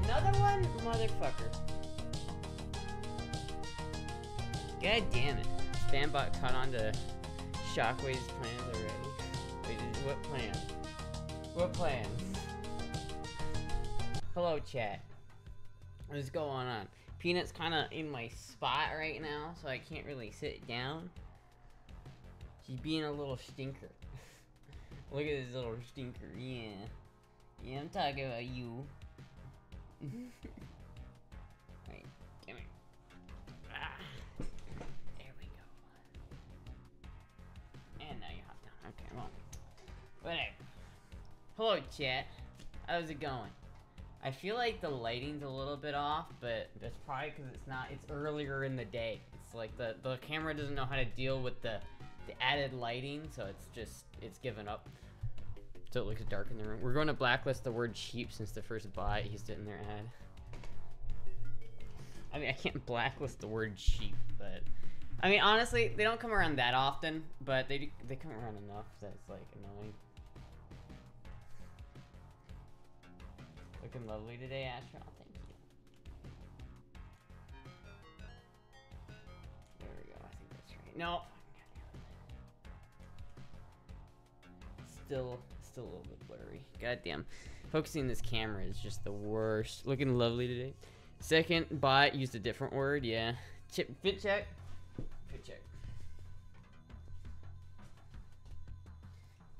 Another one? Motherfucker. God damn it. Spambot caught on to Shockwave's plans already. Wait, what plan? What plan? Hello, chat. What's going on? Peanut's kind of in my spot right now, so I can't really sit down. She's being a little stinker. Look at this little stinker. Yeah. Yeah, I'm talking about you. Wait, come here. Ah. There we go. And now you hop down. Okay, well. Whatever. Hello, chat. How's it going? I feel like the lighting's a little bit off, but that's probably because it's earlier in the day. It's like the camera doesn't know how to deal with the added lighting, so it's given up. So it looks dark in the room. We're going to blacklist the word cheap since the first bot used it in their ad. I mean, I can't blacklist the word cheap, but I mean, honestly, they don't come around that often, but they come around enough that it's like annoying. Looking lovely today, Astra. Oh, thank you. There we go. I think that's right. No. Still a little bit blurry. Goddamn. Focusing this camera is just the worst. Looking lovely today. Second bot used a different word. Yeah. Fit check. Fit check.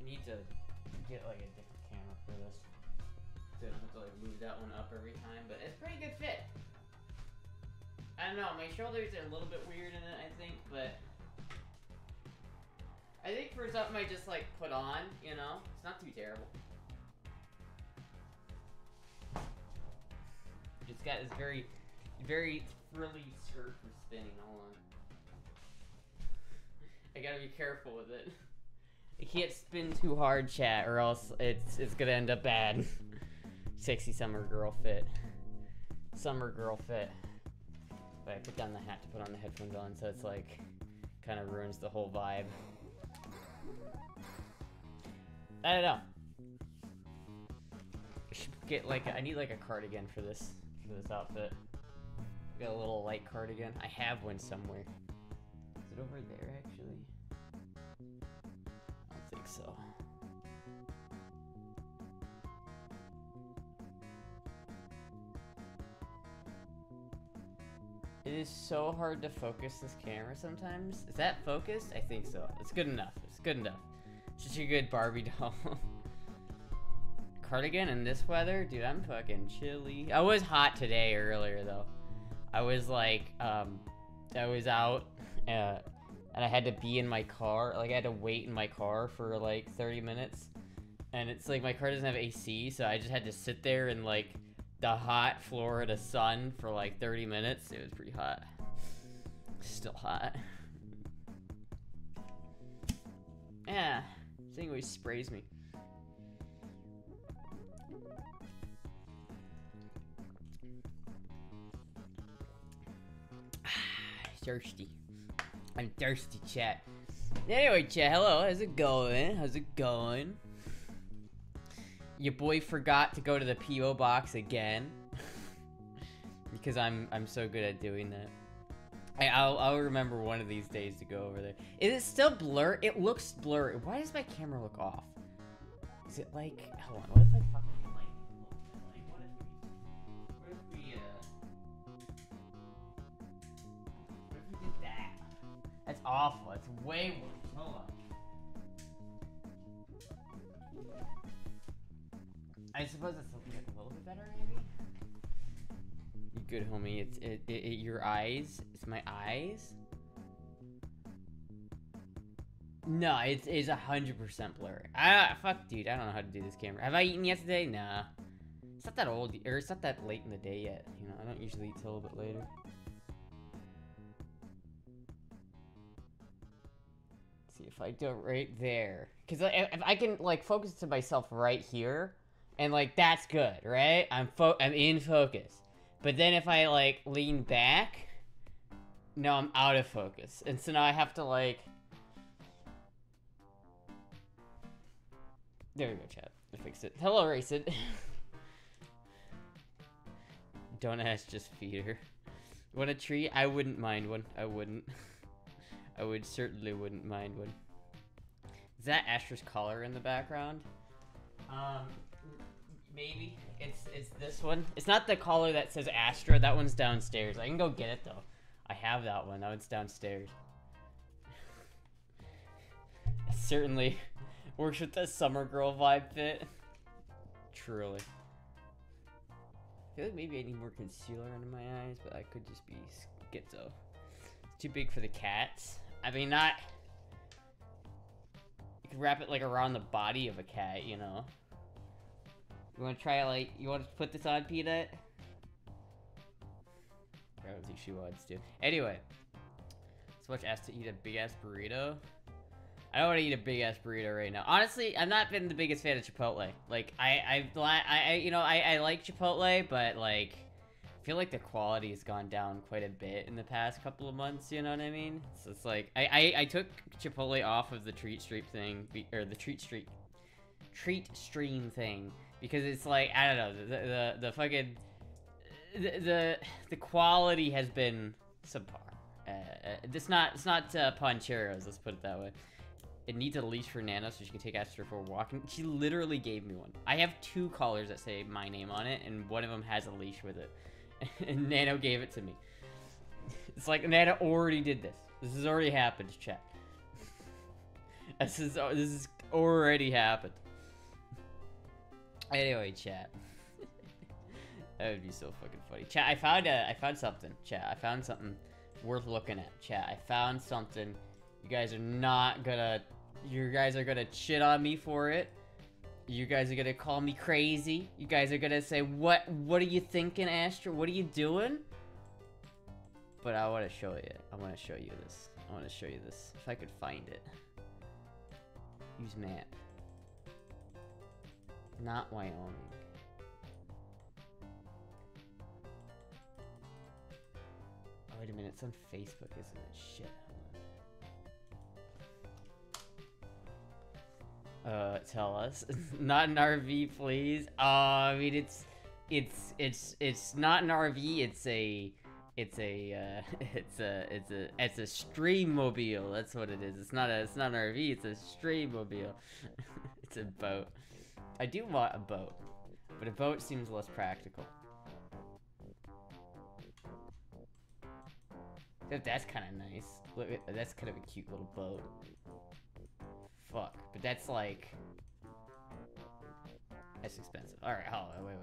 I need to get like a different camera for this. So I don't have to like move that one up every time, but it's pretty good fit. I don't know, my shoulders are a little bit weird in it, I think, but I think for something I just like put on, you know, it's not too terrible. It's got this very, very frilly skirt for spinning. Hold on. I gotta be careful with it. I can't spin too hard, chat, or else it's gonna end up bad. Sexy summer girl fit. Summer girl fit. But I put down the hat to put on the headphones on, so it's like kind of ruins the whole vibe. I don't know. I should get like I need like a cardigan for this outfit. Got a little light cardigan. I have one somewhere. Is it over there actually? I don't think so. It is so hard to focus this camera sometimes. Is that focused? I think so. It's good enough. It's good enough. Such a good Barbie doll. Cardigan in this weather? Dude, I'm fucking chilly. I was hot today earlier though. I was like, I was out and I had to be in my car. Like I had to wait in my car for like 30 minutes. And it's like my car doesn't have AC, so I just had to sit there and like the hot Florida sun for like 30 minutes. It was pretty hot. Still hot. Yeah, this thing always sprays me. Thirsty. I'm thirsty, chat. Anyway, chat, hello. How's it going? How's it going? Your boy forgot to go to the P.O. box again. Because I'm so good at doing that. I'll remember one of these days to go over there. Is it still blurry? It looks blurry. Why does my camera look off? Is it like, hold on, what if I fucking like what if we did that? That's awful. It's way worse. Hold on. I suppose it's a little bit better, maybe? You good, homie. It's your eyes. It's my eyes. No, it's 100% blurry. Fuck, dude. I don't know how to do this camera. Have I eaten yet today? Nah. It's not that old, or it's not that late in the day yet. You know, I don't usually eat till a little bit later. Let's see if I go right there, because if I can like focus to myself right here. And like that's good, right? I'm in focus. But then if I like lean back, no, I'm out of focus. And so now I have to like there we go, chat. I fixed it. Hello, Racid. Don't ask, just feed her. Want a treat? I wouldn't mind one. I wouldn't. I would certainly wouldn't mind one. Is that Astra's collar in the background? Maybe. It's this one. It's not the collar that says Astra. That one's downstairs. I can go get it though. I have that one. That one's downstairs. It certainly works with the summer girl vibe fit. Truly. I feel like maybe I need more concealer under my eyes, but I could just be schizo. It's too big for the cats. I mean, not... You could wrap it, like, around the body of a cat, you know? You want to try, like... You want to put this on, Peanut? I don't think she wants to. Anyway. So much asked to eat a big-ass burrito. I don't want to eat a big-ass burrito right now. Honestly, I've not been the biggest fan of Chipotle. Like, I like Chipotle, but, like, I feel like the quality has gone down quite a bit in the past couple of months, you know what I mean? So it's like, I took Chipotle off of the treat stream thing, or the treat stream thing, because it's like, I don't know, the fucking, the quality has been subpar. It's not Poncheros, let's put it that way. It needs a leash for Nano so she can take Astra for a walk. And she literally gave me one. I have 2 collars that say my name on it, and one of them has a leash with it. And Nano gave it to me. It's like Nano already did this. This has already happened, chat. This is already happened. Anyway, chat. That would be so fucking funny. Chat, I found something. Chat, I found something worth looking at. Chat, I found something. You guys are not gonna... You guys are gonna shit on me for it. You guys are gonna call me crazy. You guys are gonna say, what are you thinking, Astra? What are you doing? But I want to show you. I want to show you this. I want to show you this. If I could find it. Use map. Not Wyoming. Oh, wait a minute. It's on Facebook, isn't it? Shit. Tell us. Not an RV, please. I mean, it's not an RV. It's a stream mobile. That's what it is. It's not an RV. It's a stream mobile. It's a boat. I do want a boat, but a boat seems less practical. That's kind of nice. Look, that's kind of a cute little boat. Fuck, but that's like... That's expensive. Alright, hold on, wait.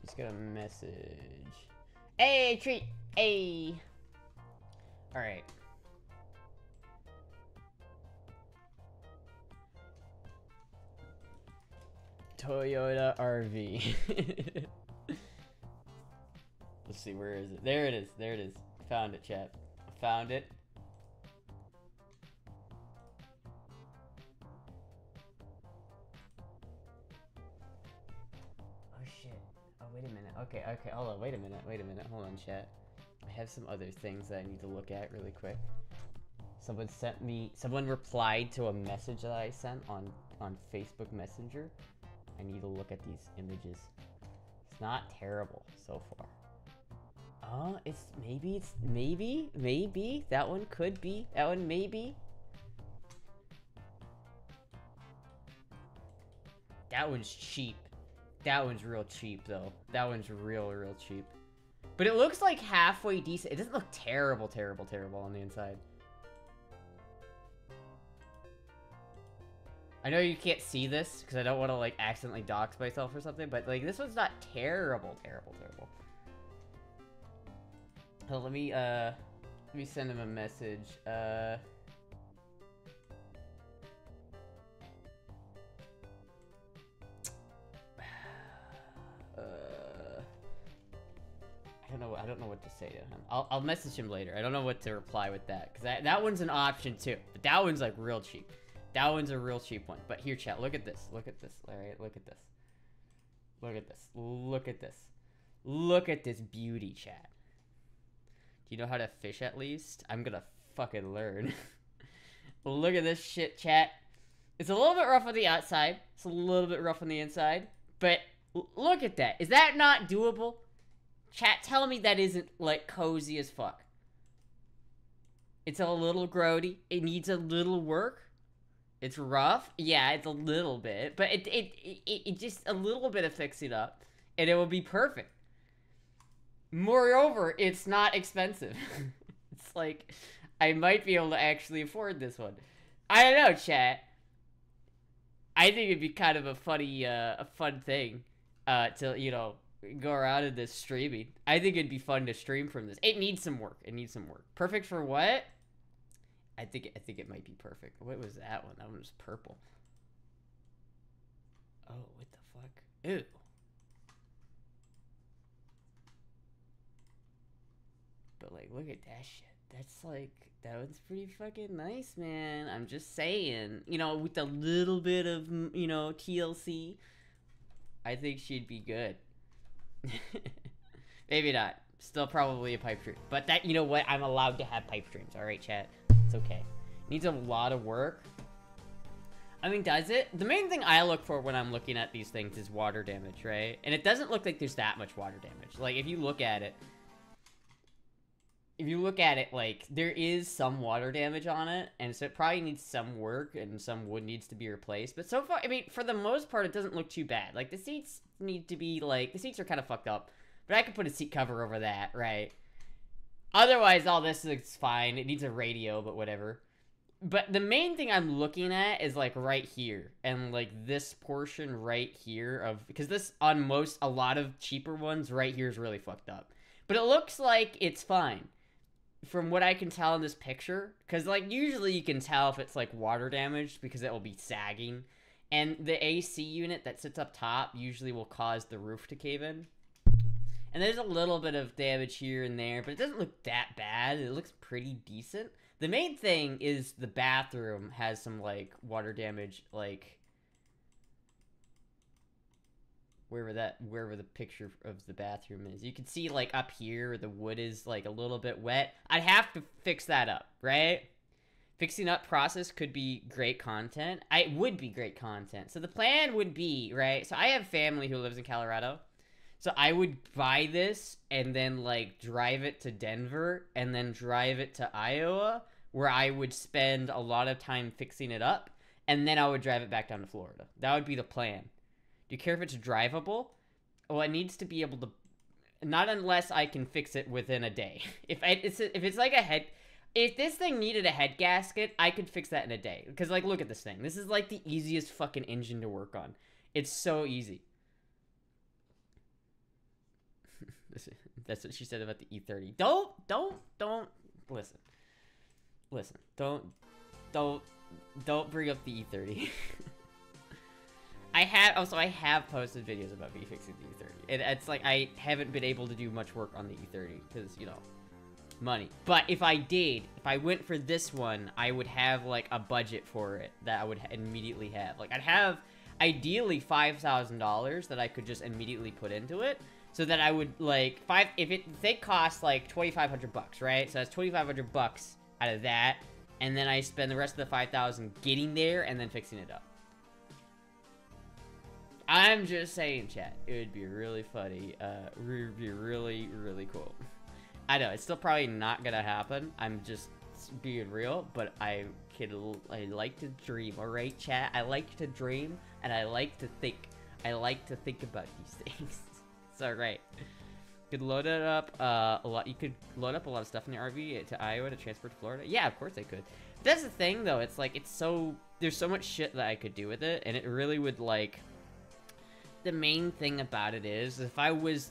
Just got a message. Hey, treat! Hey! Alright. Toyota RV. Let's see, where is it? There it is. There it is. Found it, chat. Found it. Oh shit. Oh, wait a minute. Okay, hold on. Wait a minute. Hold on, chat. I have some other things that I need to look at really quick. Someone replied to a message that I sent on Facebook Messenger. I need to look at these images. It's not terrible so far. Maybe. That one could be. That one maybe. That one's cheap. That one's real cheap though. That one's real cheap. But it looks like halfway decent. It doesn't look terrible on the inside. I know you can't see this because I don't want to like accidentally dox myself or something, but like this one's not terrible. Oh, let me send him a message. I don't know what to say to him. I'll message him later. I don't know what to reply with that because that one's an option too, but that one's like real cheap. That one's a real cheap one. But here, chat, look at this. All right, look at this. Look at this beauty, chat. Do you know how to fish at least? I'm gonna fucking learn. Look at this shit, chat. It's a little bit rough on the outside. It's a little bit rough on the inside. But look at that. Is that not doable? Chat, tell me that isn't, like, cozy as fuck. It's a little grody. It needs a little work. It's rough. Yeah, it's a little bit. But it just a little bit of fixing up. And it will be perfect. Moreover, it's not expensive. It's like, I might be able to actually afford this one. I don't know, chat. I think it'd be kind of a funny, a fun thing, to, you know, go around in this streaming. I think it'd be fun to stream from this. It needs some work. It needs some work. Perfect for what? I think it might be perfect. What was that one? That one was purple. Oh, what the fuck? Ew. But, like, look at that shit. That's, like, that one's pretty fucking nice, man. I'm just saying. You know, with a little bit of, you know, TLC, I think she'd be good. Maybe not. Still probably a pipe dream. But that, you know what? I'm allowed to have pipe dreams. Alright, chat. It's okay. Needs a lot of work. I mean, does it? The main thing I look for when I'm looking at these things is water damage, right? And it doesn't look like there's that much water damage. Like, if you look at it, like, there is some water damage on it, and so it probably needs some work, and some wood needs to be replaced. But so far, I mean, for the most part, it doesn't look too bad. Like, the seats need to be, like, the seats are kind of fucked up, but I could put a seat cover over that, right? Otherwise, all this looks fine. It needs a radio, but whatever. But the main thing I'm looking at is, like, right here, and, like, this portion right here of, because this, on a lot of cheaper ones, right here is really fucked up. But it looks like it's fine. From what I can tell in this picture, because, like, usually you can tell if it's, like, water damage because it will be sagging. And the AC unit that sits up top usually will cause the roof to cave in. And there's a little bit of damage here and there, but it doesn't look that bad. It looks pretty decent. The main thing is the bathroom has some, like, water damage, like, wherever the picture of the bathroom is. You can see, like, up here, the wood is, like, a little bit wet. I'd have to fix that up, right? Fixing up process could be great content. It would be great content. So the plan would be, right? So I have family who lives in Colorado. So I would buy this and then, like, drive it to Denver and then drive it to Iowa, where I would spend a lot of time fixing it up, and then I would drive it back down to Florida. That would be the plan. Do you care if it's drivable? Well, it needs to be able to... Not unless I can fix it within a day. If it's like a head... If this thing needed a head gasket, I could fix that in a day. Because, like, look at this thing. This is, like, the easiest fucking engine to work on. It's so easy. That's what she said about the E30. Don't... Listen. Don't bring up the E30. I have posted videos about me fixing the E30. And it's like, I haven't been able to do much work on the E30, because, you know, money. But if I went for this one, I would have, like, a budget for it that I would immediately have. Like, I'd have, ideally, $5,000 that I could just immediately put into it, so that I would, like, if they cost, like, $2,500 bucks, right? So that's $2,500 bucks out of that, and then I spend the rest of the $5,000 getting there and then fixing it up. I'm just saying, chat. It would be really funny. It would be really, really cool. I know, it's still probably not gonna happen. I'm just being real, but I like to dream, alright, chat? I like to dream, and I like to think. I like to think about these things. It's alright. You could load it up a lot. You could load up a lot of stuff in the RV to Iowa to transport to Florida. Yeah, of course I could. But that's the thing, though. It's like, there's so much shit that I could do with it, and it really would, like... The main thing about it is, if I was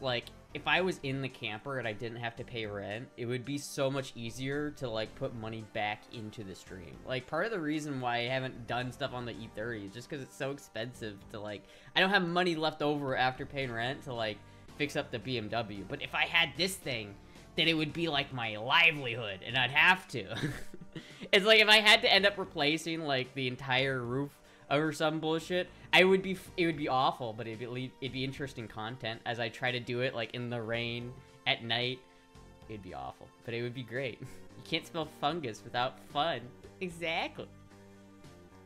in the camper and I didn't have to pay rent, it would be so much easier to, like, put money back into the stream. Like, part of the reason why I haven't done stuff on the E30 is just because it's so expensive to, like, I don't have money left over after paying rent to, like, fix up the BMW. But if I had this thing, then it would be, like, my livelihood, and I'd have to. It's like, if I had to end up replacing, like, the entire roof or some bullshit, it would be awful, but it'd be interesting content as I try to do it, like, in the rain, at night, It'd be awful, but it would be great. You can't spell fungus without fun. Exactly.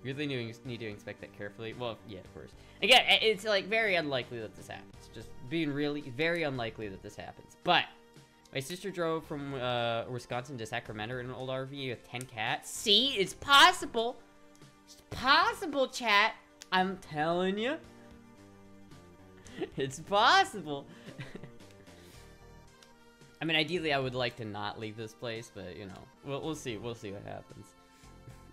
You really need to inspect that carefully. Well, yeah, of course. Again, it's like very unlikely that this happens. Just being really very unlikely that this happens. But my sister drove from Wisconsin to Sacramento in an old RV with 10 cats. See, it's possible. It's possible, chat. I'm telling you. It's possible. I mean, ideally, I would like to not leave this place, but you know, we'll see. We'll see what happens.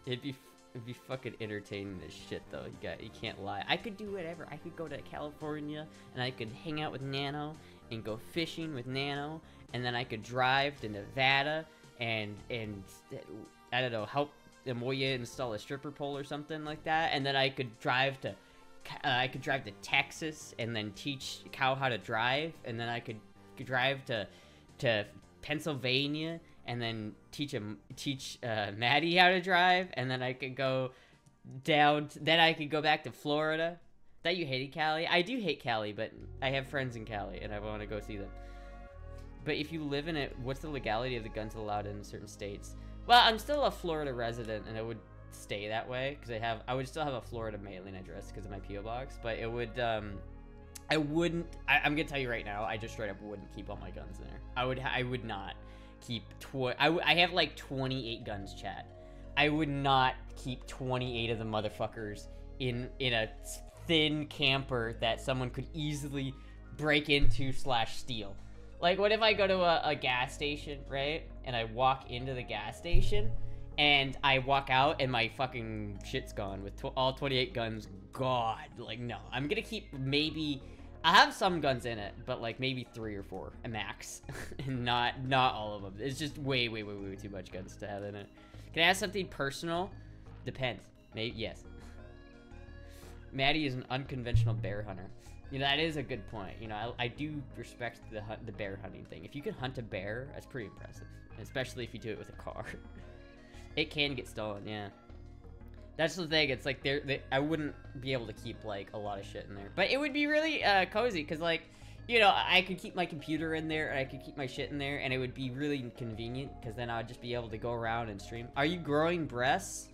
It'd be fucking entertaining as shit, though. You can't lie. I could do whatever. I could go to California and I could hang out with Nano and go fishing with Nano, and then I could drive to Nevada and I don't know, help Amoya install a stripper pole or something like that, and then I could drive to Texas and then teach Cow how to drive, and then I could drive to Pennsylvania and then teach Maddie how to drive, and then I could go down. Then I could go back to Florida. That you hated Cali? I do hate Cali, but I have friends in Cali, and I want to go see them. But if you live in it, what's the legality of the guns allowed in certain states? Well, I'm still a Florida resident, and it would stay that way because I would still have a Florida mailing address because of my PO box, but it would I'm gonna tell you right now, I just straight up wouldn't keep all my guns in there. I would not keep I have like 28 guns, chat. I would not keep 28 of the motherfuckers in a thin camper that someone could easily break into / steal. Like, what if I go to a gas station, right? And I walk into the gas station and I walk out and my fucking shit's gone with all 28 guns. God, like, no. I'm gonna keep maybe, I have some guns in it, but like maybe 3 or 4 a max. And not all of them. It's just way too much guns to have in it. Can I ask something personal? Depends. Maybe, yes. Maddie is an unconventional bear hunter. You know, that is a good point. You know, I do respect the bear hunting thing. If you can hunt a bear, that's pretty impressive. Especially if you do it with a car. It can get stolen, yeah. That's the thing. It's like I wouldn't be able to keep like a lot of shit in there, but it would be really cozy because, like, you know, I could keep my computer in there and I could keep my shit in there, and it would be really convenient because then I would just be able to go around and stream. Are you growing breasts?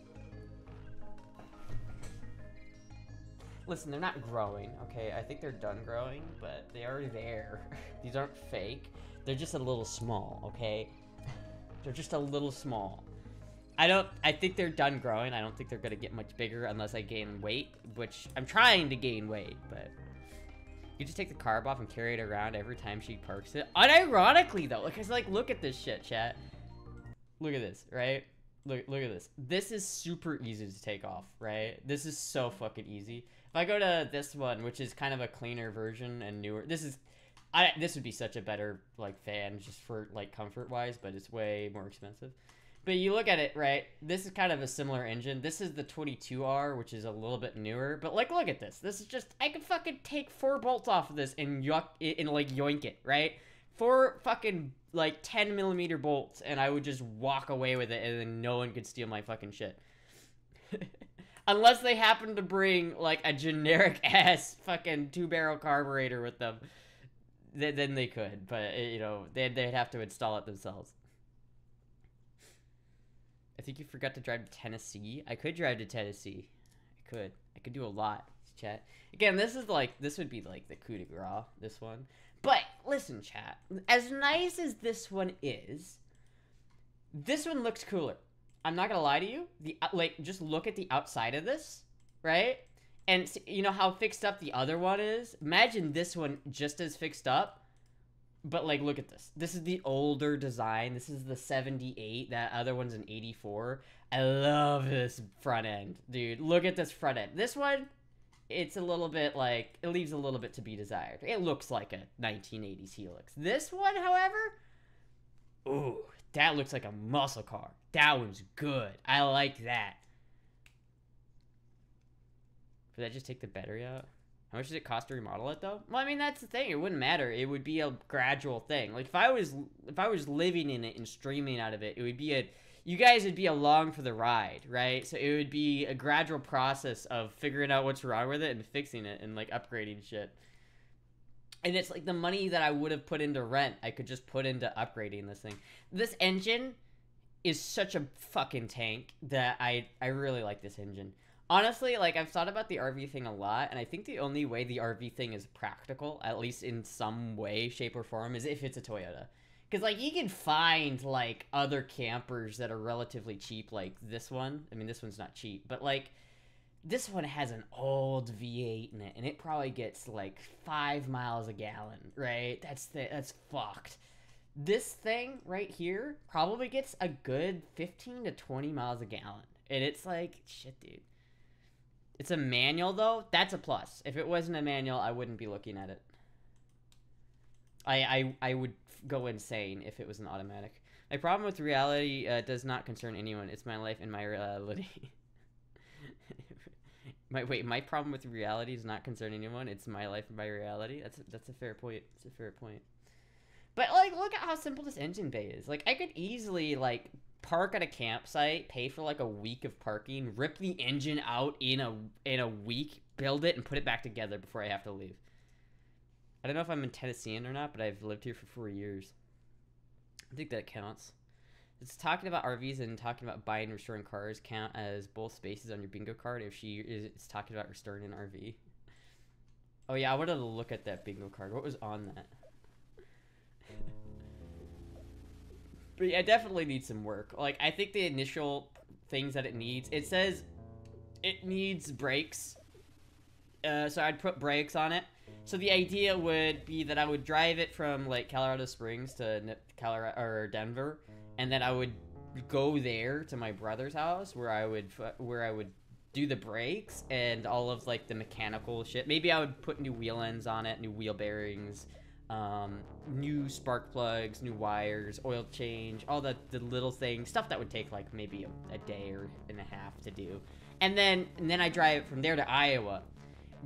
Listen, they're not growing, okay? I think they're done growing, but they are there. These aren't fake. They're just a little small, okay? They're just a little small. I think they're done growing. I don't think they're gonna get much bigger unless I gain weight, which I'm trying to gain weight, but you just take the carb off and carry it around every time she parks it. Unironically, though, because, like, look at this shit, chat. Look at this, right? Look at this. This is super easy to take off, right? This is so fucking easy. If I go to this one, which is kind of a cleaner version and newer, this would be such a better, like, fan just for, like, comfort-wise, but it's way more expensive. But you look at it, right? This is kind of a similar engine. This is the 22R, which is a little bit newer. But, like, look at this. This is just, I could fucking take 4 bolts off of this and like, yoink it, right? 4 fucking, like, 10mm bolts, and I would just walk away with it, and then no one could steal my fucking shit. Unless they happen to bring, like, a generic-ass fucking 2-barrel carburetor with them. Then they could. But, you know, they'd have to install it themselves. I think you forgot to drive to Tennessee. I could drive to Tennessee. I could do a lot, chat. Again, this would be like the coup de grace, this one. But listen, chat. As nice as this one is, this one looks cooler. I'm not gonna lie to you. Just look at the outside of this, right? And see, you know how fixed up the other one is? Imagine this one just as fixed up. But, like, look at this. This is the older design. This is the 78. That other one's an 84. I love this front end, dude. Look at this front end. This one, it's a little bit, like, it leaves a little bit to be desired. It looks like a 1980s Helix. This one, however, ooh, that looks like a muscle car. That one's good. I like that. Did I just take the battery out? How much does it cost to remodel it, though? Well, I mean, that's the thing. It wouldn't matter. It would be a gradual thing. Like, if I was living in it and streaming out of it, it would be you guys would be along for the ride, right? So it would be a gradual process of figuring out what's wrong with it and fixing it and, like, upgrading shit. And it's like the money that I would have put into rent, I could just put into upgrading this thing. This engine is such a fucking tank that I really like this engine. Honestly, like, I've thought about the RV thing a lot, and I think the only way the RV thing is practical, at least in some way, shape, or form, is if it's a Toyota. Because, like, you can find, like, other campers that are relatively cheap, like this one. I mean, this one's not cheap, but, like, this one has an old V8 in it, and it probably gets, like, 5 miles a gallon, right? That's fucked. This thing right here probably gets a good 15 to 20 miles a gallon. And it's like, shit, dude. It's a manual, though. That's a plus. If it wasn't a manual, I wouldn't be looking at it. I would go insane if it was an automatic. My problem with reality does not concern anyone. It's my life and my reality. My problem with reality does not concern anyone. It's my life and my reality. That's a fair point. It's a fair point. But, like, look at how simple this engine bay is. Like, I could easily, like, park at a campsite, pay for, like, a week of parking, rip the engine out in a week, build it, and put it back together before I have to leave. I don't know if I'm in Tennessean or not, but I've lived here for 4 years. I think that counts. It's talking about RVs and talking about buying and restoring cars count as both spaces on your bingo card if she is talking about restoring an RV. Oh, yeah, I wanted to look at that bingo card. What was on that? But yeah, it definitely needs some work. Like, I think the initial things that it needs, it says it needs brakes. So I'd put brakes on it. So the idea would be that I would drive it from, like, Colorado Springs to Colorado or Denver, and then I would go there to my brother's house where I would do the brakes and all of, like, the mechanical shit. Maybe I would put new wheel ends on it, new wheel bearings, new spark plugs, new wires, oil change, all the little things, stuff that would take, like, maybe a day or and a half to do. And then I drive from there to Iowa.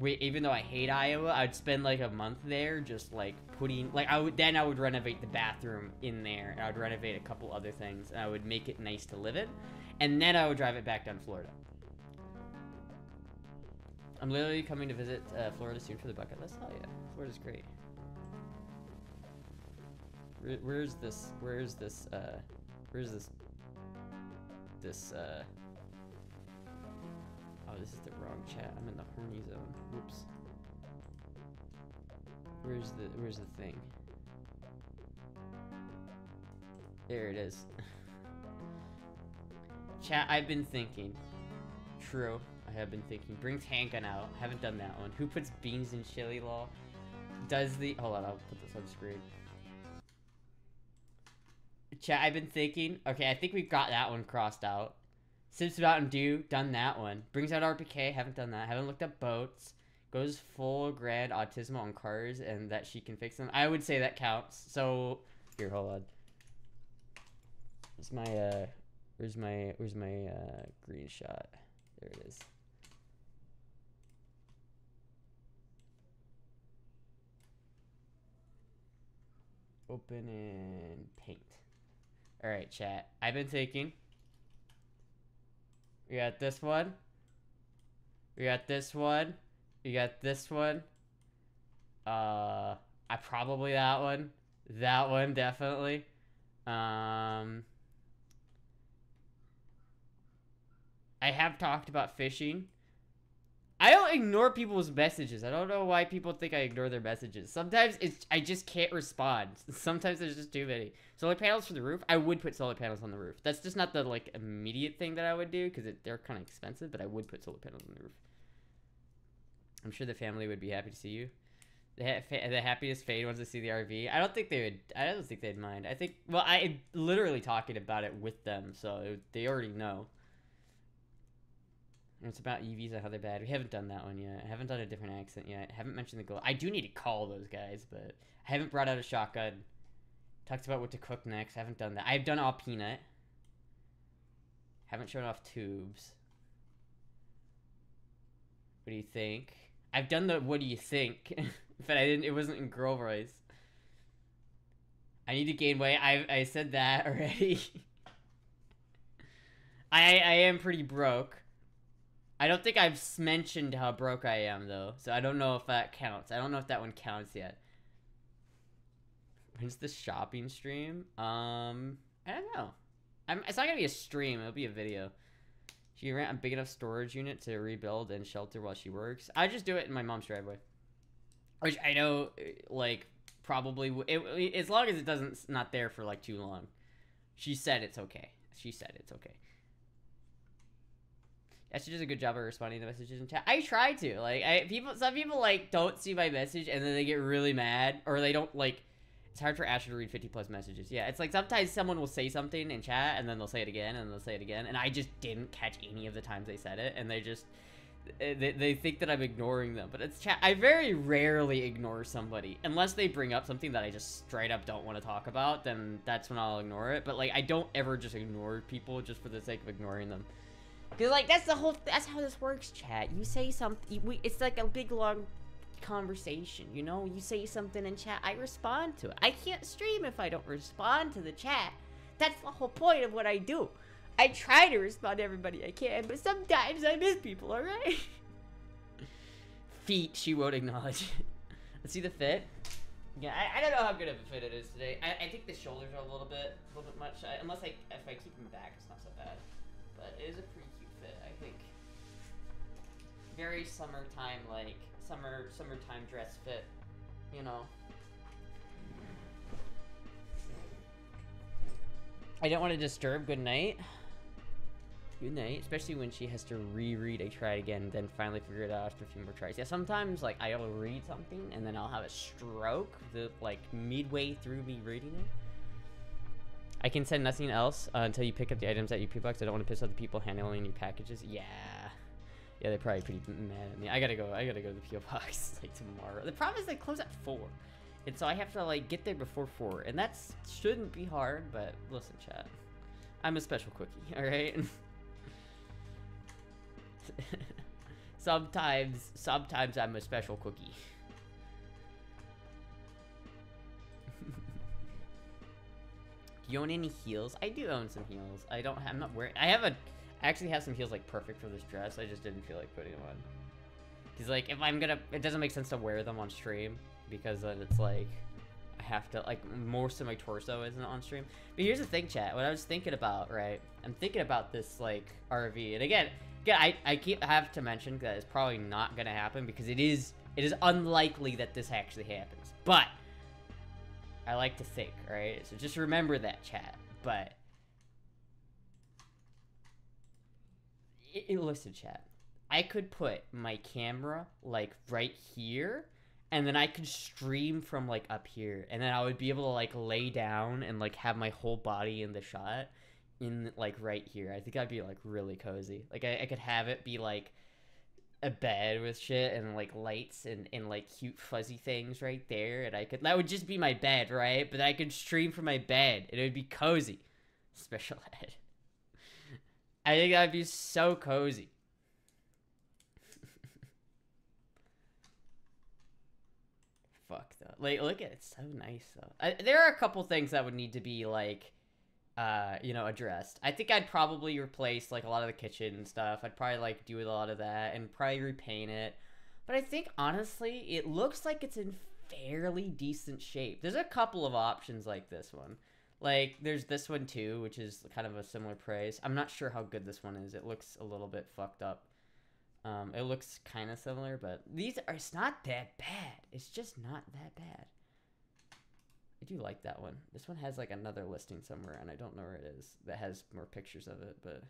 Even though I hate Iowa, I'd spend, like, a month there just, like, putting, like, I would renovate the bathroom in there, and I would renovate a couple other things, and I would make it nice to live in, and then I would drive it back down to Florida. I'm literally coming to visit Florida soon for the bucket list. Hell yeah, Florida's great. Where's this oh, this is the wrong chat. I'm in the horny zone. Whoops. Where's the thing? There it is. Chat, I've been thinking. True, I have been thinking. Brings Hankin out. Haven't done that one. Who puts beans in chili, lol? Hold on, I'll put this on screen. Chat, I've been thinking. Okay, I think we've got that one crossed out. Sips Mountain Dew, done that one. Brings out RPK, haven't done that. Haven't looked up boats. Goes full grand autismo on cars and that she can fix them. I would say that counts. So, here, hold on. Where's my green shot? There it is. Open and paint. Alright, chat. I've been thinking. We got this one. We got this one. We got this one. Probably that one. That one, definitely. I have talked about fishing. I don't ignore people's messages. I don't know why people think I ignore their messages. Sometimes I just can't respond. Sometimes there's just too many. Solar panels for the roof. I would put solar panels on the roof. That's just not the, like, immediate thing that I would do because they're kind of expensive, but I would put solar panels on the roof. I'm sure the family would be happy to see you. The happiest Fade wants to see the RV. I don't think they'd mind. I think, well, I'm literally talking about it with them, so they already know. And it's about EVs and how they're bad. We haven't done that one yet. I haven't done a different accent yet. I haven't mentioned the goal. I do need to call those guys, but I haven't brought out a shotgun. Talked about what to cook next. I haven't done that. I've done all peanut. Haven't shown off tubes. What do you think? I've done the what do you think, but it wasn't in girl voice. I need to gain weight. I said that already. I am pretty broke. I don't think I've mentioned how broke I am, though, so I don't know if that counts. I don't know if that one counts yet. When's the shopping stream? I don't know. It's not gonna be a stream. It'll be a video. She rent a big enough storage unit to rebuild and shelter while she works. I just do it in my mom's driveway, which I know, like, probably as long as it doesn't not there for like too long. She said it's okay. She said it's okay. Yeah, she does a good job of responding to messages in chat. I try to. Like, some people like don't see my message and then they get really mad, or they don't like. It's hard for Astra to read 50+ messages. Yeah, it's like sometimes someone will say something in chat and then they'll say it again and they'll say it again, and I just didn't catch any of the times they said it, and they just they think that I'm ignoring them. But it's chat. I very rarely ignore somebody unless they bring up something that I just straight up don't want to talk about. Then that's when I'll ignore it. But like, I don't ever just ignore people just for the sake of ignoring them. Because, like, that's how this works, chat. You say something, it's like a big, long conversation, you know? You say something in chat, I respond to it. I can't stream if I don't respond to the chat. That's the whole point of what I do. I try to respond to everybody I can, but sometimes I miss people, alright? Feet, she won't acknowledge. Let's see the fit. Yeah, I don't know how good of a fit it is today. I think the shoulders are a little bit much. Unless if I keep them back, it's not so bad. But it is a pretty cute fit, I think. Very summertime, like, summertime dress fit, you know. I don't want to disturb. Good night. Good night. Especially when she has to reread I Tried Again, then finally figure it out after a few more tries. Yeah, sometimes, like, I'll read something, and then I'll have a stroke, like, midway through me reading it. I can send nothing else until you pick up the items at your P box. I don't want to piss off the people handling your packages. Yeah, they're probably pretty mad at me. I gotta go to the PO box like tomorrow. The problem is they close at 4, and so I have to like get there before 4, and that shouldn't be hard. But listen, chat, I'm a special cookie. All right. sometimes I'm a special cookie. Do you own any heels? I do own some heels. I'm not wearing. I actually have some heels like perfect for this dress. I just didn't feel like putting them on. Cause like if I'm gonna, it doesn't make sense to wear them on stream because then it's like I have to like most of my torso isn't on stream. But here's the thing, chat. What I was thinking about, right? I'm thinking about this like RV, and again, I have to mention that it's probably not gonna happen because it is unlikely that this actually happens, but. I like to think, right? So just remember that, chat. But listen, chat. I could put my camera like right here, and then I could stream from like up here, and then I would be able to like lay down and like have my whole body in the shot, in like right here. I think that'd be like really cozy. Like I could have it be like a bed with shit and like lights and like cute fuzzy things right there, and that would just be my bed, right? But I could stream from my bed and it would be cozy. Special ed. I think that'd be so cozy. Fuck though. Like look at it, it's so nice though. There are a couple things that would need to be like you know, addressed. I think I'd probably replace like a lot of the kitchen stuff. I'd probably like do a lot of that and probably repaint it. But I think honestly, it looks like it's in fairly decent shape. There's a couple of options like this one. Like there's this one too, which is kind of a similar price. I'm not sure how good this one is. It looks a little bit fucked up. It looks kind of similar, but it's not that bad. It's just not that bad. I do like that one. This one has like another listing somewhere, and I don't know where it is, that has more pictures of it, but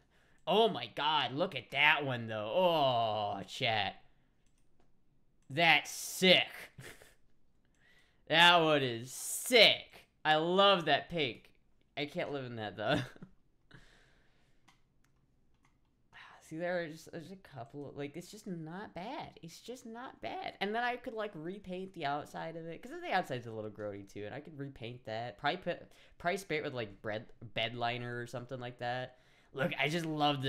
oh my god, look at that one though. Oh, chat. That's sick. That one is sick. I love that pink. I can't live in that though. See, there's a couple of, like, it's just not bad. It's just not bad. And then I could, like, repaint the outside of it. Because the outside's a little grody, too. And I could repaint that. Probably spray it with, like, bed liner or something like that. Look, I just love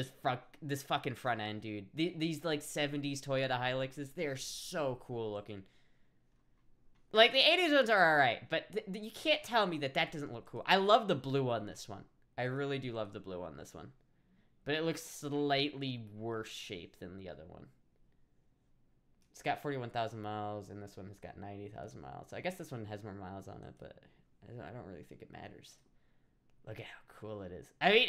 this fucking front end, dude. These, like, 70s Toyota Hiluxes, they're so cool looking. Like, the 80s ones are alright. But you can't tell me that doesn't look cool. I love the blue on this one. I really do love the blue on this one. But it looks slightly worse shape than the other one. It's got 41,000 miles, and this one has got 90,000 miles. So I guess this one has more miles on it, but I don't really think it matters. Look at how cool it is. I mean,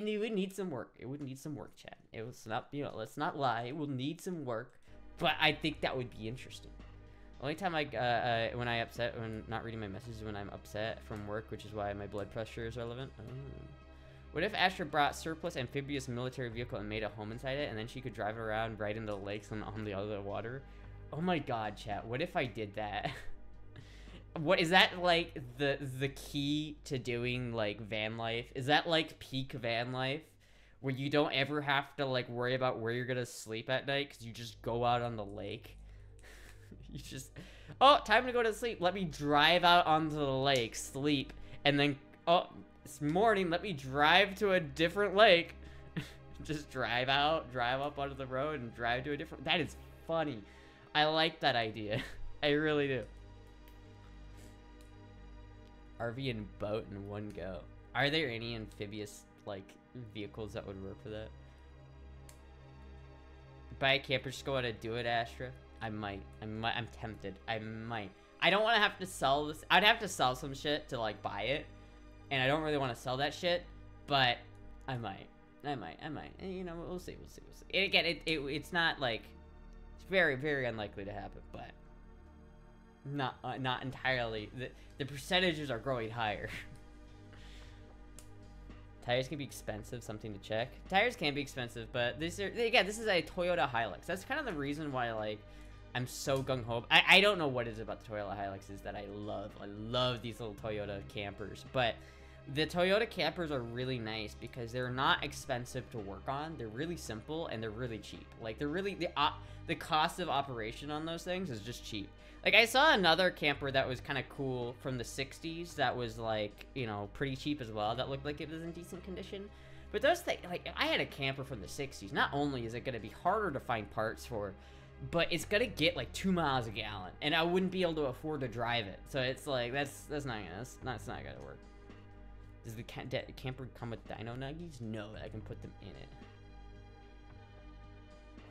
it would need some work. It would need some work, chat. It was not, you know, let's not lie. It will need some work, but I think that would be interesting. Only time when not reading my messages when I'm upset from work, which is why my blood pressure is relevant. Oh. What if Astra brought surplus amphibious military vehicle and made a home inside it, and then she could drive around right into the lakes and on the other water? Oh my god, chat. What if I did that? What is that, like, the key to doing, like, van life? Is that, like, peak van life? Where you don't ever have to, like, worry about where you're gonna sleep at night, because you just go out on the lake? You just, oh, time to go to sleep. Let me drive out onto the lake, sleep, and then, oh, it's morning, let me drive to a different lake. Just drive out, drive up onto the road, and drive to a different... That is funny. I like that idea. I really do. RV and boat in one go. Are there any amphibious, like, vehicles that would work for that? Buy a camper, just go out and do it, Astra. I might. I'm tempted. I might. I don't want to have to sell this. I'd have to sell some shit to, like, buy it. And I don't really want to sell that shit, but I might. And, you know, we'll see. And again, it's not, like, it's very, very unlikely to happen, but not entirely. The percentages are growing higher. Tires can be expensive, something to check. Tires can be expensive, but this is a Toyota Hilux. That's kind of the reason why, like, I'm so gung-ho. I don't know what it is about the Toyota Hiluxes that I love. I love these little Toyota campers, but the Toyota campers are really nice because they're not expensive to work on. They're really simple and they're really cheap. Like, they're really, the cost of operation on those things is just cheap. Like, I saw another camper that was kind of cool from the 60s that was, like, you know, pretty cheap as well. That looked like it was in decent condition. But those things, like, if I had a camper from the 60s, not only is it going to be harder to find parts for, but it's going to get, like, 2 miles a gallon. And I wouldn't be able to afford to drive it. So it's like, that's not going to work. Does the camper come with dino nuggies? No, I can put them in it.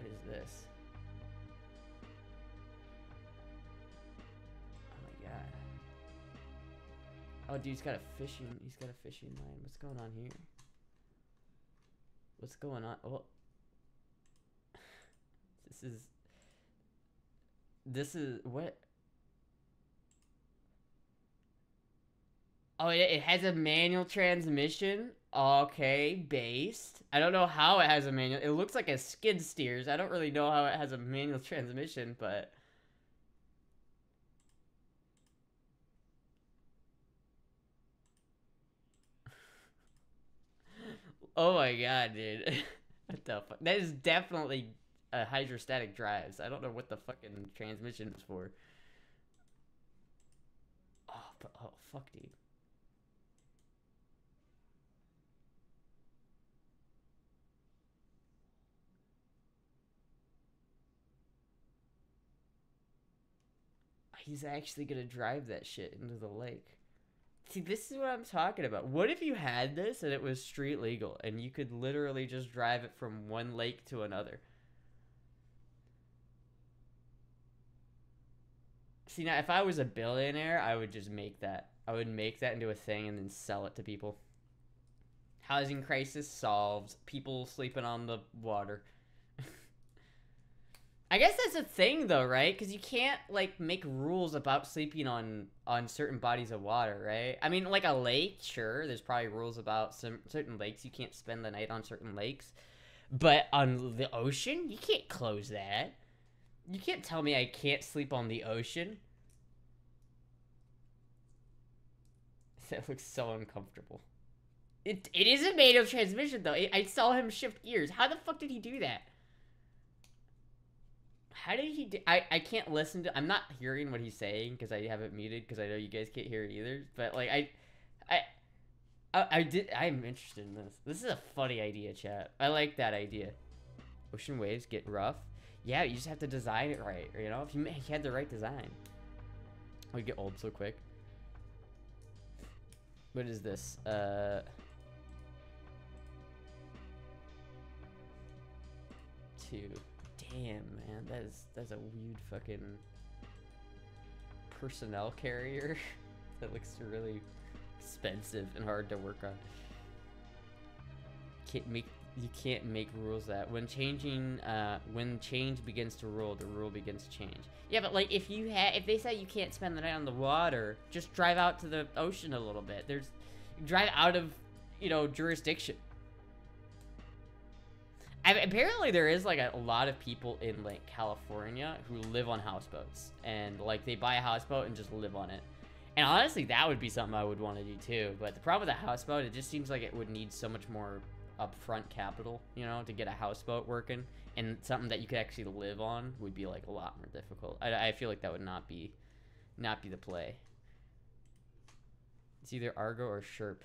What is this? Oh my god. Oh, dude, he's got a fishing line. What's going on here? What's going on? Oh. This is what? Oh, it has a manual transmission. Okay, based. I don't know how it has a manual. It looks like a skid steers. I don't really know how it has a manual transmission, but... Oh my god, dude. What the fuck? That is definitely a hydrostatic drives. I don't know what the fucking transmission is for. Oh, fuck, dude. He's actually gonna drive that shit into the lake. See, this is what I'm talking about. What if you had this and it was street legal and you could literally just drive it from one lake to another? See, now, if I was a billionaire, I would just make that. I would make that into a thing and then sell it to people. Housing crisis solved. People sleeping on the water. I guess that's a thing, though, right? Because you can't, like, make rules about sleeping on certain bodies of water, right? I mean, like a lake, sure. There's probably rules about some certain lakes. You can't spend the night on certain lakes. But on the ocean, you can't close that. You can't tell me I can't sleep on the ocean. That looks so uncomfortable. It isn't made of transmission, though. I saw him shift gears. How the fuck did he do that? How did he do... I can't listen to... I'm not hearing what he's saying because I have it muted because I know you guys can't hear it either. But, like, I'm interested in this. This is a funny idea, chat. I like that idea. Ocean waves get rough. Yeah, you just have to design it right, you know? If you had the right design. We get old so quick. What is this? Two. Damn, man, that's a weird fucking personnel carrier. That looks really expensive and hard to work on. You can't make rules that when change begins to rule, the rule begins to change. Yeah, but like if they say you can't spend the night on the water, just drive out to the ocean a little bit. Drive out of, you know, jurisdiction. Apparently there is like a lot of people in like California who live on houseboats, and like they buy a houseboat and just live on it. And honestly, that would be something I would want to do too. But the problem with a houseboat, it just seems like it would need so much more upfront capital, you know, to get a houseboat working, and something that you could actually live on would be like a lot more difficult. I feel like that would not be the play. It's either Argo or Sherp.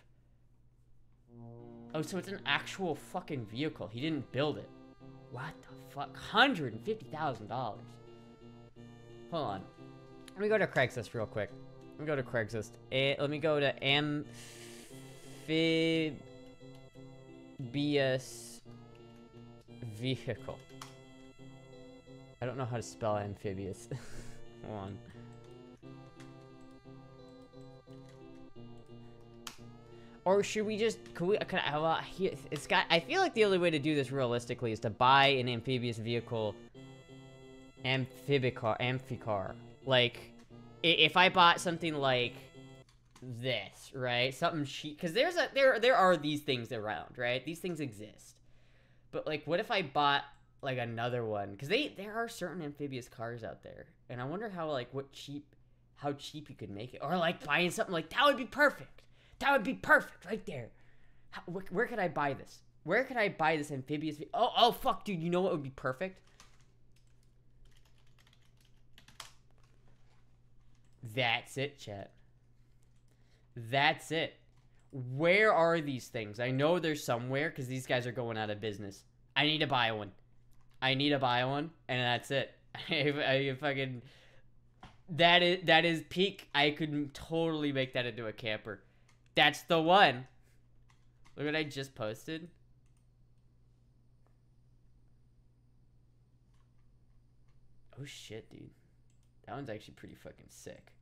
Oh, so it's an actual fucking vehicle. He didn't build it. What the fuck? $150,000. Hold on. Let me go to Craigslist real quick. Let me go to Craigslist. Let me go to amphibious vehicle. I don't know how to spell amphibious. Hold on. Or should we just, I feel like the only way to do this realistically is to buy an amphibious vehicle, amphicar. Like, if I bought something like this, right? Something cheap, because there are these things around, right? These things exist. But like, what if I bought like another one? Because there are certain amphibious cars out there, and I wonder how how cheap you could make it, or like buying something like that would be perfect. That would be perfect right there. Where could I buy this? Where could I buy this amphibious? Oh, fuck, dude. You know what would be perfect? That's it, chat. That's it. Where are these things? I know they're somewhere because these guys are going out of business. I need to buy one. I need to buy one, and that's it. I fucking... That is peak. I could totally make that into a camper. That's the one. Look what I just posted. Oh shit, dude. That one's actually pretty fucking sick.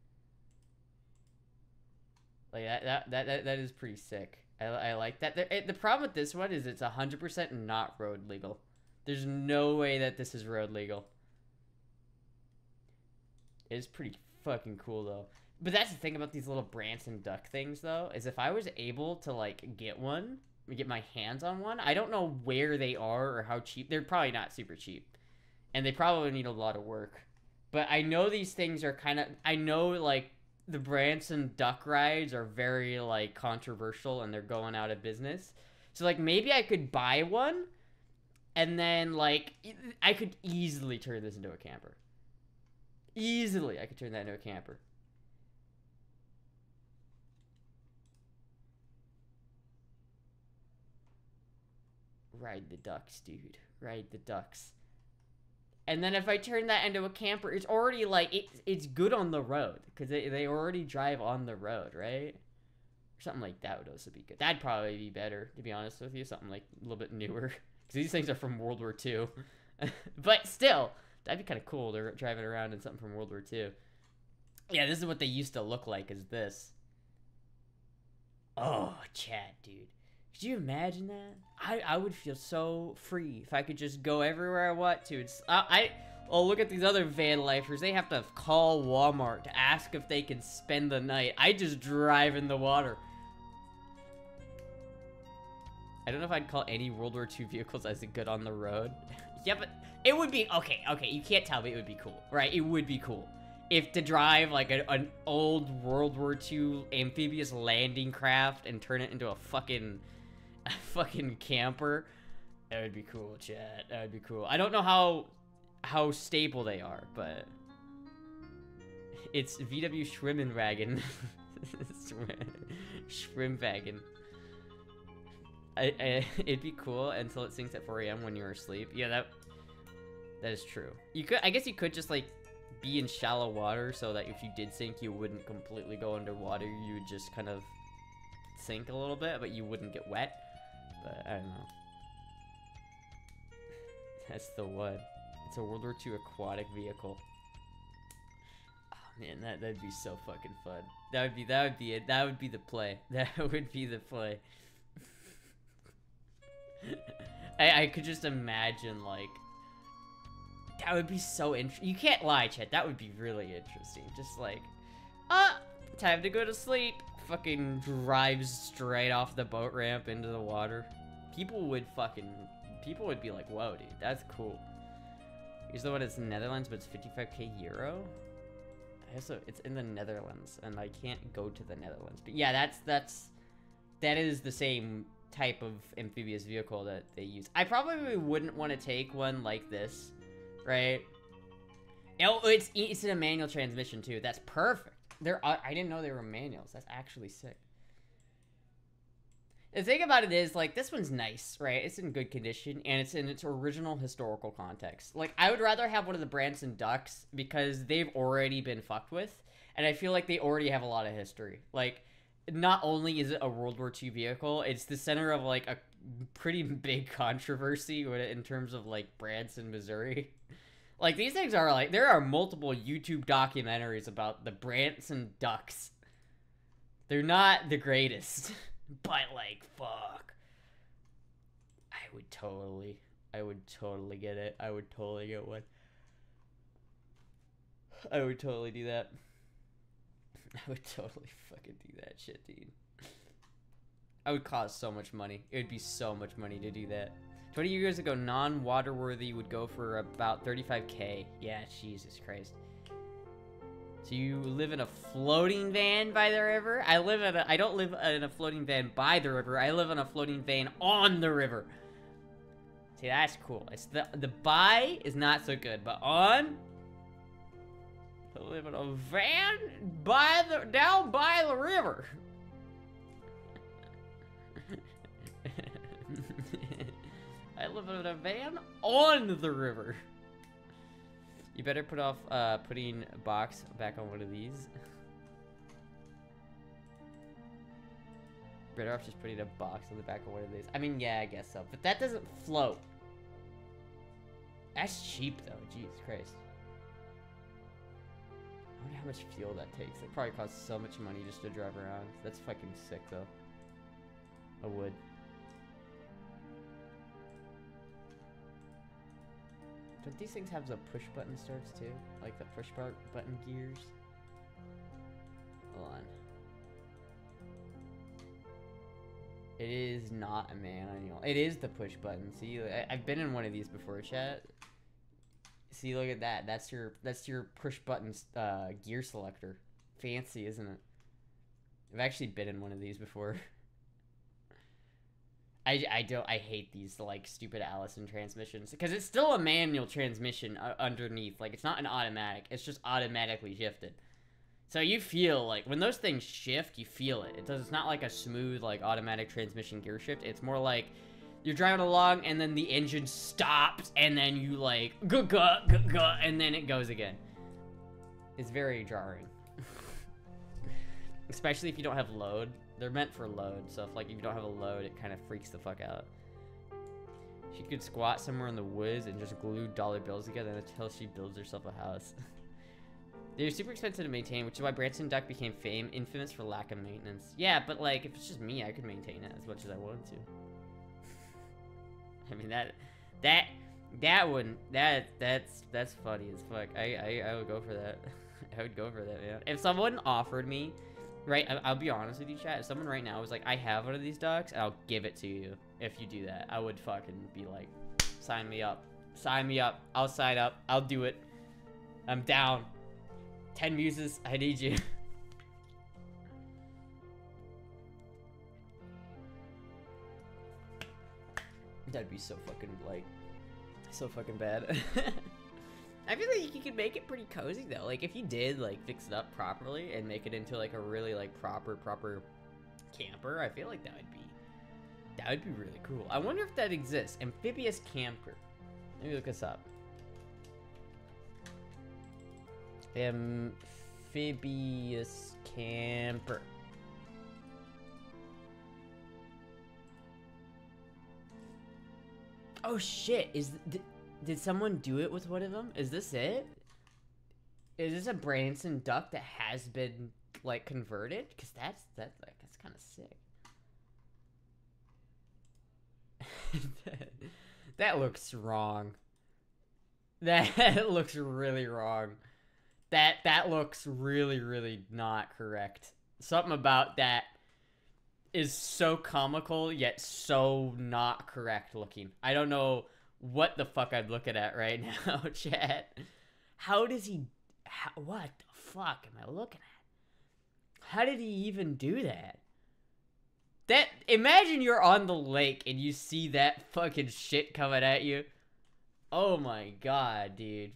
Like that is pretty sick. I like that. The problem with this one is it's 100% not road legal. There's no way that this is road legal. It's pretty fucking cool though. But that's the thing about these little Branson duck things, though, is if I was able to, like, get my hands on one, I don't know where they are or how cheap. They're probably not super cheap. And they probably need a lot of work. But I know these things are kind of, I know, like, the Branson duck rides are very, like, controversial and they're going out of business. So, like, maybe I could buy one and then, like, I could easily turn this into a camper. Easily, I could turn that into a camper. Ride the ducks, dude. Ride the ducks. And then if I turn that into a camper, it's already like, it's good on the road. Because they already drive on the road, right? Or something like that would also be good. That'd probably be better, to be honest with you. Something like a little bit newer. Because these things are from World War II. But still, that'd be kind of cool. They're driving around in something from World War II. Yeah, this is what they used to look like, is this. Oh, chat, dude. Could you imagine that? I would feel so free if I could just go everywhere I want to. Oh, look at these other van lifers. They have to call Walmart to ask if they can spend the night. I just drive in the water. I don't know if I'd call any World War II vehicles as good on the road. Yeah, but it would be... Okay, you can't tell me it would be cool, right? It would be cool. If to drive, like, an old World War II amphibious landing craft and turn it into a fucking camper, that would be cool, chat. That would be cool. I don't know how stable they are, but it's VW Schwimmenwagen. Schwimmwagen. It'd be cool until it sinks at 4 a.m. when you're asleep. Yeah, that is true. I guess you could just, like, be in shallow water so that if you did sink, you wouldn't completely go underwater. You would just kind of sink a little bit, but you wouldn't get wet. But I don't know. That's the one. It's a World War II aquatic vehicle. Oh Man, that'd be so fucking fun. That would be it. That would be the play. That would be the play. I could just imagine, like, that would be so interesting. You can't lie, chat. That would be really interesting. Just like, time to go to sleep. Fucking drives straight off the boat ramp into the water. People would be like, whoa, dude, that's cool. Here's the one that's Netherlands, but it's 55k euro. It's in the Netherlands, and I can't go to the Netherlands. But yeah, that is the same type of amphibious vehicle that they use. I probably wouldn't want to take one like this, right? Oh, it's a manual transmission too. That's perfect. I didn't know they were manuals. That's actually sick. The thing about it is, like, this one's nice, right? It's in good condition, and it's in its original historical context. Like, I would rather have one of the Branson Ducks because they've already been fucked with, and I feel like they already have a lot of history. Like, not only is it a World War II vehicle, it's the center of, like, a pretty big controversy in terms of, like, Branson, Missouri. Like, these things are, like, there are multiple YouTube documentaries about the Branson Ducks. They're not the greatest. But, like, fuck. I would totally get it. I would totally get one. I would totally do that. I would totally fucking do that shit, dude. I would cost so much money. It would be so much money to do that. 20 years ago, non-waterworthy would go for about 35k. Yeah, Jesus Christ. So you live in a floating van by the river? I don't live in a floating van by the river. I live in a floating van on the river. See, that's cool. It's the by is not so good, but on, I live in a van down by the river. I live in a van on the river. You better put off putting a box back on one of these. Better off just putting a box on the back of one of these. I mean, yeah, I guess so. But that doesn't float. That's cheap, though. Jesus Christ. I wonder how much fuel that takes. It probably costs so much money just to drive around. That's fucking sick, though. I would. Don't these things have the push button starts too? Like the push button gears? Hold on. It is not a manual. It is the push button. See, I've been in one of these before, chat. See, look at that. That's your push button gear selector. Fancy, isn't it? I've actually been in one of these before. I hate these, like, stupid Allison transmissions, because it's still a manual transmission underneath. Like, it's not an automatic, it's just automatically shifted. So you feel, like, when those things shift, you feel it. It's not like a smooth, like, automatic transmission gear shift. It's more like you're driving along, and then the engine stops, and then you, like, and then it goes again. It's very jarring. Especially if you don't have load. They're meant for load, so if, like, if you don't have a load, it kind of freaks the fuck out. She could squat somewhere in the woods and just glue dollar bills together until she builds herself a house. They're super expensive to maintain, which is why Branson Duck became infamous for lack of maintenance. Yeah, but, like, if it's just me, I could maintain it as much as I wanted to. I mean, that's funny as fuck. I would go for that. I would go for that, man. If someone offered me, right, I'll be honest with you, chat. If someone right now was like, I have one of these ducks, I'll give it to you if you do that. I would fucking be like, sign me up. Sign me up. I'll sign up. I'll do it. I'm down. 10 muses. I need you. That'd be so fucking, like, so fucking bad. I feel like you could make it pretty cozy though. Like if you did like fix it up properly and make it into like a really like proper camper, I feel like that would be really cool. I wonder if that exists. Amphibious camper. Let me look this up. Amphibious camper. Oh shit, did someone do it with one of them? Is this it? Is this a Branson duck that has been like converted? Because that's kind of sick. That looks wrong. That looks really wrong. That looks really not correct. Something about that is so comical yet so not correct looking. I don't know what the fuck I'm looking at right now, chat. How does he... what the fuck am I looking at? How did he even do that? Imagine you're on the lake and you see that fucking shit coming at you. Oh my god, dude.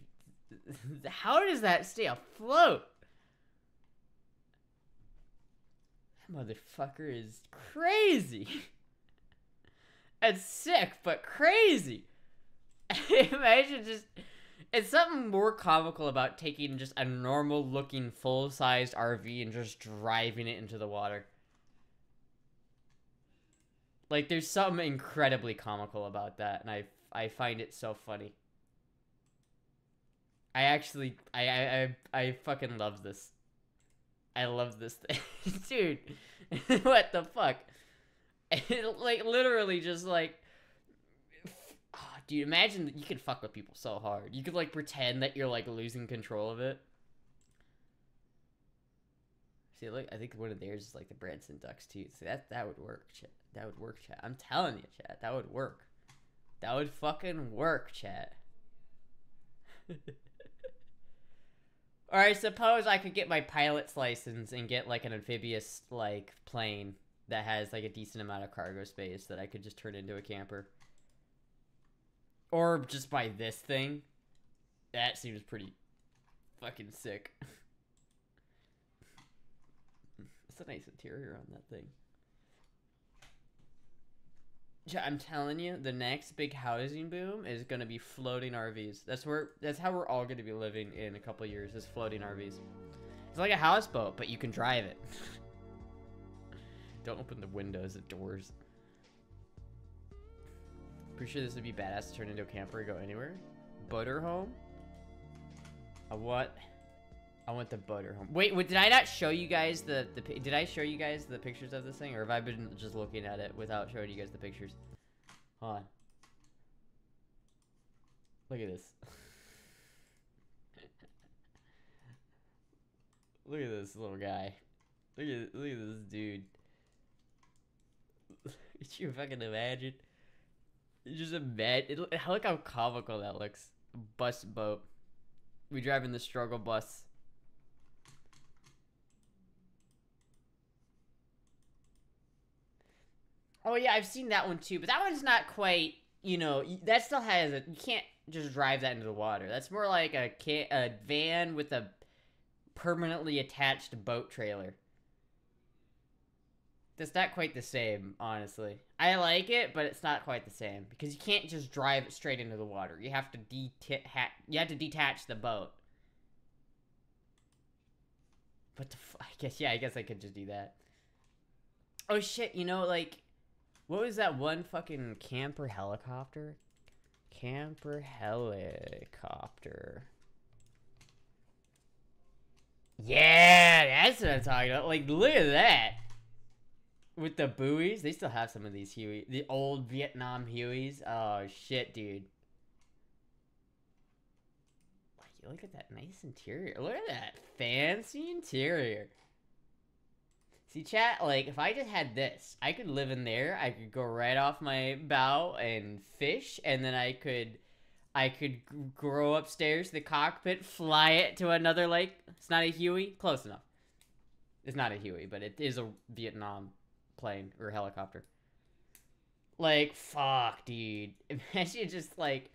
How does that stay afloat? That motherfucker is crazy. It's sick, but crazy. Imagine just... It's something more comical about taking just a normal looking full-sized RV and just driving it into the water. Like, there's something incredibly comical about that, and I find it so funny. I fucking love this. I love this thing. Dude, what the fuck? Like, literally just, like... Oh, dude, imagine that you could fuck with people so hard. You could, like, pretend that you're, like, losing control of it. See, look, I think one of theirs is, like, the Branson ducks, too. See, that would work, chat. That would work, chat. I'm telling you, chat. That would work. That would fucking work, chat. Or I suppose I could get my pilot's license and get, like, an amphibious, like, plane that has, like, a decent amount of cargo space that I could just turn into a camper. Or just buy this thing. That seems pretty fucking sick. It's a nice interior on that thing. I'm telling you, the next big housing boom is gonna be floating RVs. That's how we're all gonna be living in a couple years, is floating RVs. It's like a houseboat, but you can drive it. Don't open the windows and doors. Pretty sure this would be badass to turn into a camper and go anywhere. Butter home? A what? I want the butter home. Wait, did I not show you guys did I show you guys the pictures of this thing? Or have I been just looking at it without showing you guys the pictures? Hold on. Look at this. Look at this little guy. Look at this dude. Could you fucking imagine? Just imagine. Look how comical that looks. Bus boat. We driving the struggle bus. Oh yeah, I've seen that one too, but that one's not quite, you know, that still has a, you can't just drive that into the water. That's more like a van with a permanently attached boat trailer. That's not quite the same, honestly. I like it, but it's not quite the same because you can't just drive it straight into the water. You have to detach the boat. But I guess I could just do that. Oh shit, you know, like, what was that one fucking camper helicopter? Camper helicopter. Yeah, that's what I'm talking about. Like, look at that. With the buoys, they still have some of these Huey, the old Vietnam Hueys. Oh shit, dude. Like, look at that nice interior. Look at that fancy interior. See, chat, like, if I just had this, I could live in there. I could go right off my bow and fish, and then I could grow upstairs to the cockpit, fly it to another lake. It's not a Huey? Close enough. It's not a Huey, but it is a Vietnam plane or helicopter. Like, fuck, dude. Imagine just, like,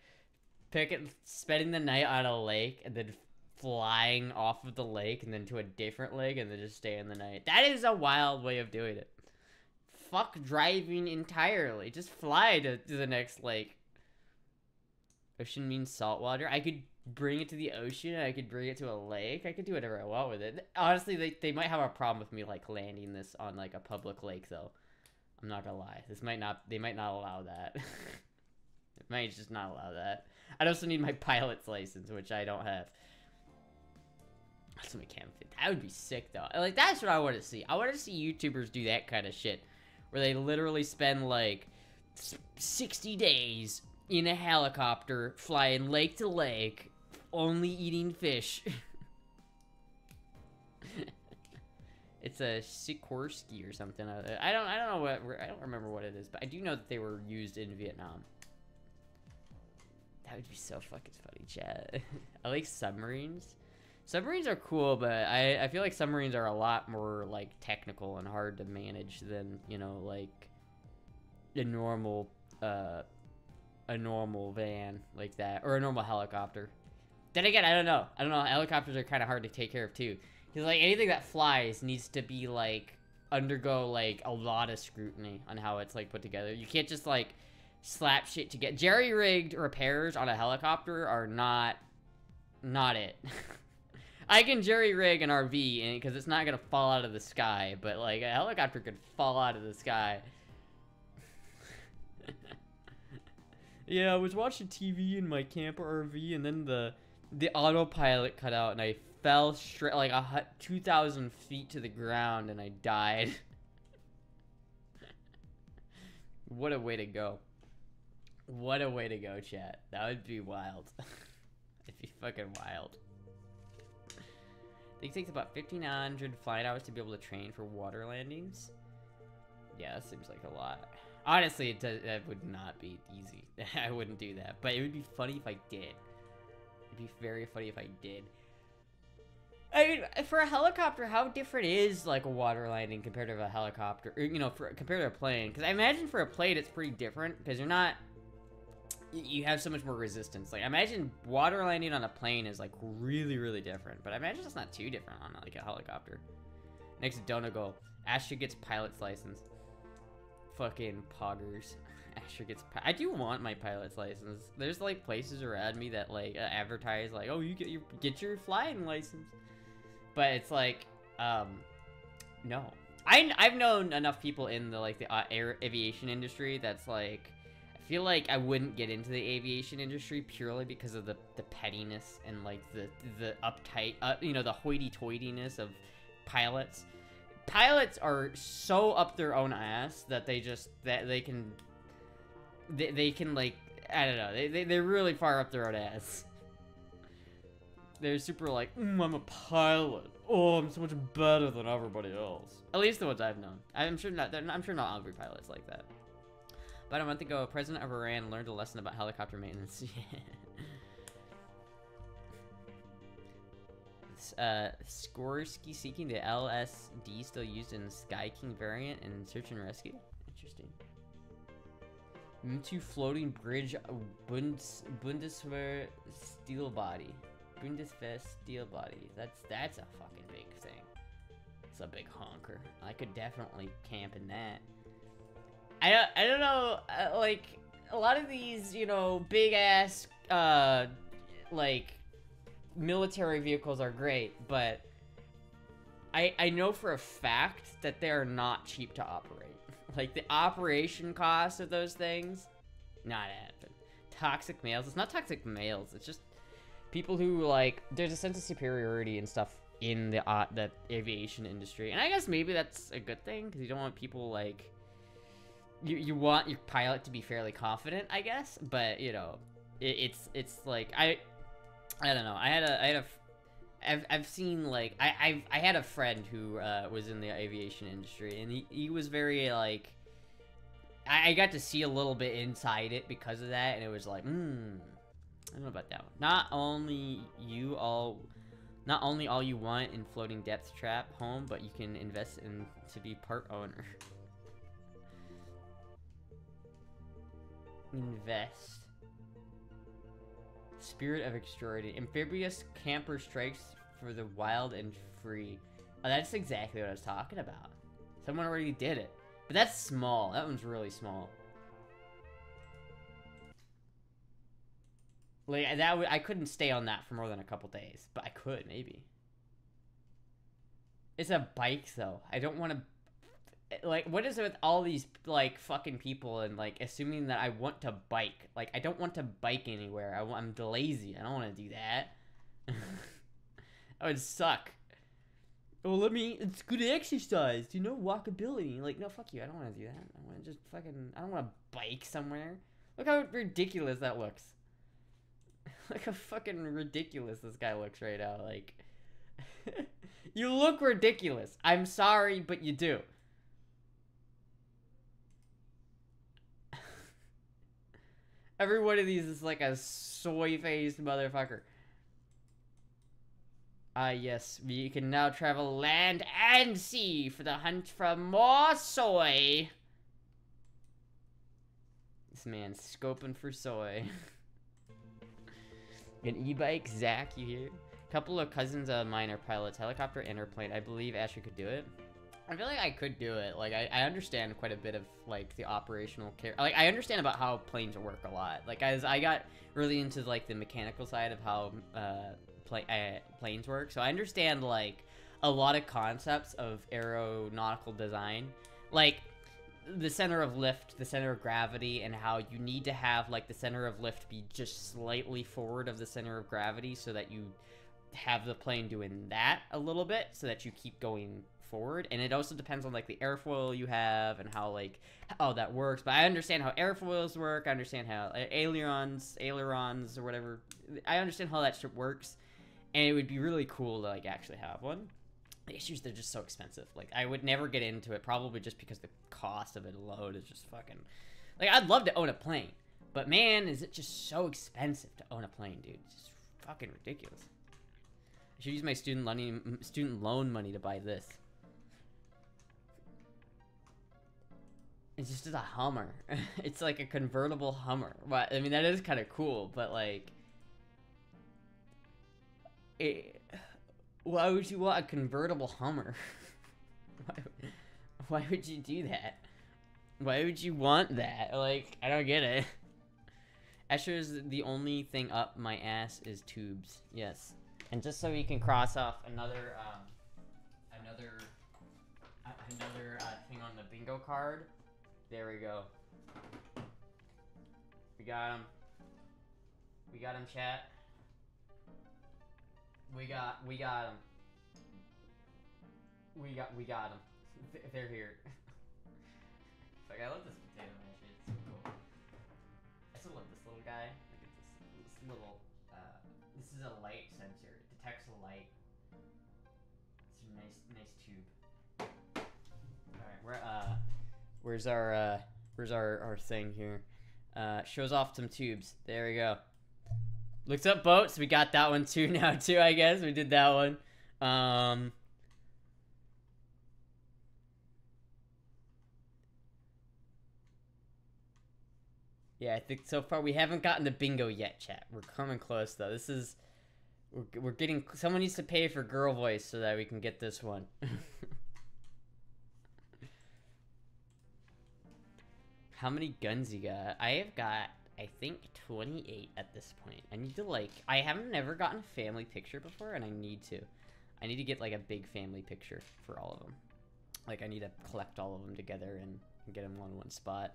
spending the night on a lake and then flying off of the lake and then to a different lake and then just staying the night. That is a wild way of doing it. Fuck driving entirely. Just fly to the next lake. Ocean means saltwater. I could bring it to the ocean. I could bring it to a lake. I could do whatever I want with it. Honestly, they might have a problem with me, like, landing this on, like, a public lake, though. I'm not gonna lie. They might not allow that. They might just not allow that. I'd also need my pilot's license, which I don't have. Some camp fit. That would be sick though. Like that's what I want to see. I want to see YouTubers do that kind of shit, where they literally spend like 60 days in a helicopter flying lake to lake, only eating fish. It's a Sikorsky or something. I don't know what. I don't remember what it is, but I do know that they were used in Vietnam. That would be so fucking funny, chat. I like submarines. Submarines are cool, but I feel like submarines are a lot more, like, technical and hard to manage than, you know, like, a normal van like that, or a normal helicopter. Then again, I don't know. Helicopters are kind of hard to take care of, too. Because, like, anything that flies needs to be, like, undergo, like, a lot of scrutiny on how it's, like, put together. You can't just, like, slap shit together. Jerry-rigged repairs on a helicopter are not it. I can jerry-rig an RV because it's not gonna fall out of the sky, but like a helicopter could fall out of the sky. Yeah, I was watching TV in my camper RV, and then the autopilot cut out, and I fell straight like 2,000 feet to the ground, and I died. What a way to go! What a way to go, chat. That would be wild. It'd be fucking wild. It takes about 1,500 flight hours to be able to train for water landings. Yeah, that seems like a lot. Honestly, that would not be easy. I wouldn't do that. But it would be funny if I did. It'd be very funny if I did. I mean, for a helicopter, how different is, like, a water landing compared to a helicopter? Or, you know, compared to a plane? Because I imagine for a plane, it's pretty different. Because you're not... You have so much more resistance. Like, I imagine water landing on a plane is, like, really, really different. But I imagine it's not too different on, like, a helicopter. Next, Donegal. Astra gets pilot's license. Fucking poggers. Astra gets... I do want my pilot's license. There's, like, places around me that, like, advertise, like, oh, you get your flying license. But it's, like, no. I've known enough people in the, like, the aviation industry that's, like... I feel like I wouldn't get into the aviation industry purely because of the pettiness and like the uptight, you know, the hoity-toityness of pilots. Pilots are so up their own ass that they can like, I don't know, they're really far up their own ass. They're super like, I'm a pilot. Oh, I'm so much better than everybody else. At least the ones I've known. I'm sure not every pilot's like that. About a month ago, President of Iran learned a lesson about helicopter maintenance. Skorsky seeking the LSD still used in the Sky King variant in Search and Rescue. Interesting. M2 floating bridge Bundeswehr steel body. Bundeswehr steel body. That's a fucking big thing. It's a big honker. I could definitely camp in that. I don't know, like, a lot of these, you know, big-ass, like, military vehicles are great, but I know for a fact that they're not cheap to operate. Like, the operation cost of those things, not happening. Toxic males, it's not toxic males, it's just people who, like, there's a sense of superiority and stuff in the aviation industry. And I guess maybe that's a good thing, because you don't want people, like... You want your pilot to be fairly confident, I guess, but you know, it's like I don't know. I've seen like I had a friend who was in the aviation industry, and he was very like I got to see a little bit inside it because of that, and it was like I don't know about that one. Not only all you want in floating depth trap home, but you can invest in to be part owner. Invest. Spirit of extraordinary. Amphibious camper strikes for the wild and free. Oh, that's exactly what I was talking about. Someone already did it. But that's small. That one's really small. Like, I couldn't stay on that for more than a couple days. But I could, maybe. It's a bike, though. I don't want to... Like, what is it with all these, like, fucking people and, like, assuming that I want to bike? Like, I don't want to bike anywhere. I'm lazy. I don't want to do that. That would suck. Oh, it's good exercise, you know, walkability. Like, no, fuck you, I don't want to do that. I want to just fucking, I don't want to bike somewhere. Look how ridiculous that looks. Look how fucking ridiculous this guy looks right now, like. You look ridiculous. I'm sorry, but you do. Every one of these is like a soy-faced motherfucker. Yes, we can now travel land and sea for the hunt for more soy. This man's scoping for soy. An e-bike, Zach, you hear? A couple of cousins of mine are pilots, helicopter and airplane. I believe Astra could do it. I feel like I could do it. Like, I understand quite a bit of, like, the operational care. Like, I understand about how planes work a lot. Like, as I got really into, like, the mechanical side of how, planes work. So I understand, like, a lot of concepts of aeronautical design. Like, the center of lift, the center of gravity, and how you need to have, like, the center of lift be just slightly forward of the center of gravity so that you have the plane doing that a little bit so that you keep going forward. And it also depends on, like, the airfoil you have and how, like, how that works. But I understand how airfoils work. I understand how ailerons or whatever. I understand how that shit works. And it would be really cool to, like, actually have one. The issue is they're just so expensive. Like, I would never get into it, probably just because the cost of it alone is just fucking... Like, I'd love to own a plane. But, man, is it just so expensive to own a plane, dude. It's just fucking ridiculous. I should use my student loan money to buy this. It's just a Hummer. It's like a convertible Hummer. Well, I mean, that is kind of cool, but, like... Why would you want a convertible Hummer? Why would you do that? Why would you want that? Like, I don't get it. Asher's the only thing up my ass is tubes. Yes. And just so we can cross off another thing on the bingo card. There we go. We got him. We got him, chat. We got him. We got him. They're here. Like, I love this potato man shit. It's so cool. I still love this little guy. Look at this little, this is a light sensor. It detects a light. It's a nice tube. Alright, where's our thing here? Shows off some tubes. There we go. Looks up boats. We got that one too now too, I guess. We did that one. Yeah, I think so far we haven't gotten the bingo yet, chat. We're coming close though. This is we're getting, someone needs to pay for girl voice so that we can get this one. How many guns you got? I have got, I think, 28 at this point. I need to, like, I haven't never gotten a family picture before, and I need to. I need to get, like, a big family picture for all of them. Like, I need to collect all of them together and get them on one spot.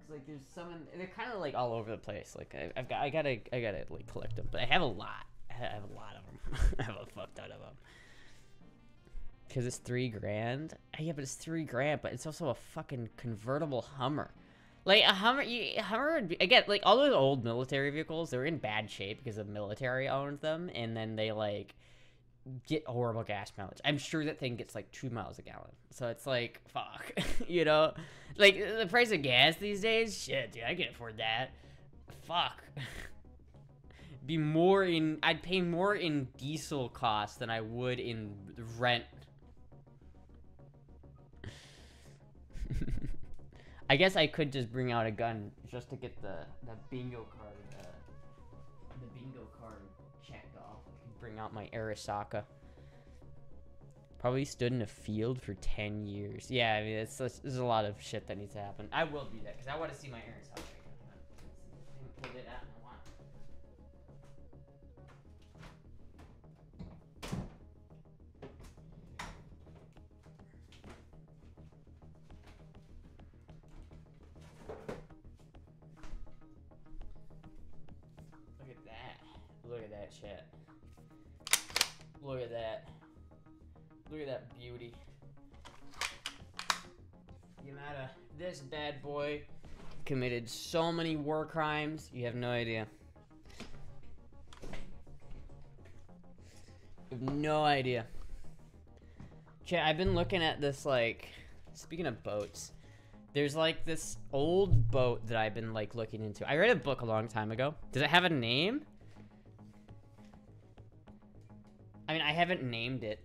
Cause, like, there's some, they're kind of, like, all over the place. Like, I gotta, like, collect them. But I have a lot. I have a lot of them. I have a fuck ton of them. Because it's $3,000. Yeah, but it's $3,000, but it's also a fucking convertible Hummer. Like, a Hummer, Hummer would be, again, like, all those old military vehicles, they're in bad shape because the military owns them, and then they, like, get horrible gas mileage. I'm sure that thing gets, like, 2 miles a gallon. So it's like, fuck, you know? Like, the price of gas these days, shit, dude, I can't afford that. Fuck. I'd pay more in diesel costs than I would in rent. I guess I could just bring out a gun just to get the bingo card checked off. I could bring out my Arasaka. Probably stood in a field for 10 years. Yeah, I mean, there's a lot of shit that needs to happen. I will do that because I want to see my Arasaka. Pull it out. Look at that. that, chat. Look at that. Look at that beauty. The amount of this bad boy committed so many war crimes, you have no idea. You have no idea. Chat, I've been looking at this, like, speaking of boats, there's like this old boat that I've been like looking into. I read a book a long time ago. Does it have a name? I mean, I haven't named it.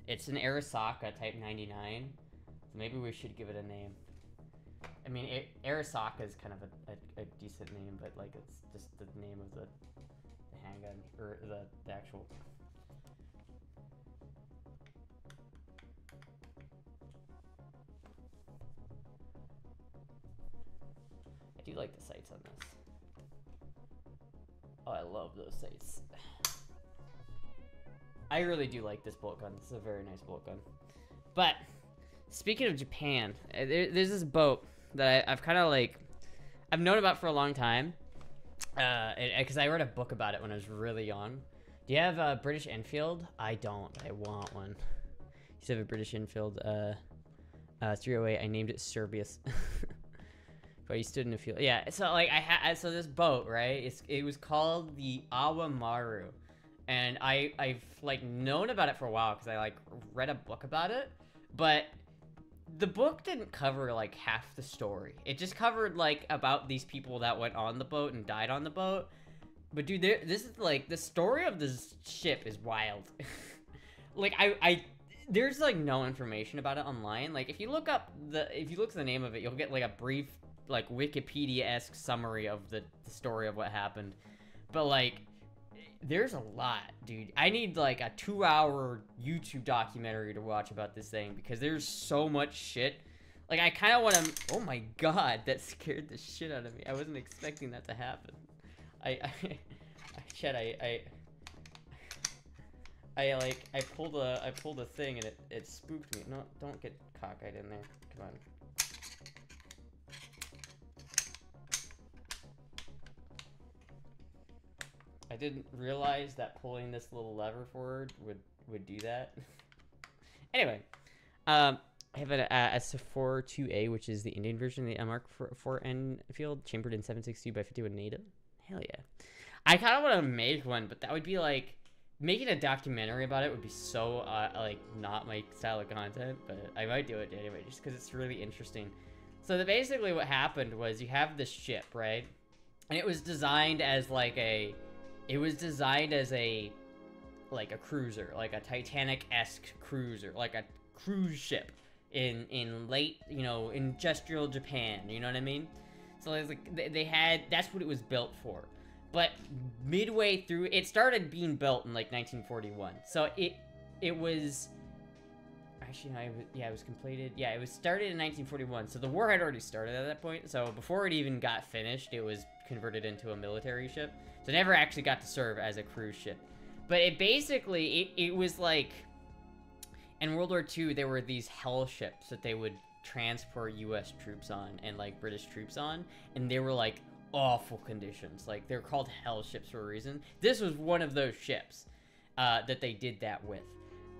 It's an Arasaka Type 99. So maybe we should give it a name. I mean, Arasaka is kind of a decent name, but like it's just the name of the handgun, or the actual... I do like the sights on this. Oh, I love those sights. I really do like this bolt gun. This is a very nice bolt gun. But speaking of Japan, there's this boat that I've kind of like, I've known about for a long time. Because I read a boat about it when I was really young. Do you have a British Enfield? I don't. I want one. You used to have a British Enfield. 308. I named it Serbius. But he stood in the field. Yeah, so like so this boat, right? It was called the Awamaru, and I've like known about it for a while because I like read a book about it, but the book didn't cover like half the story. It just covered like about these people that went on the boat and died on the boat. But dude, this is like the story of this ship is wild. Like there's like no information about it online. Like if you look up the name of it, you'll get like a brief like Wikipedia-esque summary of the story of what happened. But like there's a lot, dude. I need like a 2-hour YouTube documentary to watch about this thing because there's so much shit. Like I kind of want to... Oh my god, that scared the shit out of me. I wasn't expecting that to happen. I pulled a thing and it spooked me. No, don't get cockeyed in there. Come on. I didn't realize that pulling this little lever forward would do that. Anyway, I have a S42A, which is the Indian version of the Mark IV Enfield, chambered in 7.62 by 51 native. Hell yeah. I kind of want to make one, but that would be like, making a documentary about it would be so, like, not my style of content, but I might do it anyway, just because it's really interesting. So basically what happened was you have this ship, right? And it was designed as like a... It was designed as a cruiser, like a Titanic-esque cruiser, like a cruise ship in late, you know, industrial Japan, you know what I mean? So it's like they had, that's what it was built for. But midway through, it started being built in like 1941. So it was, actually, no, it was completed. Yeah, it was started in 1941. So the war had already started at that point. So before it even got finished, it was converted into a military ship. So it never actually got to serve as a cruise ship. But it basically, it was like, in World War II, there were these hell ships that they would transport US troops on and like British troops on. And they were like awful conditions. Like they're called hell ships for a reason. This was one of those ships that they did that with.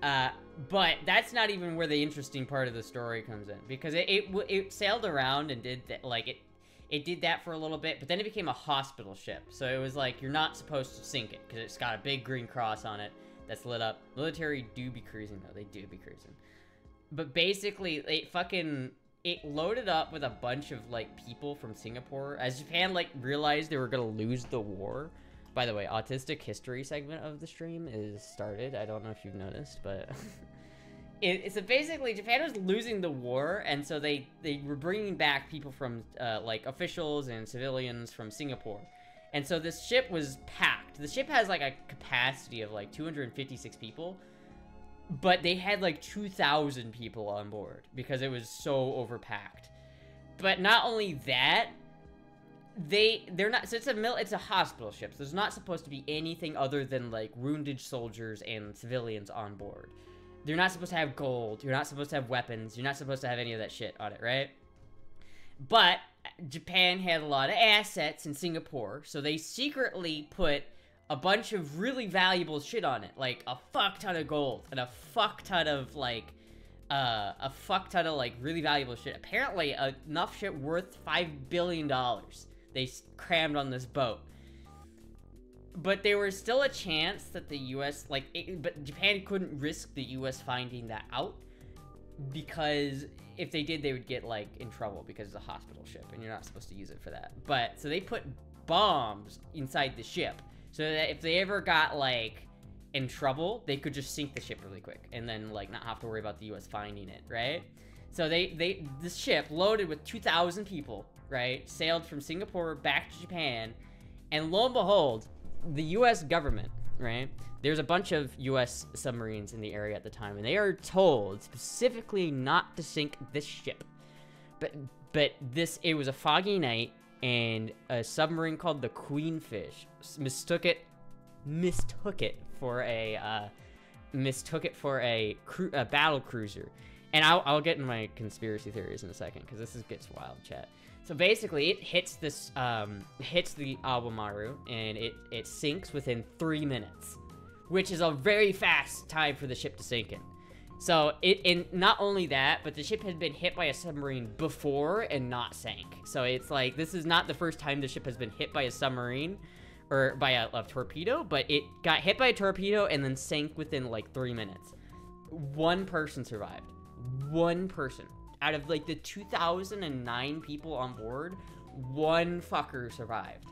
But that's not even where the interesting part of the story comes in. Because it sailed around and did that, like it did that for a little bit, but then it became a hospital ship. So it was like, you're not supposed to sink it, because it's got a big green cross on it that's lit up. Military do be cruising, though. They do be cruising. But basically, it loaded up with a bunch of, like, people from Singapore. As Japan, like, realized they were gonna lose the war. By the way, autistic history segment of the stream is started. I don't know if you've noticed, but... So basically, Japan was losing the war, and so they were bringing back people from, like, officials and civilians from Singapore. And so this ship was packed. The ship has, like, a capacity of, like, 256 people, but they had, like, 2,000 people on board because it was so overpacked. But not only that, they're not, so it's a hospital ship, so there's not supposed to be anything other than, like, wounded soldiers and civilians on board. They're not supposed to have gold. You're not supposed to have weapons. You're not supposed to have any of that shit on it, right? But Japan had a lot of assets in Singapore, so they secretly put a bunch of really valuable shit on it, like a fuck ton of gold and a fuck ton of like really valuable shit. Apparently enough shit worth $5 billion they crammed on this boat. But there was still a chance that the US, but Japan couldn't risk the US finding that out, because if they did, they would get, like, in trouble because it's a hospital ship, and you're not supposed to use it for that. But, so they put bombs inside the ship, so that if they ever got, like, in trouble, they could just sink the ship really quick, and then, like, not have to worry about the US finding it, right? So this ship, loaded with 2,000 people, right, sailed from Singapore back to Japan, and lo and behold, the US government, right? There's a bunch of US submarines in the area at the time, and they are told specifically not to sink this ship. But it was a foggy night, and a submarine called the Queenfish mistook it for a battle cruiser. And I'll get into my conspiracy theories in a second, because this gets wild, chat. So basically, it hits this, hits the Albemarle, and it sinks within 3 minutes, which is a very fast time for the ship to sink in. So, and not only that, but the ship had been hit by a submarine before and not sank. So it's like, this is not the first time the ship has been hit by a submarine, or by a torpedo, but it got hit by a torpedo and then sank within, like, 3 minutes. One person survived. One person. Out of, like, the 2,009 people on board, one fucker survived.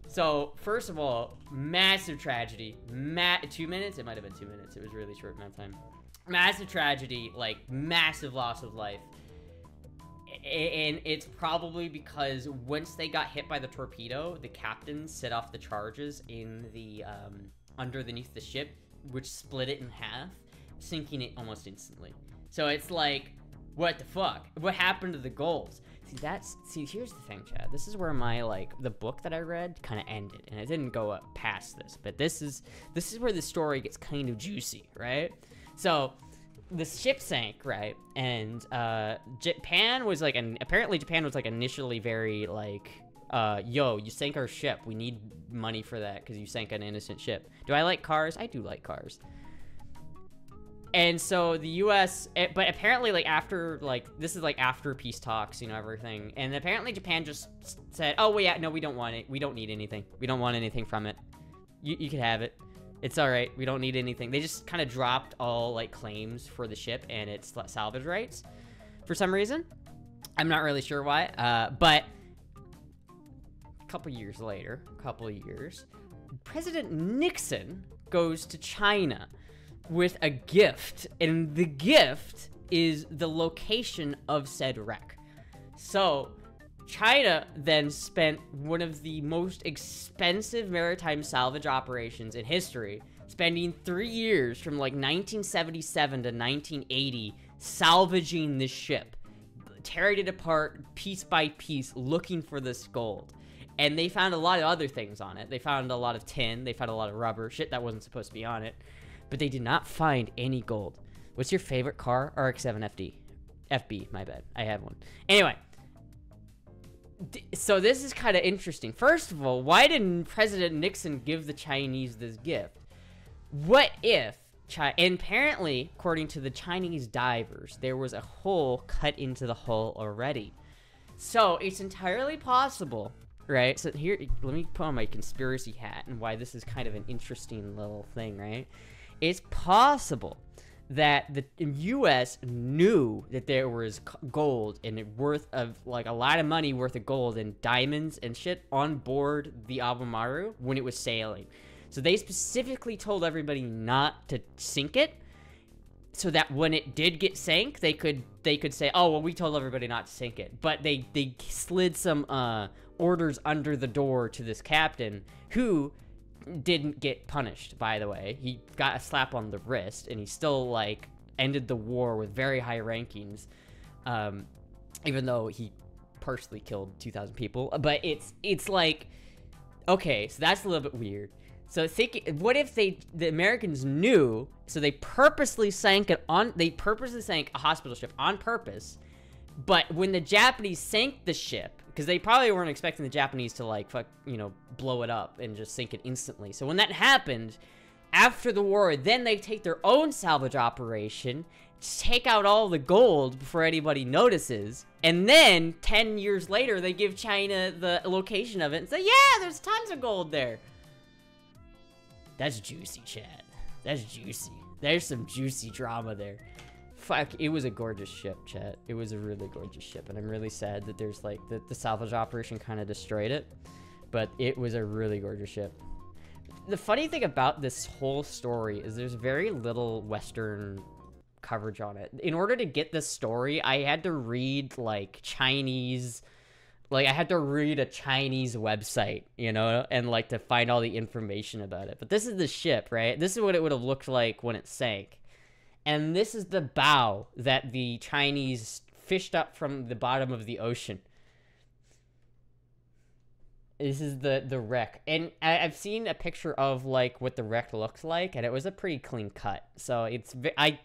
So, first of all, massive tragedy. 2 minutes? It might have been 2 minutes. It was really short amount of time. Massive tragedy, like, massive loss of life. And it's probably because once they got hit by the torpedo, the captain set off the charges in the, underneath the ship, which split it in half, sinking it almost instantly. So it's like, what the fuck? What happened to the goals? See, here's the thing, Chad. This is where my, like, the book that I read kind of ended, and it didn't go up past this, but this is where the story gets kind of juicy, right? So, the ship sank, right? And, Japan was, like, apparently Japan was, like, initially very, like, yo, you sank our ship. We need money for that, because you sank an innocent ship. Do I like cars? I do like cars. And so the US, but apparently, like, after, like, this is, like, after peace talks, you know, everything. And apparently Japan just said, oh, well, yeah, no, we don't want it. We don't need anything. We don't want anything from it. You can have it. It's all right. We don't need anything. They just kind of dropped all, like, claims for the ship and its salvage rights for some reason. I'm not really sure why. But a couple years later, President Nixon goes to China with a gift, and the gift is the location of said wreck. So, China then spent one of the most expensive maritime salvage operations in history, spending 3 years from, like, 1977 to 1980 salvaging this ship, tearing it apart piece by piece, looking for this gold. And they found a lot of other things on it. They found a lot of tin, they found a lot of rubber, shit that wasn't supposed to be on it. But they did not find any gold. What's your favorite car? RX-7 FD. FB, my bad. I have one. Anyway. So this is kind of interesting. First of all, why didn't President Nixon give the Chinese this gift? What if and apparently, according to the Chinese divers, there was a hole cut into the hull already. So it's entirely possible, right? So here, let me put on my conspiracy hat and why this is kind of an interesting little thing, right? It's possible that the U.S. knew that there was gold and worth of, like, a lot of money worth of gold and diamonds and shit on board the Albemarle when it was sailing. So they specifically told everybody not to sink it, so that when it did get sank, they could say, oh, well, we told everybody not to sink it. But they slid some orders under the door to this captain who didn't get punished, by the way. He got a slap on the wrist, and he still, like, ended the war with very high rankings, even though he personally killed 2,000 people. But it's like, okay, so that's a little bit weird. So what if the Americans knew, so they purposely sank a hospital ship on purpose, but when the Japanese sank the ship, because they probably weren't expecting the Japanese to, like, blow it up and just sink it instantly. So when that happened, after the war, then they take their own salvage operation, take out all the gold before anybody notices, and then 10 years later, they give China the location of it and say, yeah, there's tons of gold there. That's juicy, Chad. That's juicy. There's some juicy drama there. Fuck, it was a gorgeous ship, chat. It was a really gorgeous ship, and I'm really sad that there's, like, the salvage operation kind of destroyed it, but it was a really gorgeous ship. The funny thing about this whole story is there's very little Western coverage on it. In order to get this story, I had to read, like, Chinese... Like, I had to read a Chinese website, you know, and, like, to find all the information about it. But this is the ship, right? This is what it would have looked like when it sank. And this is the bow that the Chinese fished up from the bottom of the ocean. This is the wreck. And I've seen a picture of, like, what the wreck looks like, and it was a pretty clean cut. So it's... I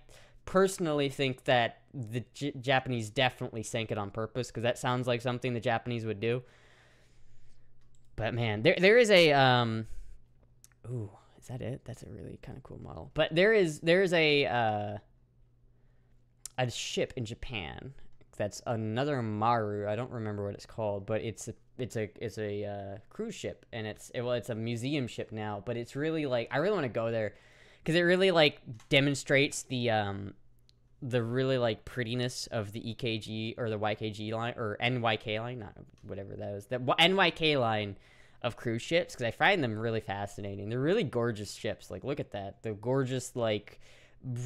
personally think that the Japanese definitely sank it on purpose, because that sounds like something the Japanese would do. But man, there is a ooh, is that it? That's a really kind of cool model. But there's a ship in Japan that's another Maru. I don't remember what it's called, but it's a cruise ship, and it's a museum ship now. But it's really, like, I really want to go there, because it really, like, demonstrates the really, like, prettiness of the EKG or the YKG line, or NYK line, not whatever that is, the NYK line of cruise ships, because I find them really fascinating. They're really gorgeous ships. Like, look at that. The gorgeous, like,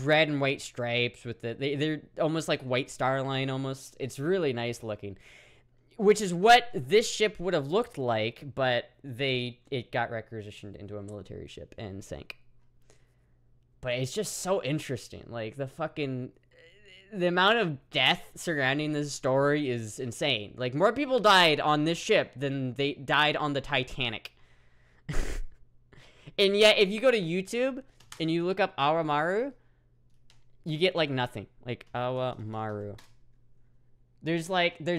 red and white stripes with they're almost like White Star Line almost. It's really nice looking. Which is what this ship would have looked like, but it got requisitioned into a military ship and sank. But it's just so interesting. Like, the amount of death surrounding this story is insane. Like, more people died on this ship than they died on the Titanic. And yet, if you go to YouTube and you look up Awamaru, you get, like, nothing. Like, Awamaru. There's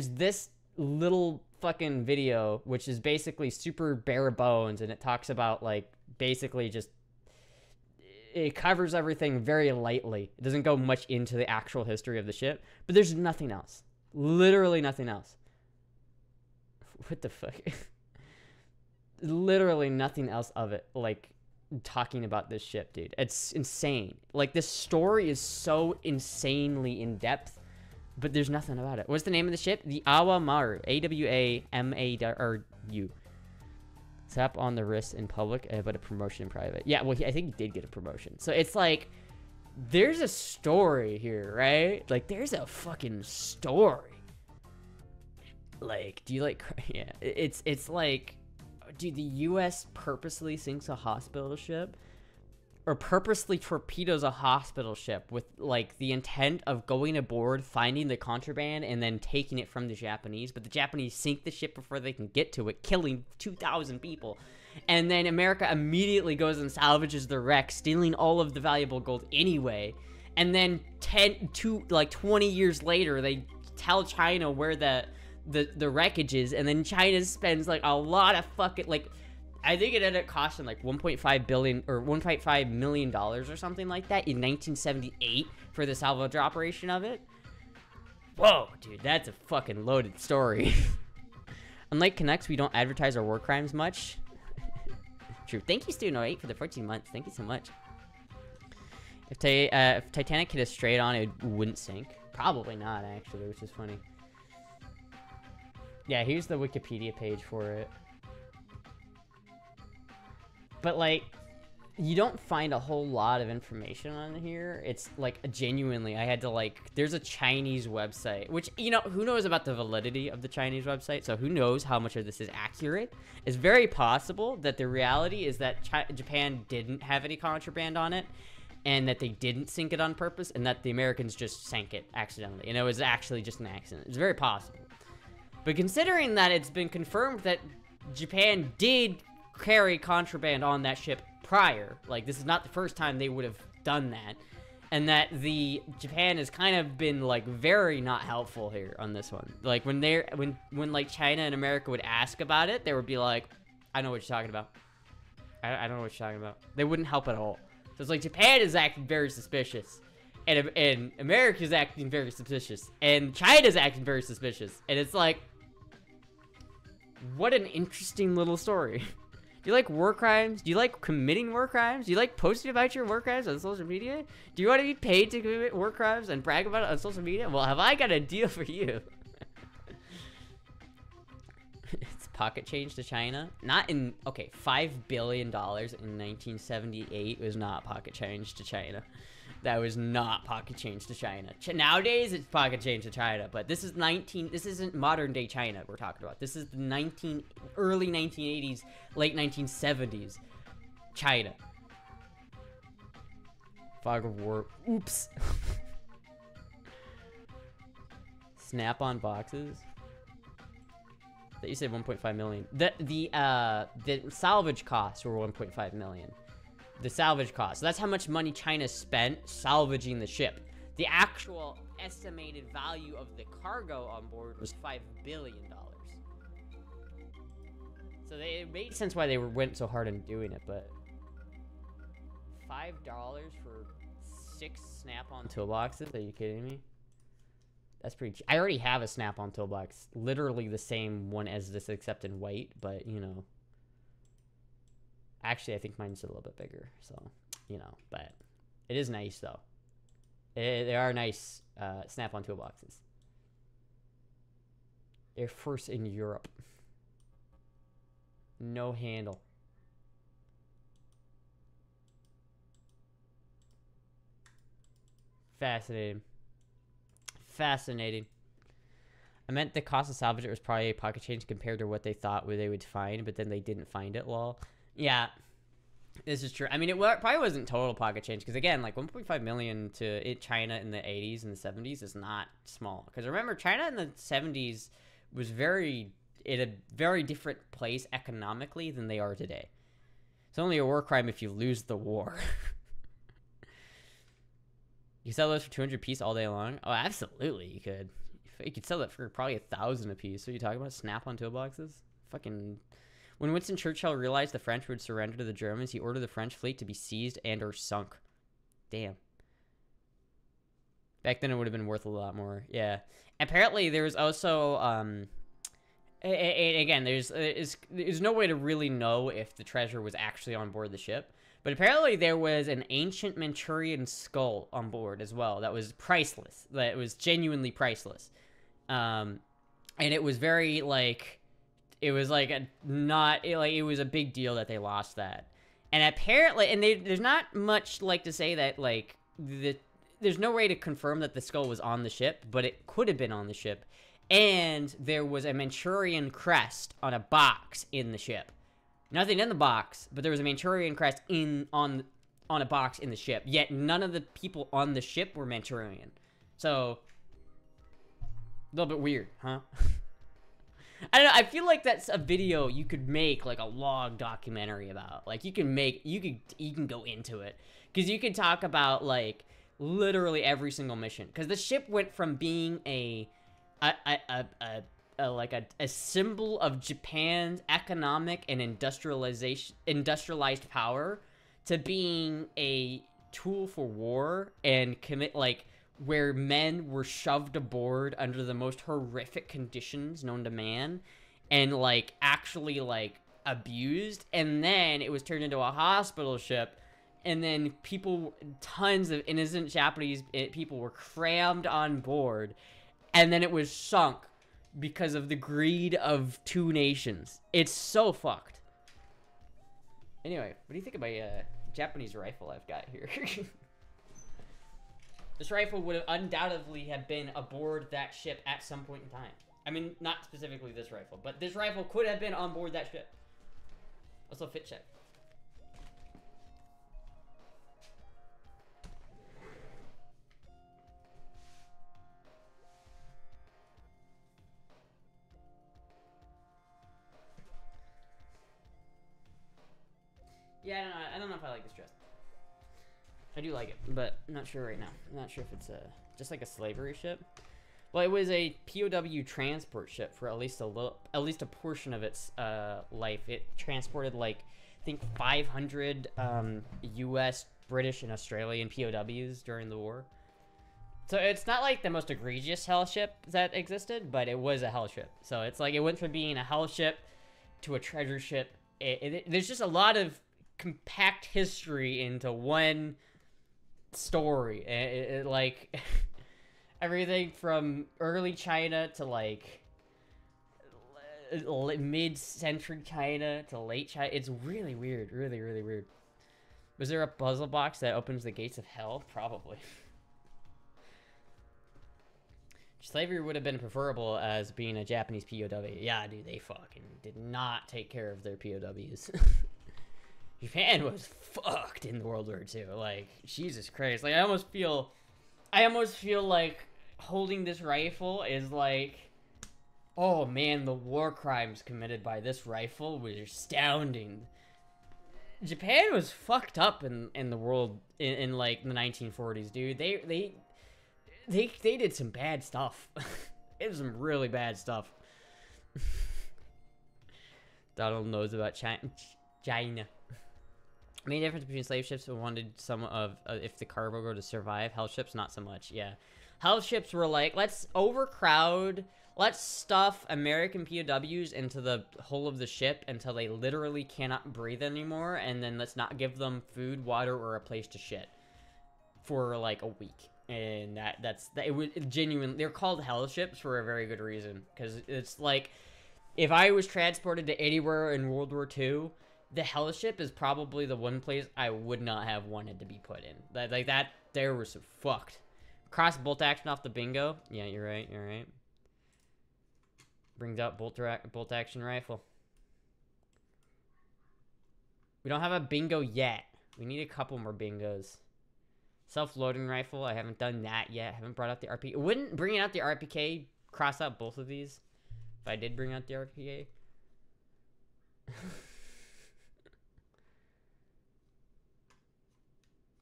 this little fucking video, which is basically super bare bones, and it talks about, like, basically just... It covers everything very lightly. It doesn't go much into the actual history of the ship, but there's nothing else. Literally nothing else. What the fuck? Literally nothing else of it, like, talking about this ship, dude. It's insane. Like, this story is so insanely in-depth, but there's nothing about it. What's the name of the ship? The Awamaru. A-W-A-M-A-R-U. Tap on the wrist in public, but a promotion in private. Yeah, well, I think he did get a promotion. So it's like, there's a story here, right? Like, there's a fucking story. Like, do you like... Yeah, it's like, dude, the U.S. purposely sinks a hospital ship, or purposely torpedoes a hospital ship with, like, the intent of going aboard, finding the contraband, and then taking it from the Japanese. But the Japanese sink the ship before they can get to it, killing 2,000 people. And then America immediately goes and salvages the wreck, stealing all of the valuable gold anyway. And then 20 years later, they tell China where the wreckage is, and then China spends, like, a lot of fucking, like... I think it ended up costing like $1.5 billion or $1.5 million or something like that in 1978 for the salvage operation of it. Whoa, dude, that's a fucking loaded story. Unlike Connects, we don't advertise our war crimes much. True. Thank you, Student08, for the 14 months. Thank you so much. If Titanic hit us straight on, it wouldn't sink. Probably not, actually, which is funny. Yeah, here's the Wikipedia page for it. But, like, you don't find a whole lot of information on here. It's, like, genuinely, I had to, like, there's a Chinese website, which, you know, who knows about the validity of the Chinese website? So who knows how much of this is accurate? It's very possible that the reality is that Japan didn't have any contraband on it, and that they didn't sink it on purpose, and that the Americans just sank it accidentally, and it was actually just an accident. It's very possible. But considering that it's been confirmed that Japan did carry contraband on that ship prior, like, this is not the first time they would have done that, And that Japan has kind of been like very not helpful here on this one. Like when like China and America would ask about it, they would be like, I know what you're talking about. I don't know what you're talking about. They wouldn't help at all. So it's like Japan is acting very suspicious. And America's acting very suspicious. And China's acting very suspicious. And it's like, what an interesting little story. Do you like war crimes? Do you like committing war crimes? Do you like posting about your war crimes on social media? Do you want to be paid to commit war crimes and brag about it on social media? Well, have I got a deal for you? It's pocket change to China. Not in, okay, $5 billion in 1978 was not pocket change to China. That was not pocket change to China. Nowadays, it's pocket change to China, but this isn't modern day China we're talking about. This is the early 1980s, late 1970s China. Fog of War. Oops. Snap-on boxes. That you said 1.5 million. The salvage costs were 1.5 million. The salvage cost. So that's how much money China spent salvaging the ship. The actual estimated value of the cargo on board was $5 billion. So it made sense why they went so hard on doing it, but $5 for 6 snap-on toolboxes? Are you kidding me? That's pretty cheap. I already have a snap-on toolbox. Literally the same one as this, except in white, but, you know. Actually, I think mine's a little bit bigger, so, you know, but it is nice, though. They are nice snap-on toolboxes. They're first in Europe. No handle. Fascinating. Fascinating. I meant the cost of salvage it was probably a pocket change compared to what they thought they would find, but then they didn't find it, lol. Yeah, this is true. I mean, it probably wasn't total pocket change, because again, like 1.5 million to China in the 80s and the 70s is not small. Because remember, China in the 70s was in a very different place economically than they are today. It's only a war crime if you lose the war. You sell those for 200 piece all day long? Oh, absolutely, you could. You could sell that for probably 1,000 a piece. So you talking about snap-on toolboxes? Fucking. When Winston Churchill realized the French would surrender to the Germans, he ordered the French fleet to be seized and or sunk. Damn. Back then, it would have been worth a lot more. Yeah. Apparently, there was also, again, there's no way to really know if the treasure was actually on board the ship. But apparently, there was an ancient Manchurian skull on board as well that was priceless. That was genuinely priceless. And it was very, like... It was like it was a big deal that they lost that. And apparently, and there's not much like to say that like there's no way to confirm that the skull was on the ship, but it could have been on the ship. And there was a Manchurian crest on a box in the ship. Nothing in the box, but there was a Manchurian crest on a box in the ship. Yet none of the people on the ship were Manchurian. So a little bit weird, huh? I don't know, I feel like that's a video you could make like a log documentary about. Like you can go into it. Because you could talk about like literally every single mission. Because the ship went from being a symbol of Japan's economic and industrialized power to being a tool for war and where men were shoved aboard under the most horrific conditions known to man and, like, actually, like, abused. And then it was turned into a hospital ship. And then tons of innocent Japanese people were crammed on board. And then it was sunk because of the greed of two nations. It's so fucked. Anyway, what do you think of my Japanese rifle I've got here? This rifle would have undoubtedly have been aboard that ship at some point in time. I mean, not specifically this rifle, but this rifle could have been on board that ship. Also, fit check. Yeah, I don't know if I like this dress. I do like it, but I'm not sure right now. I'm not sure if it's just like a slavery ship. Well, it was a POW transport ship for at least a portion of its life. It transported like I think 500 U.S., British, and Australian POWs during the war. So it's not like the most egregious hell ship that existed, but it was a hell ship. So it's like it went from being a hell ship to a treasure ship. There's just a lot of compact history into one story. Like everything from early China to like mid-century China to late China. It's really weird. Really, really weird. Was there a puzzle box that opens the gates of hell? Probably. Slavery would have been preferable as being a Japanese POW. Yeah, dude, they fucking did not take care of their POWs. Japan was fucked in World War II. Like, Jesus Christ. Like, I almost feel like holding this rifle is like, oh man, the war crimes committed by this rifle was astounding. Japan was fucked up in the world in like the 1940s, dude. They did some bad stuff. It was some really bad stuff. Donald knows about China. Main difference between slave ships and wanted some of if the cargo to survive. Hell ships, not so much. Yeah, hell ships were like, let's overcrowd, let's stuff American POWs into the hull of the ship until they literally cannot breathe anymore, and then let's not give them food, water, or a place to shit for like a week. And it was genuine. They're called hell ships for a very good reason, because it's like if I was transported to anywhere in World War II, the hell ship is probably the one place I would not have wanted to be put in. Like that, there was fucked. Cross bolt action off the bingo. Yeah, you're right. You're right. Brings out bolt action rifle. We don't have a bingo yet. We need a couple more bingos. Self-loading rifle, I haven't done that yet. I haven't brought out the RPK. Wouldn't bringing out the RPK cross out both of these? If I did bring out the RPK?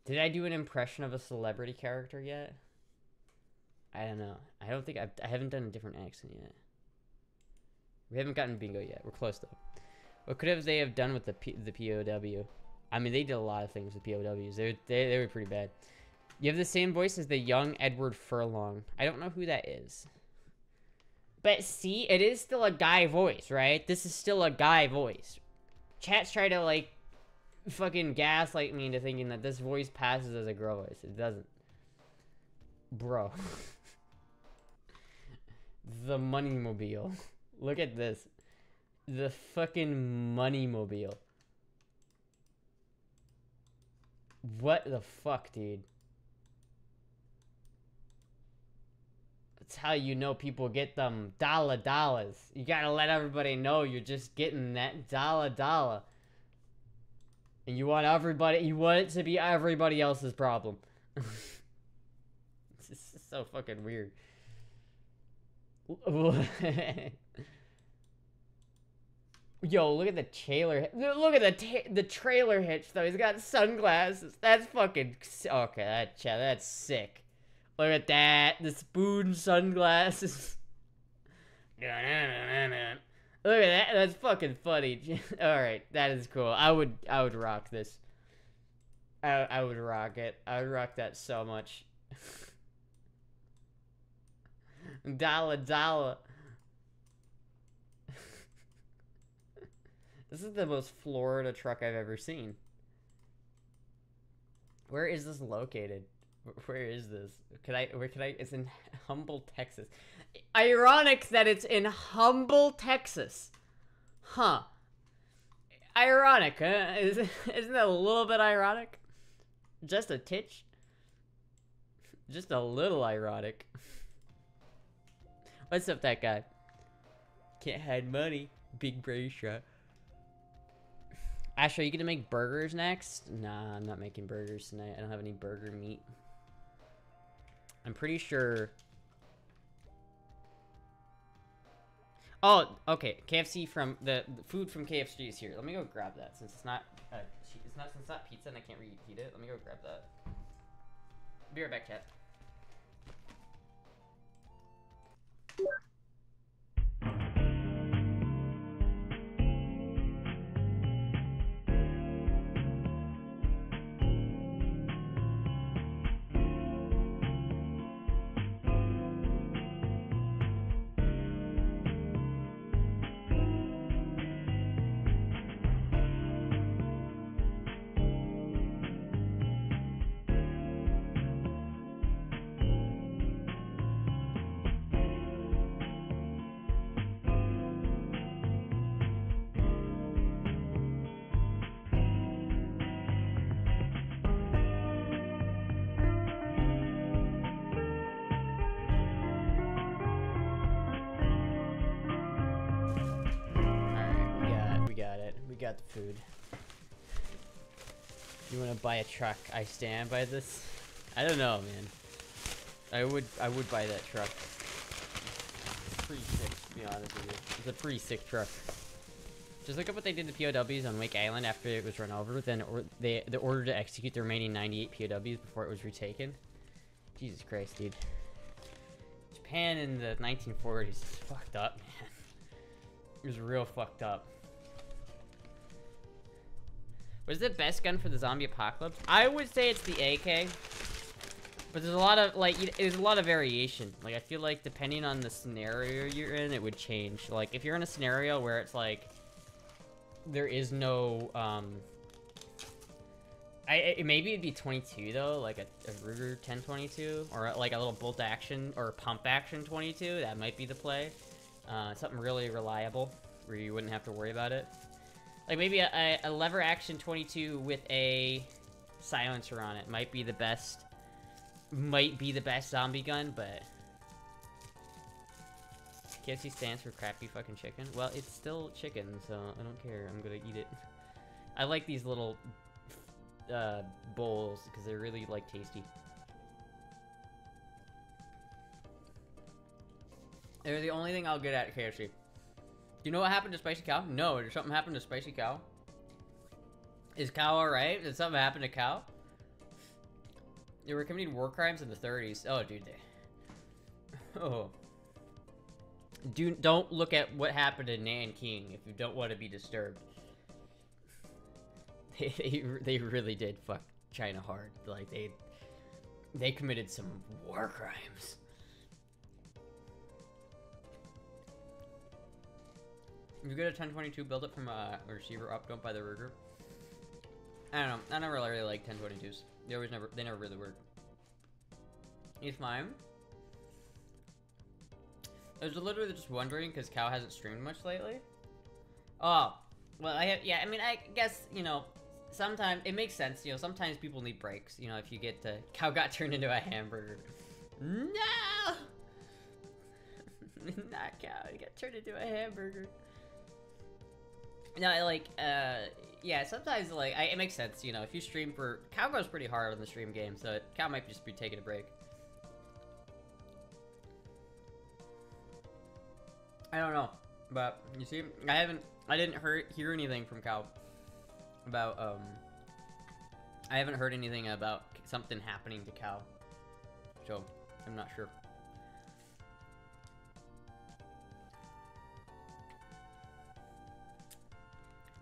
Did I do an impression of a celebrity character yet? I don't know. I don't think I haven't done a different accent yet. We haven't gotten bingo yet. We're close though. What could they have done with the POW? I mean, they did a lot of things with POWs. They were pretty bad. You have the same voice as the young Edward Furlong. I don't know who that is. But see, it is still a guy voice, right? This is still a guy voice. Chat's trying to, like, fucking gaslight me into thinking that this voice passes as a girl voice. It doesn't. Bro. The money mobile. Look at this. The fucking money mobile. What the fuck, dude? That's how you know people get them dollars. You gotta let everybody know you're just getting that dollar. And you want it to be everybody else's problem. This is so fucking weird. Yo, look at the trailer. Look at the trailer hitch, though. He's got sunglasses. That's fucking... Okay, that's sick. Look at that. The spoon sunglasses. Look at that. That's fucking funny. Alright, that is cool. I would rock this. I would rock it. I would rock that so much. Dollar. This is the most Florida truck I've ever seen. Where is this located? Where is this? Where can I? It's in Humble, Texas. Ironic that it's in Humble, Texas. Huh. Ironic, huh? Isn't that a little bit ironic? Just a titch? Just a little ironic. What's up, that guy? Can't hide money. Big brain shot. Astra, are you gonna make burgers next? Nah, I'm not making burgers tonight. I don't have any burger meat. I'm pretty sure... Oh, okay. KFC from... The food from KFC is here. Let me go grab that since it's not... Since it's not pizza and I can't reheat it. Let me go grab that. Be right back, chat. We got the food. You wanna buy a truck? I stand by this. I don't know, man. I would buy that truck. It's pretty sick, to be honest with you. It's a pretty sick truck. Just look at what they did to POWs on Wake Island after it was run over. Then the order to execute the remaining 98 POWs before it was retaken. Jesus Christ, dude. Japan in the 1940s is fucked up, man. It was real fucked up. What's the best gun for the zombie apocalypse? I would say it's the AK. But there's a lot of, like, there's a lot of variation. Like, I feel like depending on the scenario you're in, it would change. Like, if you're in a scenario where it's like, there is no, maybe it'd be 22 though, like a Ruger 1022, or like a little bolt action or pump action 22. That might be the play. Something really reliable where you wouldn't have to worry about it. Like maybe a lever action 22 with a silencer on it might be the best. Might be the best zombie gun, but KFC stands for crappy fucking chicken. Well, it's still chicken, so I don't care. I'm gonna eat it. I like these little bowls because they're really like tasty. They're the only thing I'll get at KFC. Do you know what happened to Spicy Cow? No, did something happen to Spicy Cow? Is Cow alright? Did something happen to Cow? They were committing war crimes in the 30s. Oh, dude. Oh. Don't look at what happened to Nanking if you don't want to be disturbed. They really did fuck China hard. Like, they committed some war crimes. If you get a 1022, build it from a receiver up, don't buy the Ruger. I don't know. I never really liked 1022s. They never really work. He's fine. I was literally just wondering because Cow hasn't streamed much lately. Oh, well, I guess, you know, sometimes it makes sense, you know, sometimes people need breaks, you know, if you get to, Cow got turned into a hamburger. No! Not Cow, he got turned into a hamburger. No, like, yeah, sometimes, like, it makes sense, you know, if you stream for, Cow goes pretty hard on the stream game, so Cow might just be taking a break. I don't know, but, you see, I didn't hear anything from Cow about, I haven't heard anything about something happening to Cow, so, I'm not sure.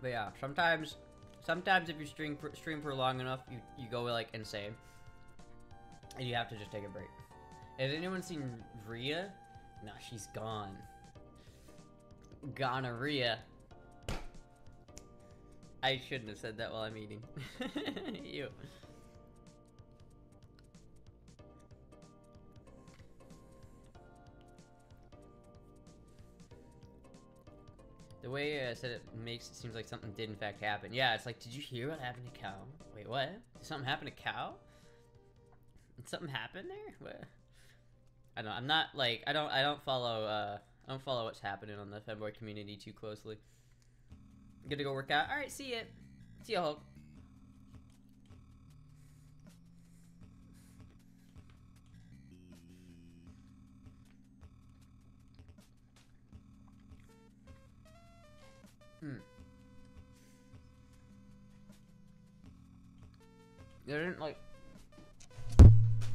But yeah, sometimes if you stream for long enough, you go like insane, and you have to just take a break. Has anyone seen Rhea? No, she's gone. Gonorrhea. I shouldn't have said that while I'm eating. Ew. The way I said it makes it seems like something did in fact happen. Yeah, it's like, did you hear what happened to Cow? Wait, what? Did something happen to Cow? Did something happen there? What? I don't know. I'm not like I don't follow what's happening on the femboy community too closely. Good to go work out. All right, see ya. See ya, Hulk.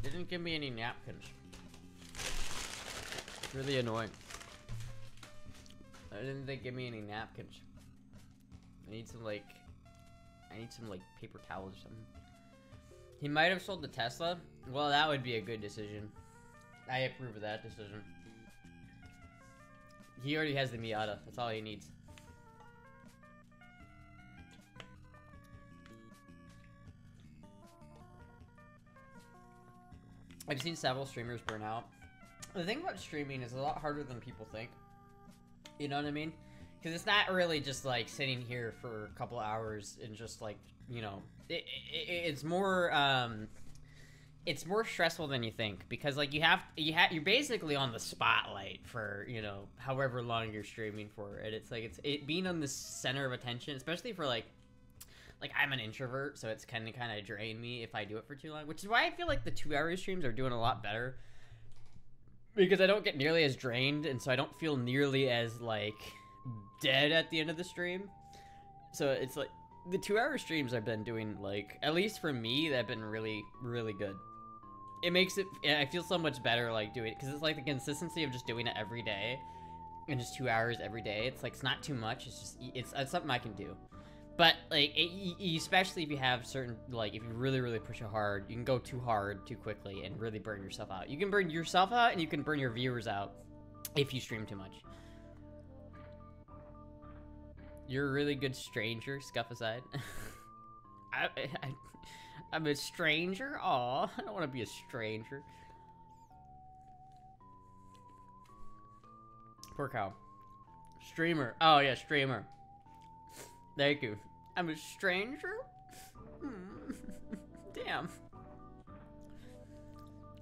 They didn't give me any napkins. It's really annoying. I didn't think give me any napkins. I need some like paper towels or something. He might have sold the Tesla. Well, that would be a good decision. I approve of that decision. He already has the Miata. That's all he needs. I've seen several streamers burn out. The thing about streaming is a lot harder than people think. You know what I mean? Because it's not really just like sitting here for a couple hours and just like, you know, it's more stressful than you think, because like you're basically on the spotlight for, you know, however long you're streaming for, and it's like it being on the center of attention, especially for like I'm an introvert, so it's kind of drain me if I do it for too long, which is why I feel like the 2-hour streams are doing a lot better, because I don't get nearly as drained, and so I don't feel nearly as like dead at the end of the stream. So it's like the 2-hour streams I've been doing, like, at least for me, they've been really, really good. It makes it, I feel so much better, like, doing it, because it's like the consistency of just doing it every day, and just 2 hours every day. It's like, it's not too much, it's just, it's something I can do. But, like, especially if you have certain, like, if you really, really push it hard, you can go too hard, too quickly, and really burn yourself out. You can burn yourself out, and you can burn your viewers out if you stream too much. You're a really good stranger, scuff aside. I'm a stranger? Aw, I don't want to be a stranger. Poor cow. Streamer. Oh, yeah, streamer. Thank you. I'm a stranger? Damn.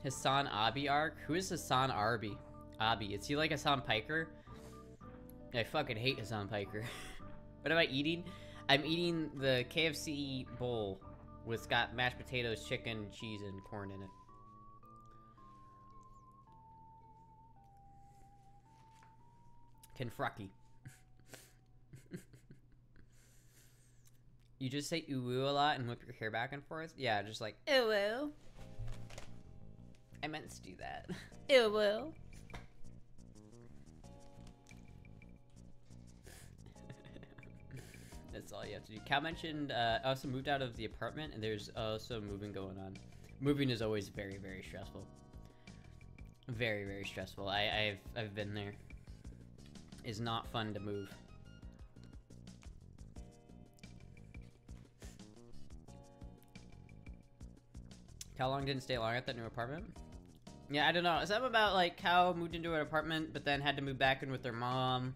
Hassan Abi arc? Who is Hassan Abi? Is he like Hassan Piker? I fucking hate Hassan Piker. What am I eating? I'm eating the KFC bowl with got mashed potatoes, chicken, cheese, and corn in it. Kenfrucky. You just say ooh a lot and whip your hair back and forth? Yeah, just like ooh. I meant to do that. Ooh. That's all you have to do. Cal mentioned also moved out of the apartment, and there's also moving going on. Moving is always very, very stressful. Very, very stressful. I've been there. It's not fun to move. Cal Long didn't stay long at that new apartment? Yeah, I don't know. Something about like Cal moved into an apartment, but then had to move back in with their mom.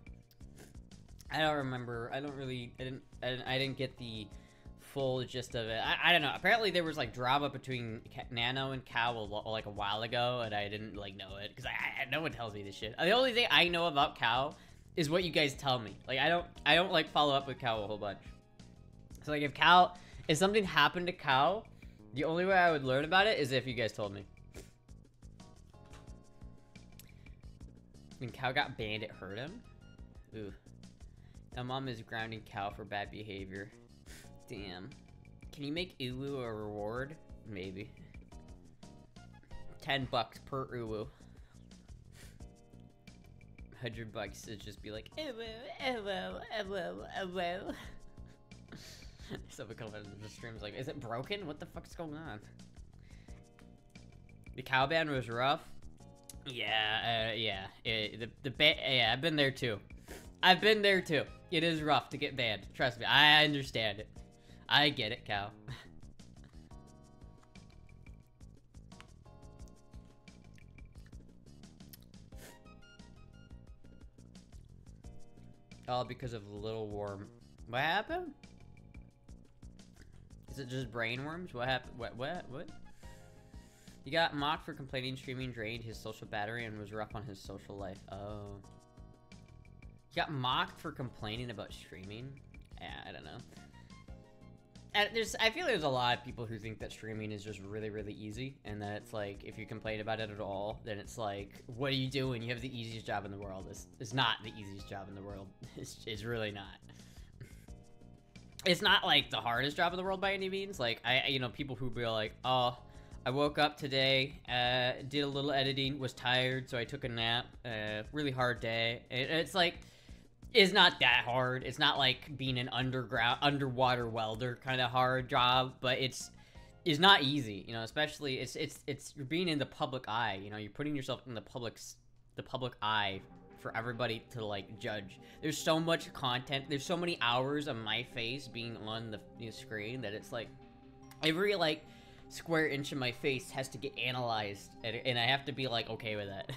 I don't remember. I didn't get the full gist of it. I don't know. Apparently there was like drama between Nano and Cal like a while ago, and I didn't like know it because no one tells me this shit. The only thing I know about Cal is what you guys tell me. Like I don't like follow up with Cal a whole bunch. So like if something happened to Cal, the only way I would learn about it is if you guys told me. When Cal got banned, it hurt him. Ooh. Now mom is grounding Cal for bad behavior. Damn. Can you make Uwu a reward? Maybe. $10 per Uwu. $100 to just be like Uwu. Someone comes into the streams like, is it broken? What the fuck's going on? The cow ban was rough. Yeah, yeah. Yeah, I've been there too. It is rough to get banned. Trust me, I understand it. I get it, cow. All because of Little Worm. What happened? Is it just brain worms? What happened? What? He got mocked for complaining streaming drained his social battery and was rough on his social life. Oh. He got mocked for complaining about streaming? Yeah, I don't know. And I feel there's a lot of people who think that streaming is just really, really easy, and that it's like, if you complain about it at all, then it's like, what are you doing? You have the easiest job in the world. It's not the easiest job in the world. It's really not. It's not like the hardest job in the world by any means. Like, you know, people who be like, oh, I woke up today, did a little editing, was tired, so I took a nap. Really hard day. It's like, it's not that hard. It's not like being an underwater welder kind of hard job, but it's not easy, you know, especially it's you're being in the public eye, you know, you're putting yourself in the public eye for everybody to like judge. There's so much content, there's so many hours of my face being on the screen that it's like every like square inch of my face has to get analyzed, and I have to be like okay with that.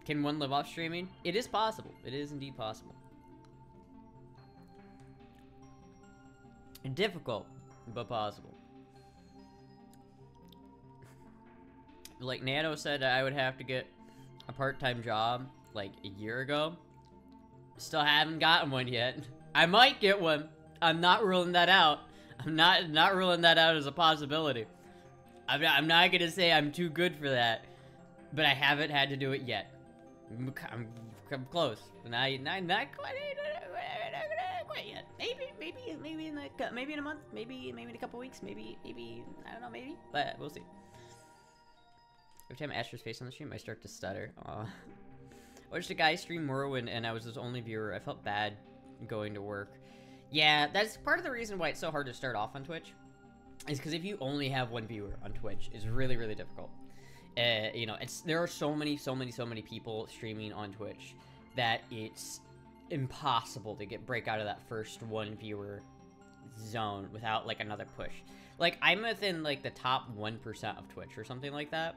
Can one live off streaming? It is possible. It is indeed possible. Difficult, but possible. Like Nano said, I would have to get a part-time job like a year ago. Still haven't gotten one yet. I might get one. I'm not ruling that out. I'm not ruling that out as a possibility. I'm not gonna say I'm too good for that, but I haven't had to do it yet. I'm close. Not quite yet. Maybe in a month. Maybe in a couple weeks. Maybe I don't know. Maybe, but we'll see. Every time Astra's face on the stream, I start to stutter. Aw. I watched a guy stream Morrowind, and I was his only viewer. I felt bad going to work. Yeah, that's part of the reason why it's so hard to start off on Twitch. Is because if you only have one viewer on Twitch, it's really, really difficult. You know, there are so many people streaming on Twitch that it's impossible to break out of that first one viewer zone without like another push. Like I'm within like the top 1% of Twitch or something like that,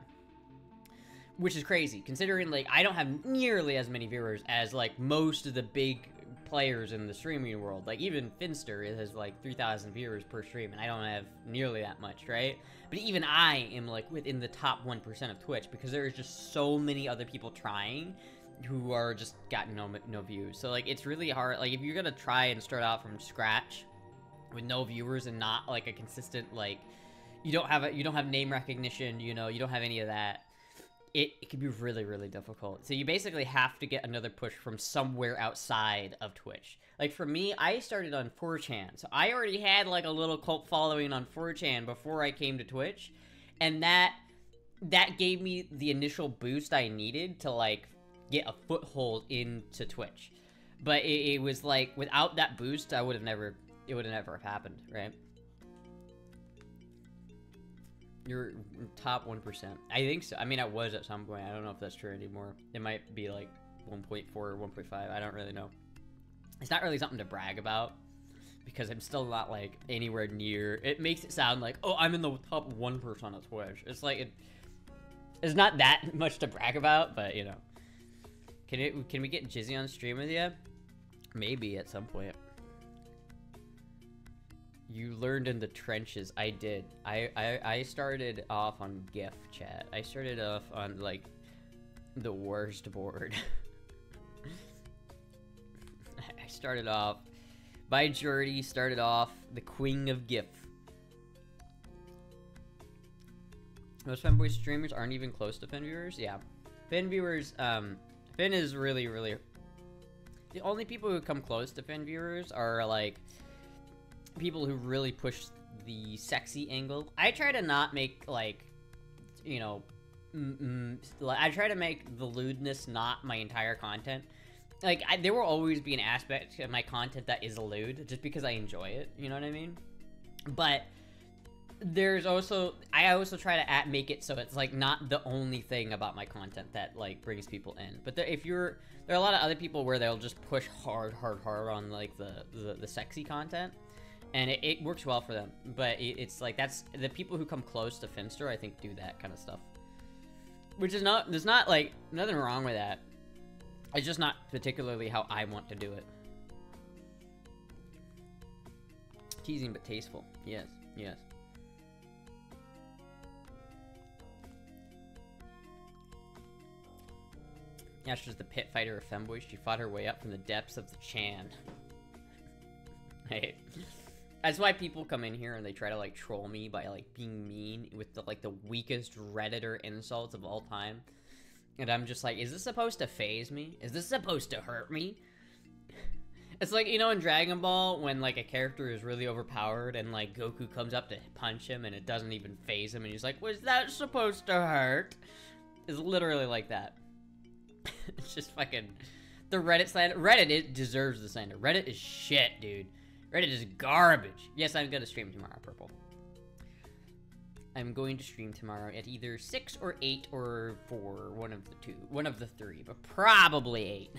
which is crazy considering like I don't have nearly as many viewers as like most of the big players in the streaming world. Like even Finster has like 3,000 viewers per stream, and I don't have nearly that much, right? But even I am like within the top 1% of Twitch because there is just so many other people trying who are just got no views. So like it's really hard. Like if you're gonna try and start out from scratch with no viewers and not like a consistent like you don't have name recognition, you know, you don't have any of that. It can be really, really difficult. So you basically have to get another push from somewhere outside of Twitch. Like for me, I started on 4chan. So I already had like a little cult following on 4chan before I came to Twitch. And that gave me the initial boost I needed to like get a foothold into Twitch. But it was like, without that boost, it would have never have happened, right? You're top 1%. I think so. I mean, I was at some point. I don't know if that's true anymore. It might be like 1.4 or 1.5. I don't really know. It's not really something to brag about because I'm still not like anywhere near. It makes it sound like, oh, I'm in the top 1% of Twitch. It's like it's not that much to brag about, but you know. Can we get Jizzy on stream with you? Maybe at some point. You learned in the trenches. I did. I started off on GIF chat. I started off on like the worst board. I started off by Jordy, started off the queen of GIF. Most fanboy streamers aren't even close to Finn viewers. Yeah, Finn viewers. Finn is really, really. The only people who come close to Finn viewers are like people who really push the sexy angle. I try to not make like, you know, I try to make the lewdness not my entire content. Like there will always be an aspect of my content that is lewd just because I enjoy it, you know what I mean? But there's also, I also try to make it so it's like not the only thing about my content that like brings people in. But there are a lot of other people where they'll just push hard on like the sexy content. And it works well for them, but it's like that's the people who come close to Finster, I think, do that kind of stuff. Which is not, there's not like nothing wrong with that. It's just not particularly how I want to do it. Teasing but tasteful. Yes, yes. Astra's the pit fighter of femboys. She fought her way up from the depths of the Chan. Hey. That's why people come in here and they try to like troll me by like being mean with the like the weakest Redditor insults of all time. And I'm just like, is this supposed to faze me? Is this supposed to hurt me? It's like, you know, in Dragon Ball, when, like, a character is really overpowered and, like, Goku comes up to punch him and it doesn't even phase him and he's like, was that supposed to hurt? It's literally like that. It's just fucking... The Reddit slander... Reddit, it deserves the slander. Reddit is shit, dude. Reddit is garbage. Yes, I'm gonna stream tomorrow, Purple. I'm going to stream tomorrow at either 6 or 8 or 4. One of the two. One of the three, but probably 8.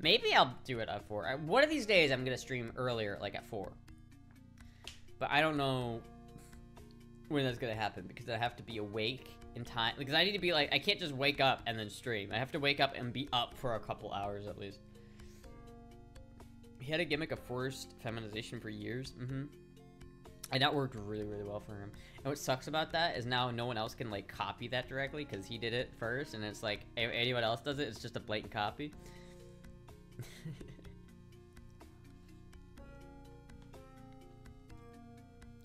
Maybe I'll do it at 4. One of these days, I'm gonna stream earlier, like at 4. But I don't know when that's gonna happen, because I have to be awake in time. Because I need to be like, I can't just wake up and then stream. I have to wake up and be up for a couple hours at least. He had a gimmick of forced feminization for years. And that worked really, really well for him. And what sucks about that is now no one else can, like, copy that directly, because he did it first, and it's like, if anyone else does it, it's just a blatant copy.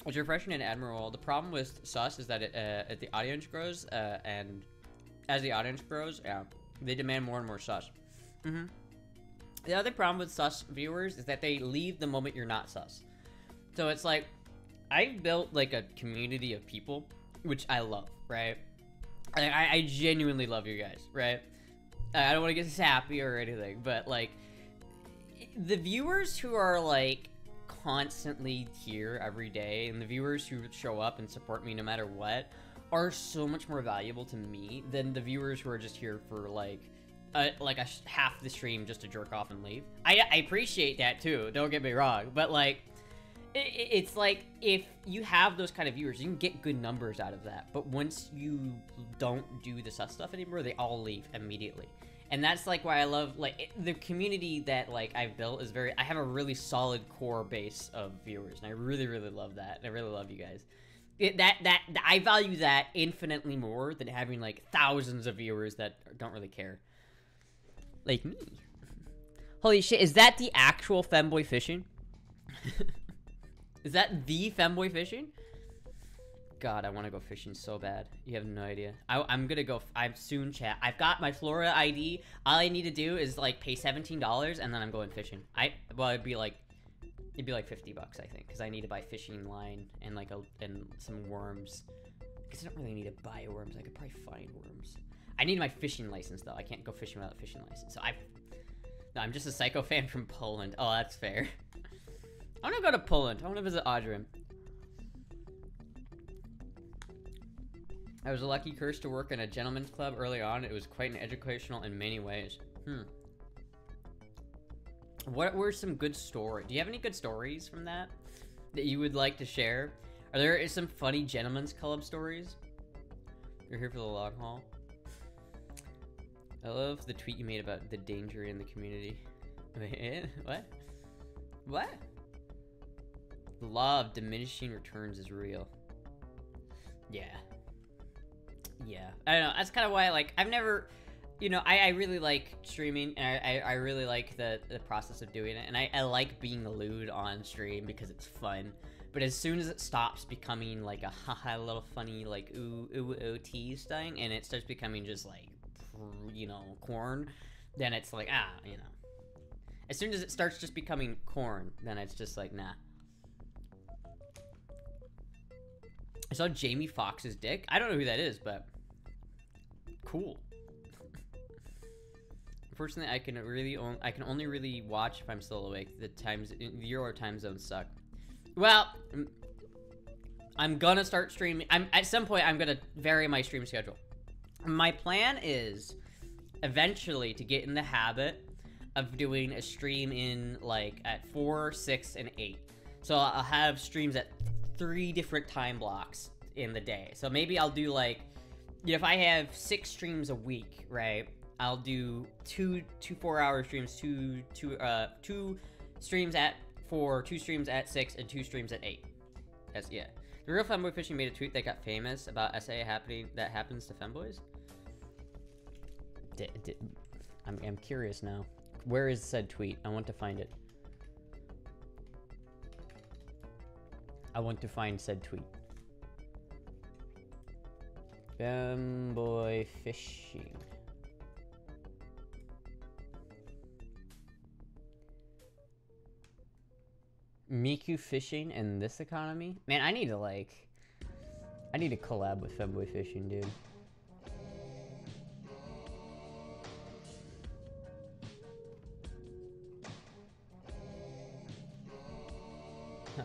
As you're refreshing in Admiral, the problem with sus is that as the audience grows, and as the audience grows, they demand more and more sus. The other problem with sus viewers is that they leave the moment you're not sus. So it's like, I've built, like, a community of people, which I love, right? I genuinely love you guys, right? I don't want to get sappy or anything, but, like, the viewers who are, like, constantly here every day, and the viewers who show up and support me no matter what, are so much more valuable to me than the viewers who are just here for, like a half the stream just to jerk off and leave. I appreciate that, too, don't get me wrong, but, like, it's like, if you have those kind of viewers, you can get good numbers out of that. But once you don't do the sus stuff anymore, they all leave immediately. And that's, like, why I love, like, the community that, like, I've built is very... I have a really solid core base of viewers, and I really, really love that. And I really love you guys. I value that infinitely more than having, like, thousands of viewers that don't really care. Like me. Holy shit, is that the actual femboy fishing? Is that the femboy fishing? God, I want to go fishing so bad. You have no idea. I'm gonna go. I'm soon, chat. I've got my Florida ID. All I need to do is, like, pay $17, and then I'm going fishing. Well, it'd be like $50, I think, because I need to buy fishing line and, like, and some worms. Because I don't really need to buy worms. I could probably find worms. I need my fishing license, though. I can't go fishing without a fishing license. So no, I'm just a psycho fan from Poland. Oh, that's fair. I want to go to Poland. I want to visit Adrian. I was a lucky curse to work in a gentleman's club early on. It was quite an educational in many ways. What were some good stories? Do you have any good stories from that you would like to share? Are there some funny gentleman's club stories? You're here for the long haul. I love the tweet you made about the danger in the community. Wait, what? What? The law of diminishing returns is real. Yeah. Yeah. I don't know. That's kind of why, like, I've never, you know, I really like streaming, and I really like the process of doing it, and I like being lewd on stream because it's fun. But as soon as it stops becoming like a haha little funny, like, ooh tease thing, and it starts becoming just like, you know, corn, then it's like, you know. As soon as it starts just becoming corn, then it's just like, nah. I saw Jamie Foxx's dick. I don't know who that is, but cool. Unfortunately, I can only really watch if I'm still awake. The Euro time zones suck. Well, I'm gonna start streaming. At some point, I'm gonna vary my stream schedule. My plan is eventually to get in the habit of doing a stream in, like, at 4, 6, and 8. So I'll have streams at 3 different time blocks in the day. So maybe I'll do, like, you know, if I have 6 streams a week, right? I'll do two 4-hour streams, two streams at 4, 2 streams at 6, and 2 streams at 8. That's, yeah. The Real Femboy Fishing made a tweet that got famous about SA that happens to femboys. I'm curious now. Where is said tweet? I want to find it. I want to find said tweet. Femboy fishing. Miku fishing in this economy? Man, I need to collab with Femboy Fishing, dude. Huh.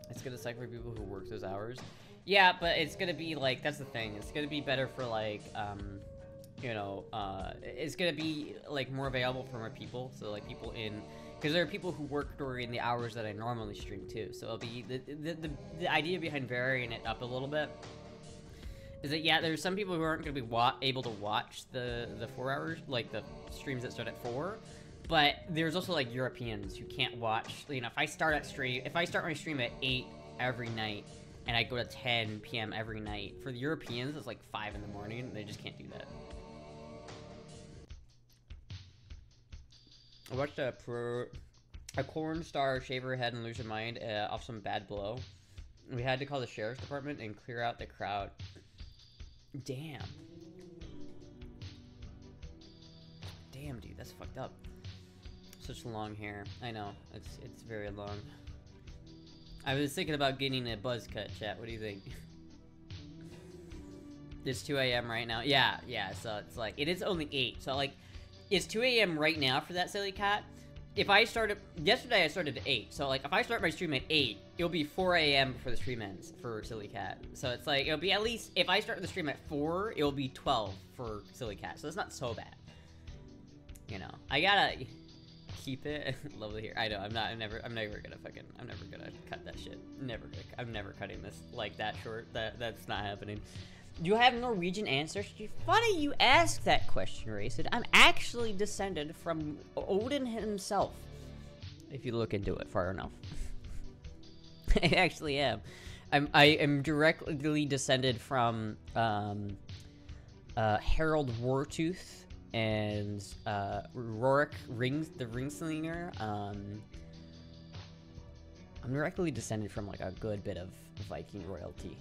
It's gonna suck for people who work those hours. Yeah, but it's gonna be like, that's the thing. It's gonna be better for like, you know, it's gonna be like more available for more people. So like people in, because there are people who work during the hours that I normally stream too. So it'll be the idea behind varying it up a little bit is that, yeah, there's some people who aren't gonna be able to watch the 4 hours, like the streams that start at 4. But there's also like Europeans who can't watch. You know, if I start my stream at 8 every night, and I go to 10 p.m. every night, for the Europeans, it's like 5 in the morning. They just can't do that. I watched a corn star shave her head and lose her mind off some bad blow. We had to call the sheriff's department and clear out the crowd. Damn. Damn, dude, that's fucked up. Such long hair. I know, it's very long. I was thinking about getting a buzz cut, chat. What do you think? It's 2 a.m. right now. Yeah, so it's like, it is only 8. So like, it's 2 a.m. right now for that silly cat. If I started, yesterday I started at 8. So like, if I start my stream at 8, it'll be 4 a.m. before the stream ends for silly cat. So it's like, it'll be at least, if I start the stream at 4, it'll be 12 for silly cat. So it's not so bad. You know, I gotta keep it. Lovely here. I know. I'm never gonna cut that shit. I'm never cutting this like that short. That's not happening. Do you have Norwegian ancestry? Funny you ask that question, Racid. I'm actually descended from Odin himself. If you look into it far enough. I actually am. I am directly descended from Harold Wartooth and Rorik the Ringslinger. I'm directly descended from like a good bit of Viking royalty.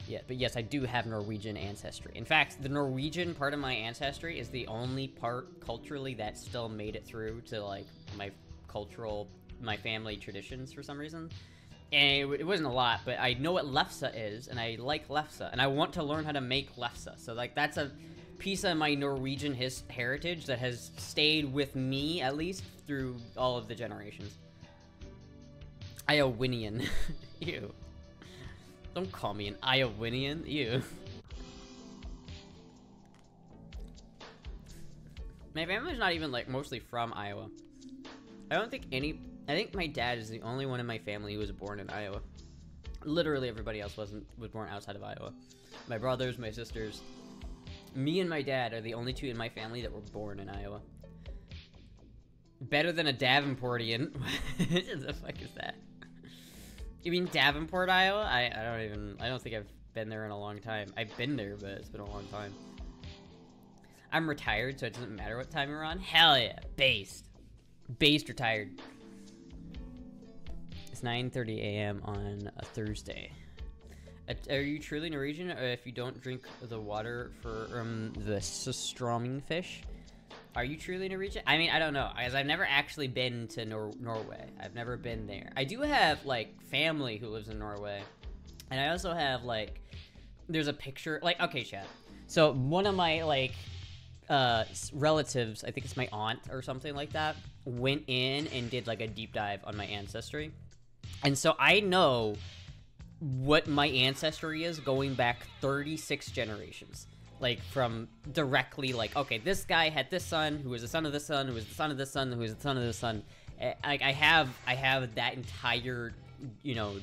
Yeah, but yes, I do have Norwegian ancestry. In fact, the Norwegian part of my ancestry is the only part culturally that still made it through to like my family traditions for some reason. And it wasn't a lot, but I know what lefse is, and I like lefse, and I want to learn how to make lefse. So like that's a piece of my Norwegian heritage that has stayed with me at least through all of the generations. Iowinian. Ew. Don't call me an Iowinian. Ew. My family's not even like mostly from Iowa. I think my dad is the only one in my family who was born in Iowa. Literally everybody else was born outside of Iowa. My brothers, my sisters, me and my dad are the only two in my family that were born in Iowa. Better than a Davenportian. What the fuck is that? You mean Davenport, Iowa? I don't think I've been there in a long time. I've been there, but it's been a long time. I'm retired, so it doesn't matter what time you're on. Hell yeah, based retired. It's 9:30 a.m. on a Thursday. Are you truly Norwegian, or if you don't drink the water for the strömming fish? Are you truly Norwegian? I mean, I don't know, because I've never actually been to Norway. I've never been there. I do have, like, family who lives in Norway. And I also have, like, there's a picture, like, okay, chat. So, one of my, like, relatives, I think it's my aunt or something like that, went in and did, like, a deep dive on my ancestry. And so I know what my ancestry is going back 36 generations. Like, from directly, like, okay, this guy had this son, who was the son of this son, who was the son of this son, who was the son of this son. Like, I have that entire, you know,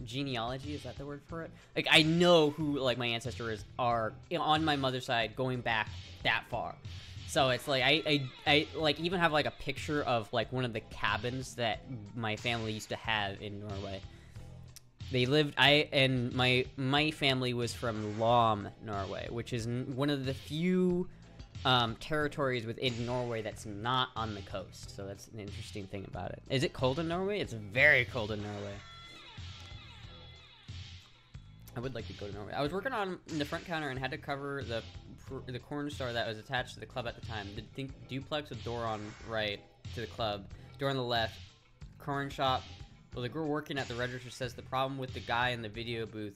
genealogy, is that the word for it? Like, I know who, like, my ancestors are on my mother's side going back that far. So it's like, I like, even have, like, a picture of, like, one of the cabins that my family used to have in Norway. They lived, and my family was from Lom, Norway, which is one of the few territories within Norway that's not on the coast. So that's an interesting thing about it. Is it cold in Norway? It's very cold in Norway. I would like to go to Norway. I was working on the front counter and had to cover the corn store that was attached to the club at the time. The duplex with door on right to the club, door on the left, corn shop Well, the girl working at the register says the problem with the guy in the video booth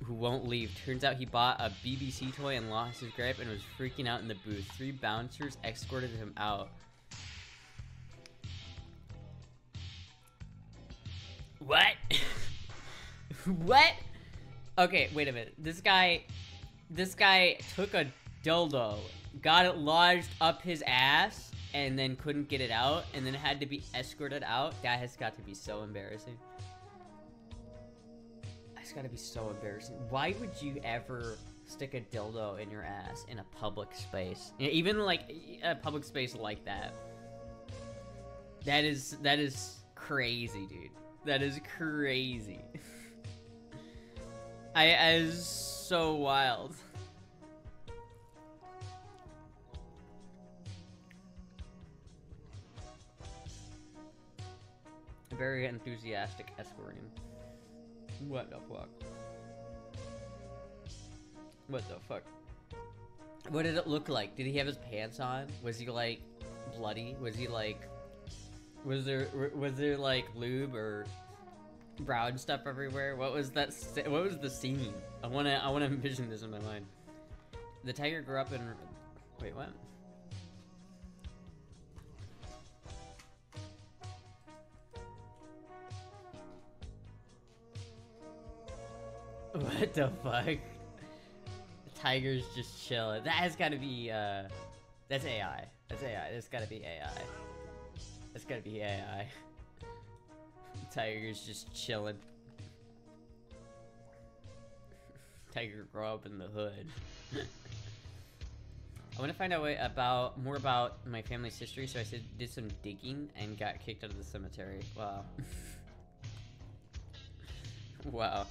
who won't leave. Turns out he bought a BBC toy and lost his grip and was freaking out in the booth. 3 bouncers escorted him out. What? What? Okay, wait a minute. This guy took a dildo, got it lodged up his ass, and then couldn't get it out, and then had to be escorted out. That has got to be so embarrassing. That's gotta be so embarrassing. Why would you ever stick a dildo in your ass in a public space? Even like a public space like that. That is crazy, dude. That is crazy. That is so wild. Very enthusiastic escorting. What the fuck? What the fuck? What did it look like? Did he have his pants on? Was he like bloody? Was he like... Was there like lube or brown stuff everywhere? What was that? What was the scene? I wanna envision this in my mind. The tiger grew up in... Wait, what? What the fuck? The tiger's just chilling. That has gotta be, that's AI. That's AI. That's gotta be AI. That's gotta be AI. The tiger's just chilling. Tiger grew up in the hood. I want to find out more about my family's history, so I did some digging and got kicked out of the cemetery. Wow. Wow.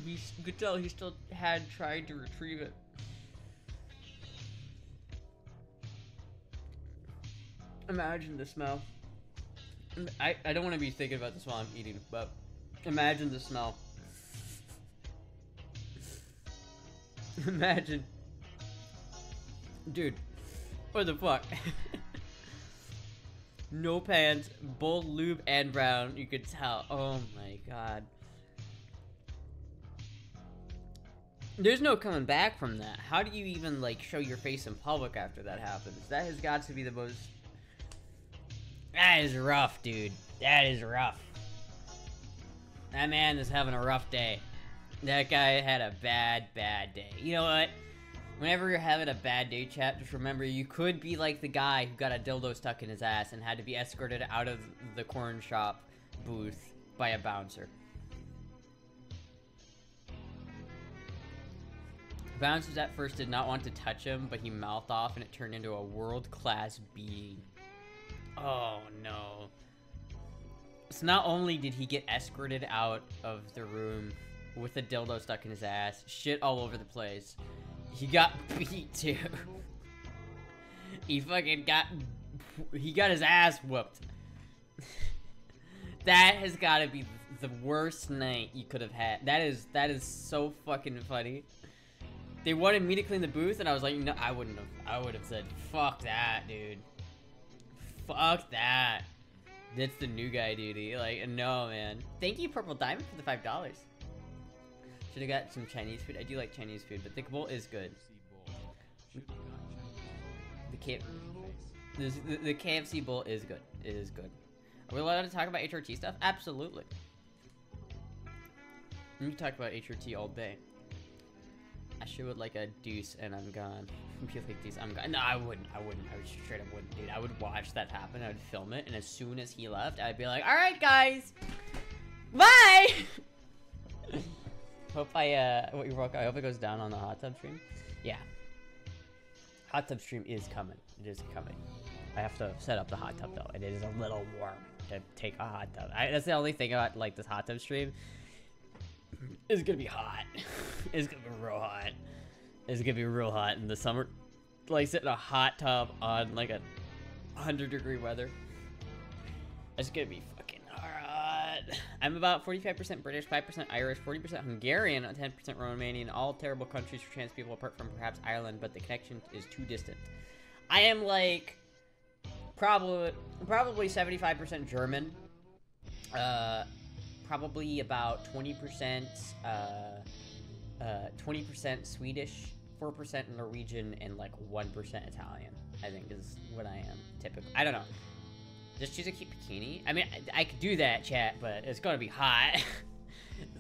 You could tell he still had tried to retrieve it. Imagine the smell. I don't want to be thinking about this while I'm eating, but imagine the smell. Imagine. Dude, what the fuck? No pants, both lube and brown, you could tell. Oh my god. There's no coming back from that. How do you even, like, show your face in public after that happens? That has got to be the most... That is rough, dude. That is rough. That man is having a rough day. That guy had a bad day. You know what? Whenever you're having a bad day, chat, just remember you could be like the guy who got a dildo stuck in his ass and had to be escorted out of the corn shop booth by a bouncer. Bouncers at first did not want to touch him, but he mouthed off and it turned into a world-class being. Oh no. So not only did he get escorted out of the room with a dildo stuck in his ass, shit all over the place, he got beat too. He got his ass whooped. That has got to be the worst night you could have had. That is so fucking funny. They wanted me to clean the booth, and I was like, no, I wouldn't have. I would have said, fuck that, dude. Fuck that. That's the new guy duty. Like, no, man. Thank you, Purple Diamond, for the $5. Should have got some Chinese food. I do like Chinese food, but the bowl is good. The KFC bowl is good. It is good. Are we allowed to talk about HRT stuff? Absolutely. We can talk about HRT all day. I sure would like a deuce and I'm gone. Be like deuce, I'm gone. No, I wouldn't. I would straight up wouldn't, dude. I would watch that happen. I would film it, and as soon as he left, I'd be like, all right, guys, bye. Hope I hope it goes down on the hot tub stream. Yeah. Hot tub stream is coming. It is coming. I have to set up the hot tub though, and it is a little warm to take a hot tub. That's the only thing about like this hot tub stream. It's gonna be hot. It's gonna be real hot. It's gonna be real hot in the summer. Like sit in a hot tub on like 100-degree weather. It's gonna be fucking hot. I'm about 45% British, 5% Irish, 40% Hungarian, 10% Romanian, all terrible countries for trans people apart from perhaps Ireland, but the connection is too distant. I am like probably 75% German, probably about 20% 20% Swedish, 4% Norwegian, and like 1% Italian, I think is what I am typically. I don't know. Just choose a cute bikini. I mean, I could do that, chat, but it's gonna be hot.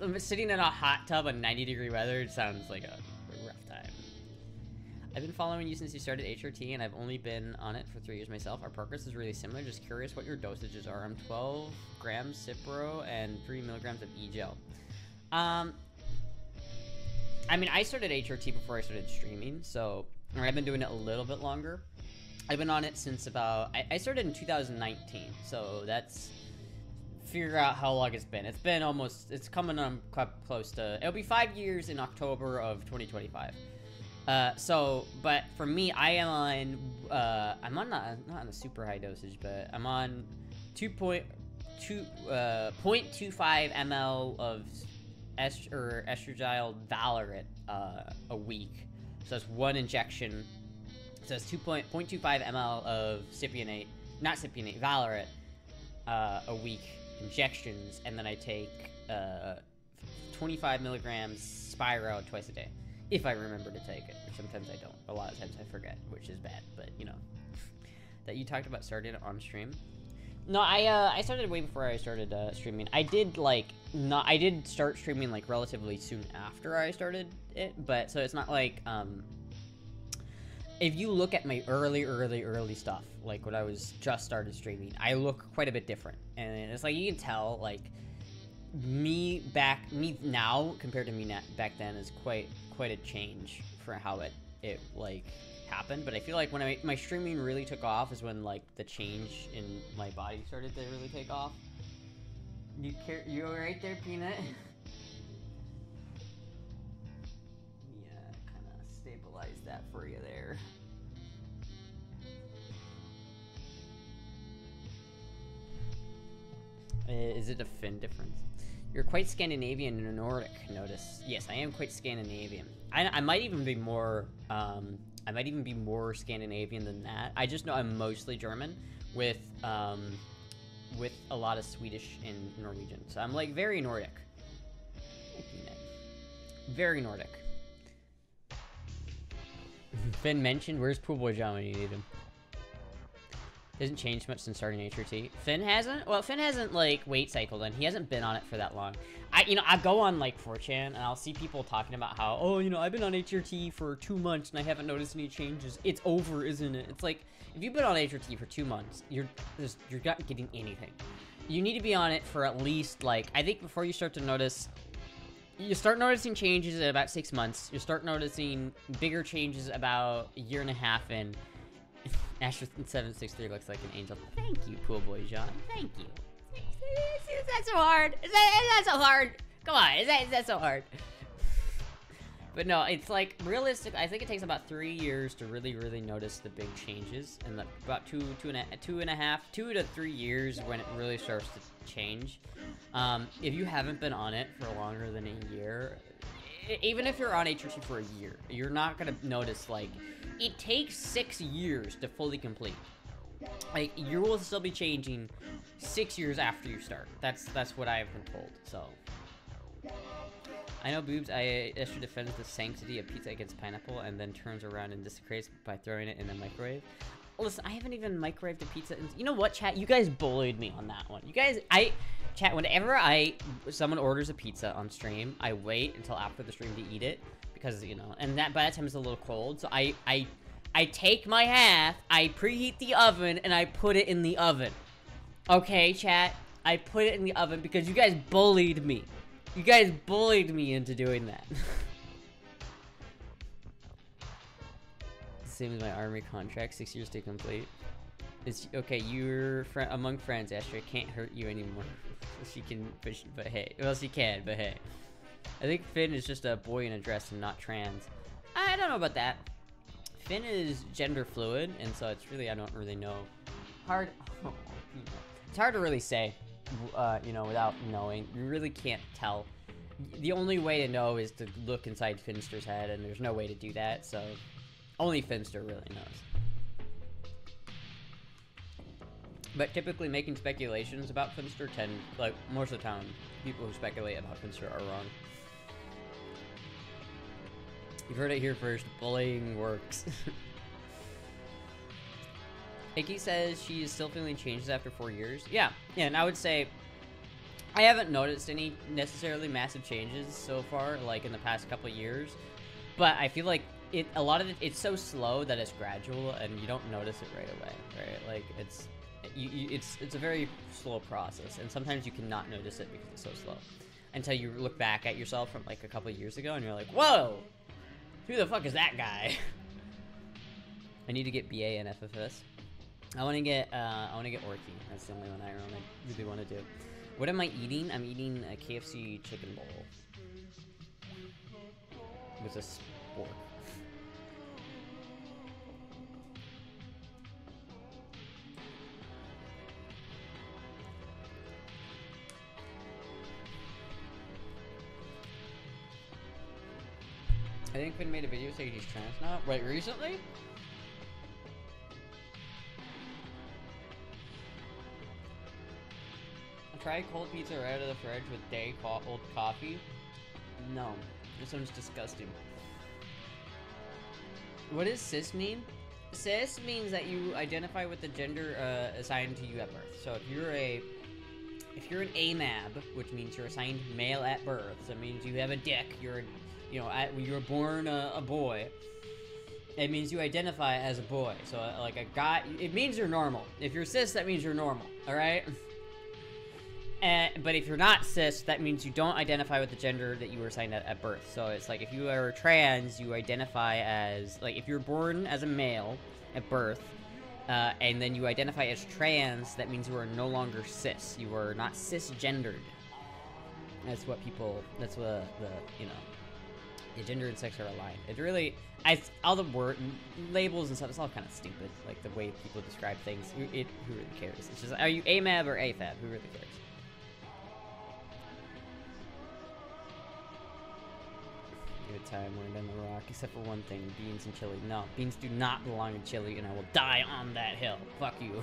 I'm sitting in a hot tub in 90-degree weather. It sounds like a rough time. I've been following you since you started HRT, and I've only been on it for 3 years myself. Our progress is really similar. Just curious what your dosages are. I'm 12 grams Cipro and 3 milligrams of E-gel. I mean, I started HRT before I started streaming, so I've been doing it a little bit longer. I've been on it since about, I started in 2019, so that's, figure out how long it's been. It's been almost, it's coming on quite close to, it'll be 5 years in October of 2025. So, but for me, I am on, I'm on, not on a super high dosage, but I'm on 0.25 ml of estradiol Valorant, a week. So it's one injection. So it's 0.25 ml of Valorant, a week injections, and then I take 25 milligrams Spyro twice a day, if I remember to take it. Sometimes I don't. A lot of times I forget, which is bad. But you know, that you talked about starting on stream. No, I started way before I started streaming. I did I did start streaming like relatively soon after I started it, but so it's not like if you look at my early stuff, like when I was just started streaming, I look quite a bit different. And it's like, you can tell, like, me now compared to me back then is quite a change for how it like, happened. But I feel like when my streaming really took off is when, like, the change in my body started to really take off. You right there, Peanut? Stabilize that for you there. Is it a Finn difference? You're quite Scandinavian and Nordic, notice. Yes, I am quite Scandinavian. I might even be more Scandinavian than that. I just know I'm mostly German with a lot of Swedish and Norwegian. So I'm like very Nordic. Very Nordic. Finn mentioned, where's Pool Boy John when you need him? Hasn't changed much since starting HRT. Finn hasn't? Well, Finn hasn't, like, weight cycled, and he hasn't been on it for that long. I go on, like, 4chan, and I'll see people talking about how, oh, you know, I've been on HRT for 2 months, and I haven't noticed any changes. It's over, isn't it? It's like, if you've been on HRT for 2 months, you're not getting anything. You need to be on it for at least, like, I think before you start to notice... You start noticing changes in about 6 months. You start noticing bigger changes about a year and a half in. Astra763 looks like an angel. Thank you, Pool Boy John. Thank you. Is that so hard? Is that so hard? Come on, is that so hard? But no, it's like realistic. I think it takes about 3 years to really notice the big changes, and like about 2 to 3 years when it really starts to change. If you haven't been on it for longer than a year, even if you're on HRT for a year, you're not gonna notice, like, it takes 6 years to fully complete. Like, you will still be changing 6 years after you start. That's what I've been told, so. I know, Boobs, Esther defends the sanctity of pizza against pineapple and then turns around and desecrates by throwing it in the microwave. Listen, I haven't even microwaved a pizza. You know what, chat? You guys bullied me on that one. You guys, chat, whenever someone orders a pizza on stream, I wait until after the stream to eat it because, you know, and by that time it's a little cold. So I take my half, I preheat the oven, and I put it in the oven. Okay, chat? I put it in the oven because you guys bullied me. You guys bullied me into doing that. Same as my army contract, 6 years to complete. It's okay. You're among friends. Astra can't hurt you anymore. She can, but hey, well, she can, but hey. I think Finn is just a boy in a dress and not trans. I don't know about that. Finn is gender fluid, and so it's really, I don't really know. It's hard to really say you know, without knowing. You really can't tell. The only way to know is to look inside Finster's head, and there's no way to do that, so only Finster really knows. But typically making speculations about Finster like, most of the time, people who speculate about Finster are wrong. You've heard it here first, bullying works. Icky says she is still feeling changes after 4 years. Yeah, and I would say I haven't noticed any necessarily massive changes so far, like in the past couple of years. But I feel like a lot of it's so slow that it's gradual, and you don't notice it right away, right? Like it's a very slow process, and sometimes you cannot notice it because it's so slow until you look back at yourself from like a couple of years ago, and you're like, whoa, who the fuck is that guy? I need to get BA and FFS. I want to get Orky. That's the only one I really want to do. What am I eating? I'm eating a KFC chicken bowl with a spork. I think Finn made a video saying he's trans now. Right, recently? Try cold pizza right out of the fridge with day-old coffee. No, this one's disgusting. What does cis mean? Cis means that you identify with the gender assigned to you at birth. So if you're an AMAB, which means you're assigned male at birth, so it means you have a dick. You were born a boy. It means you identify as a boy. So like a guy, it means you're normal. If you're cis, that means you're normal. All right. But if you're not cis, that means you don't identify with the gender that you were assigned at birth. So it's like if you are trans, you identify as, like, if you're born as a male at birth, and then you identify as trans, that means you are no longer cis. You are not cisgendered. That's what you know, the gender and sex are aligned. It really, all the word labels and stuff, it's all kind of stupid. Like the way people describe things, who really cares? It's just, are you AMAB or AFAB? Who really cares? Good time we're in the rock, except for one thing: beans and chili. No, beans do not belong in chili, and I will die on that hill. Fuck you.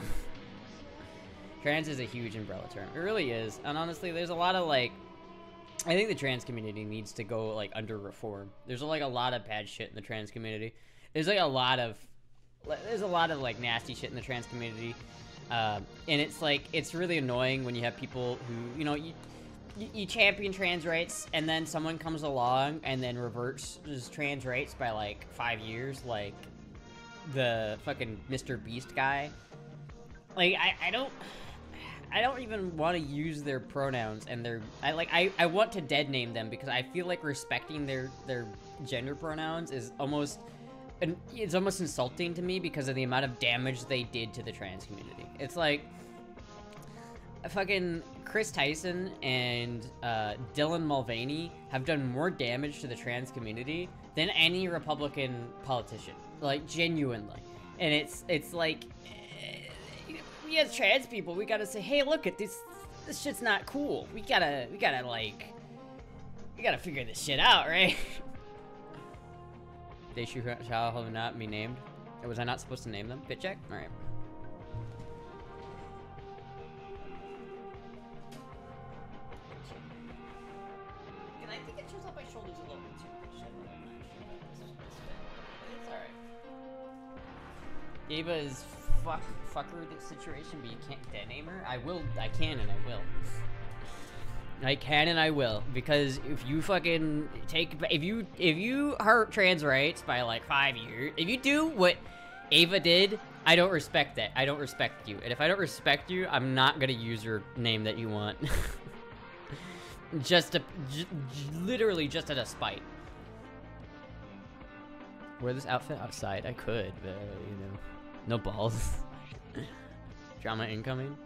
Trans is a huge umbrella term. It really is, and honestly, there's a lot of like. I think the trans community needs to go like under reform. There's like a lot of bad shit in the trans community. There's a lot of like nasty shit in the trans community, and it's like it's really annoying when you have people who, you know, you champion trans rights, and then someone comes along and then reverts trans rights by like 5 years, like the fucking Mr. Beast guy. Like I don't even want to use their pronouns, and I want to dead name them because I feel like respecting their gender pronouns is almost insulting to me because of the amount of damage they did to the trans community. It's like fucking Chris Tyson and Dylan Mulvaney have done more damage to the trans community than any Republican politician, like genuinely. And it's like, we as trans people, we gotta say, hey, look at this shit's not cool. We gotta figure this shit out, right? They shall have not be named. Or was I not supposed to name them? Bit check? Alright. I think it shows up my shoulders a little bit too much. I'm not sure. It's alright. Ava is fucker situation, but you can't dead name her. I can and I will. I can and I will, because if you fucking if you hurt trans rights by like 5 years, if you do what Ava did, I don't respect that. I don't respect you. And if I don't respect you, I'm not gonna use your name that you want. Literally just out of spite. Wear this outfit outside? I could, but you know, no balls. Drama incoming.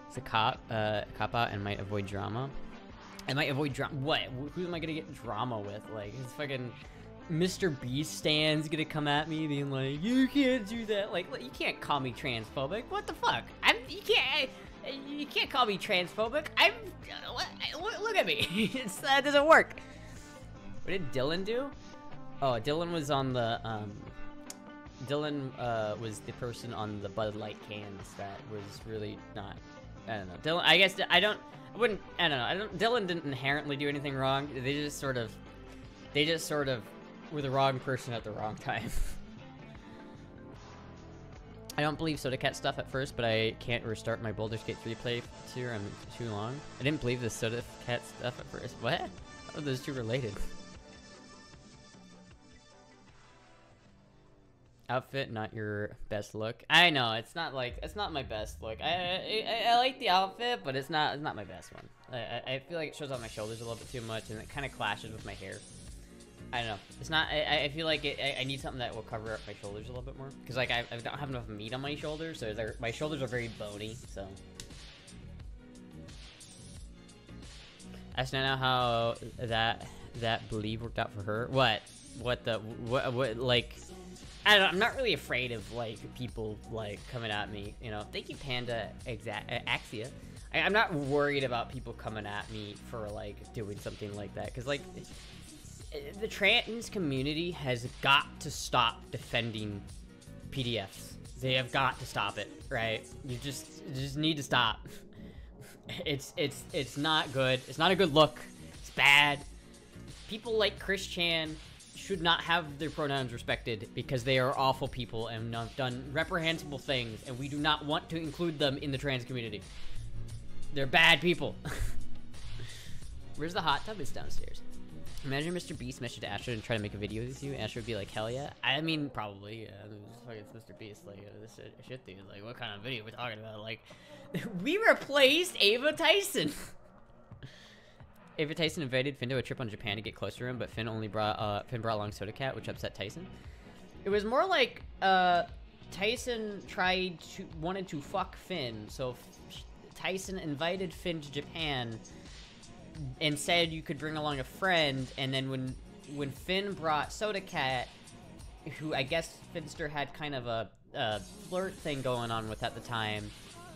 It's a cop out and might avoid drama. I might avoid drama. What? Who am I gonna get drama with? Like, his fucking Mr. Beast stands gonna come at me being like, you can't do that. Like, you can't call me transphobic. What the fuck? You can't call me transphobic. I'm, look at me. That doesn't work. What did Dylan do? Oh, Dylan was on the, Dylan, was the person on the Bud Light cans that was really not, I don't know. Dylan, I guess, I don't know. Dylan didn't inherently do anything wrong. They just sort of were the wrong person at the wrong time. I don't believe Soda Cat stuff at first, but I can't restart my Baldur's Gate 3 playthrough. I'm too long. I didn't believe the Soda Cat stuff at first. What? How are those two related? Outfit, not your best look. I know, it's not my best look. I like the outfit, but it's not my best one. I feel like it shows off my shoulders a little bit too much, and it kind of clashes with my hair. I don't know. It's not. I feel like I need something that will cover up my shoulders a little bit more, because like I don't have enough meat on my shoulders, so my shoulders are very bony. So. Ask Nana how that believe worked out for her. What like. I don't know, I'm not really afraid of, like, people, like, coming at me, you know. Thank you, Panda Axia. I'm not worried about people coming at me for, like, doing something like that. Because, like, the trans community has got to stop defending PDFs. They have got to stop it, right? You just need to stop. It's not good. It's not a good look. It's bad. People like Chris Chan should not have their pronouns respected because they are awful people and have done reprehensible things, and we do not want to include them in the trans community. They're bad people. Where's the hot tub? It's downstairs. Imagine Mr. Beast messaged Astra and try to make a video with you. Astra would be like, hell yeah. I mean, probably. Yeah. It's Mr. Beast. Like, this shit, dude. Like, what kind of video are we talking about? Like, we replaced Ava Tyson. Ava Tyson invited Finn to a trip on Japan to get closer to him, but Finn brought along Soda Cat, which upset Tyson. It was more like Tyson wanted to fuck Finn, so Tyson invited Finn to Japan and said you could bring along a friend, and then when Finn brought Soda Cat, who I guess Finster had kind of a flirt thing going on with at the time,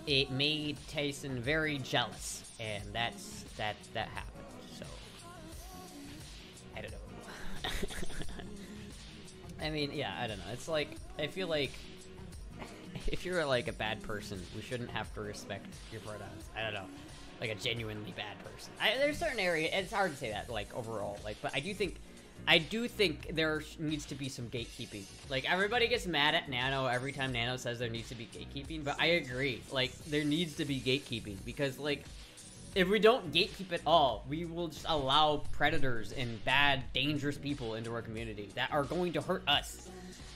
it made Tyson very jealous, and that happened. So, I don't know. I mean, yeah, I don't know. It's like, I feel like if you're like a bad person, we shouldn't have to respect your pronouns. I don't know. Like a genuinely bad person. There's certain areas, it's hard to say that, like, overall. Like, but I do think there needs to be some gatekeeping. Like, everybody gets mad at Nano every time Nano says there needs to be gatekeeping, but I agree. Like, there needs to be gatekeeping, because, like, if we don't gatekeep at all, we will just allow predators and bad, dangerous people into our community that are going to hurt us.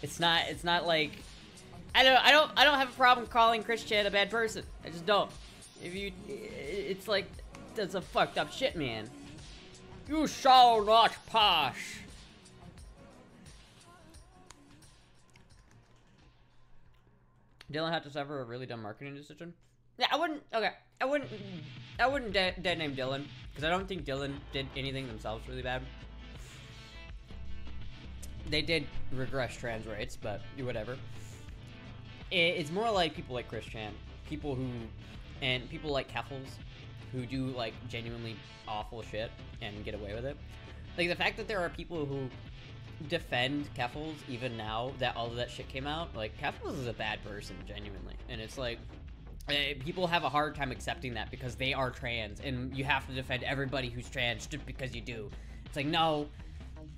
It's not like, I don't have a problem calling Chris Chan a bad person. I just don't. It's like, that's a fucked up shit, man. You shall not pass. Dylan had to suffer a really dumb marketing decision. Yeah, I wouldn't dead name Dylan, because I don't think Dylan did anything themselves really bad. They did regress trans rights, but whatever. It's more like people like Chris Chan, people like Keffels, who do like genuinely awful shit and get away with it. Like the fact that there are people who defend Keffels even now that all of that shit came out. Like, Keffels is a bad person, genuinely, and it's like, people have a hard time accepting that because they are trans, and you have to defend everybody who's trans just because you do. It's like, no,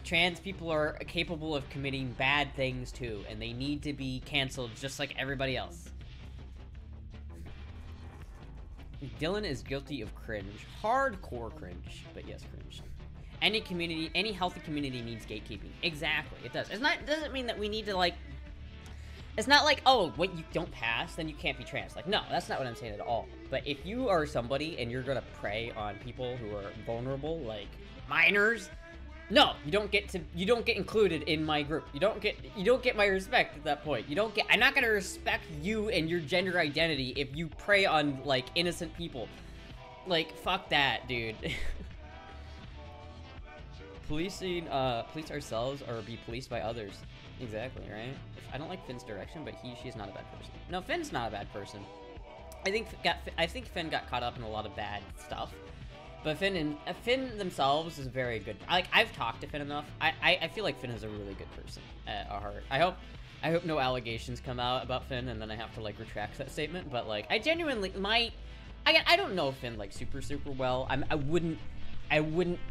trans people are capable of committing bad things too, and they need to be canceled just like everybody else. Dylan is guilty of cringe. Hardcore cringe, but yes, cringe. Any community, any healthy community needs gatekeeping. Exactly, it does. It doesn't mean that we need to, like, it's not like, oh, what, you don't pass, then you can't be trans. Like, no, that's not what I'm saying at all. But if you are somebody and you're gonna prey on people who are vulnerable, like minors, no, you don't get included in my group. You don't get my respect at that point. I'm not gonna respect you and your gender identity if you prey on, like, innocent people. Like, fuck that, dude. Police ourselves or be policed by others. Exactly, right? I don't like Finn's direction, but she's not a bad person. No, Finn's not a bad person. I think Finn got caught up in a lot of bad stuff. But Finn themselves is very good. I've talked to Finn enough. I feel like Finn is a really good person at heart. I hope no allegations come out about Finn and then I have to like retract that statement. But like I genuinely I don't know Finn like super well. I wouldn't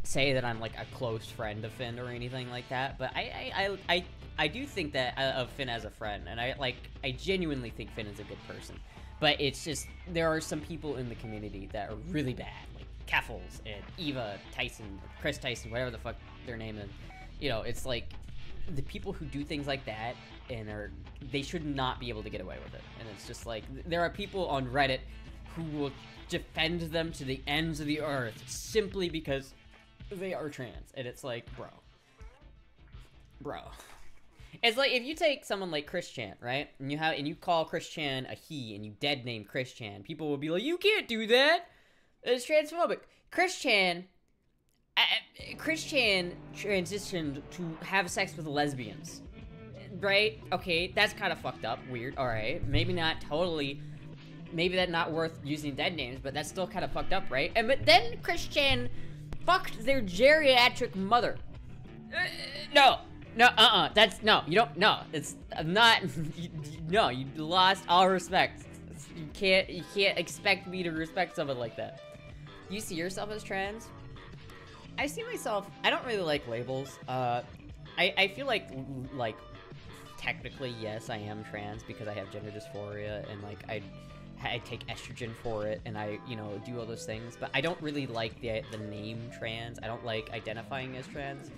say that I'm like a close friend of Finn or anything like that. But I do think that of Finn as a friend, and I genuinely think Finn is a good person. But it's just there are some people in the community that are really bad. Keffels and Eva Tyson, Chris Tyson, whatever the fuck their name is. You know, it's like the people who do things like that and they should not be able to get away with it. And it's just like there are people on Reddit who will defend them to the ends of the earth simply because they are trans. And it's like, bro. It's like if you take someone like Chris Chan, right? And you call Chris Chan a he and you dead name Chris Chan, people will be like, you can't do that. It's transphobic. Chris Chan transitioned to have sex with lesbians, right? Okay, that's kind of fucked up, weird. All right, maybe not totally. Maybe that's not worth using dead names, but that's still kind of fucked up, right? But then Chris Chan fucked their geriatric mother. That's no. You don't. No, it's not. No, you lost all respect. You can't expect me to respect someone like that. You see yourself as trans? I see myself, I don't really like labels. I feel like technically, yes, I am trans because I have gender dysphoria and like I take estrogen for it and I, you know, do all those things, but I don't really like the name trans. I don't like identifying as trans.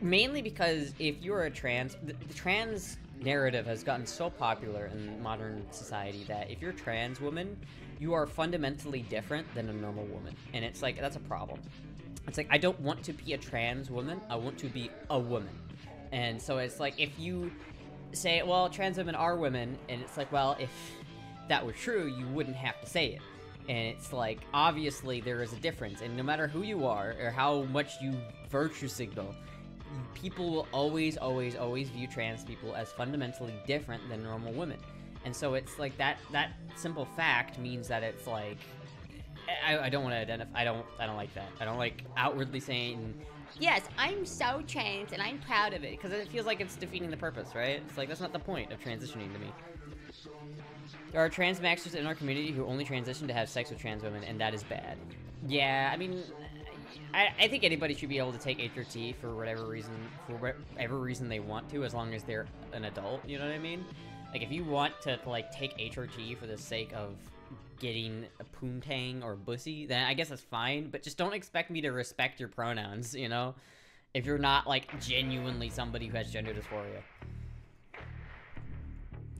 Mainly because if you're a trans, the trans narrative has gotten so popular in modern society that if you're a trans woman, you are fundamentally different than a normal woman. And it's like, that's a problem. It's like, I don't want to be a trans woman, I want to be a woman. And so it's like, if you say, well, trans women are women, and it's like, well, if that were true, you wouldn't have to say it. And it's like, obviously there is a difference, and no matter who you are, or how much you virtue signal, people will always view trans people as fundamentally different than normal women. And so it's like that simple fact means that it's like I don't want to identify. I don't like that. I don't like outwardly saying, yes, I'm so trans and I'm proud of it, because it feels like it's defeating the purpose, right? It's like that's not the point of transitioning to me. There are trans maxers in our community who only transition to have sex with trans women, and that is bad. Yeah, I mean, I think anybody should be able to take HRT for whatever reason they want to, as long as they're an adult, you know what I mean? Like, if you want to, like, take HRT for the sake of getting a poontang or bussy, then I guess that's fine, but just don't expect me to respect your pronouns, you know? If you're not, like, genuinely somebody who has gender dysphoria.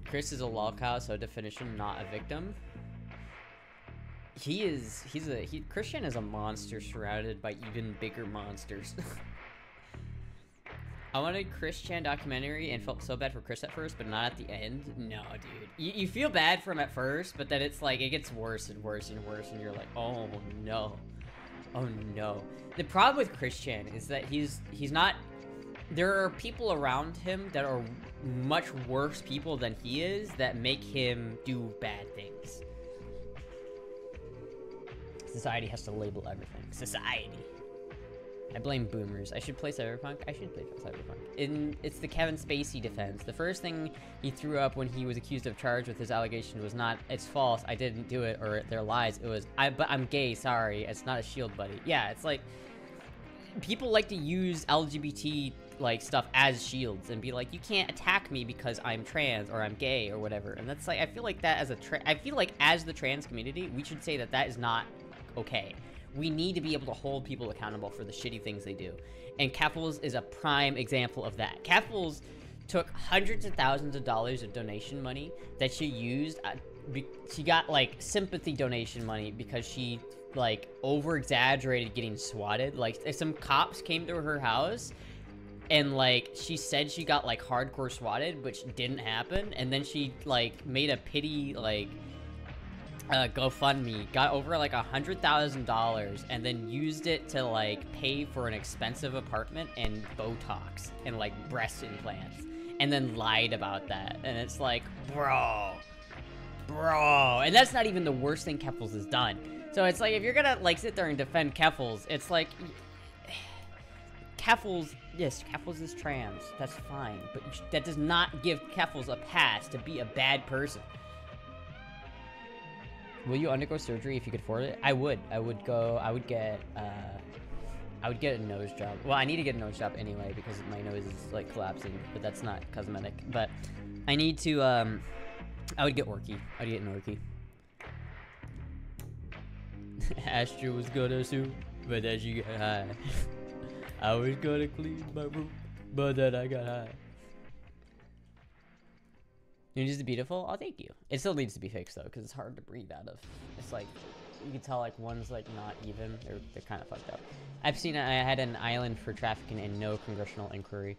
Chris is a lolcow, so definition, not a victim. Christian is a monster surrounded by even bigger monsters. I wanted Chris Chan documentary and felt so bad for Chris at first, but not at the end. No, dude. You feel bad for him at first, but then it's like, it gets worse and worse and worse, and you're like, oh no. Oh no. The problem with Chris Chan is that he's not... There are people around him that are much worse people than he is that make him do bad things. Society has to label everything. Society. I blame boomers. I should play Cyberpunk. I should play Cyberpunk. It's the Kevin Spacey defense. The first thing he threw up when he was accused of charge with his allegation was not, it's false, I didn't do it, or they're lies. It was, but I'm gay, sorry. It's not a shield buddy. Yeah, it's like, people like to use LGBT like stuff as shields and be like, you can't attack me because I'm trans or I'm gay or whatever. And that's like, I feel like that as I feel like as the trans community, we should say that that is not okay. We need to be able to hold people accountable for the shitty things they do. And Keffels is a prime example of that. Keffels took hundreds of thousands of dollars of donation money that she used. She got like sympathy donation money because she like over exaggerated getting swatted. Like if some cops came to her house and like she said she got like hardcore swatted, which didn't happen. And then she like made a pity like GoFundMe, got over like $100,000 and then used it to like pay for an expensive apartment and Botox and like breast implants, and then lied about that. And it's like, bro, Bro, and that's not even the worst thing Keffals has done. So it's like, if you're gonna, like, sit there and defend Keffals, it's like, Keffals, yes, Keffals is trans, that's fine, but that does not give Keffals a pass to be a bad person. Will you undergo surgery if you could afford it? I would get a nose job. Well, I need to get a nose job anyway because my nose is, like, collapsing, but that's not cosmetic. But I need to, I would get Orky. I'd get an Orky. Astra was gonna sue, but then she got high. I was gonna clean my room, but then I got high. It needs to be beautiful? Oh, thank you. It still needs to be fixed, though, because it's hard to breathe out of. It's like, you can tell, like, one's, like, not even. They're kind of fucked up. I had an island for trafficking and no congressional inquiry.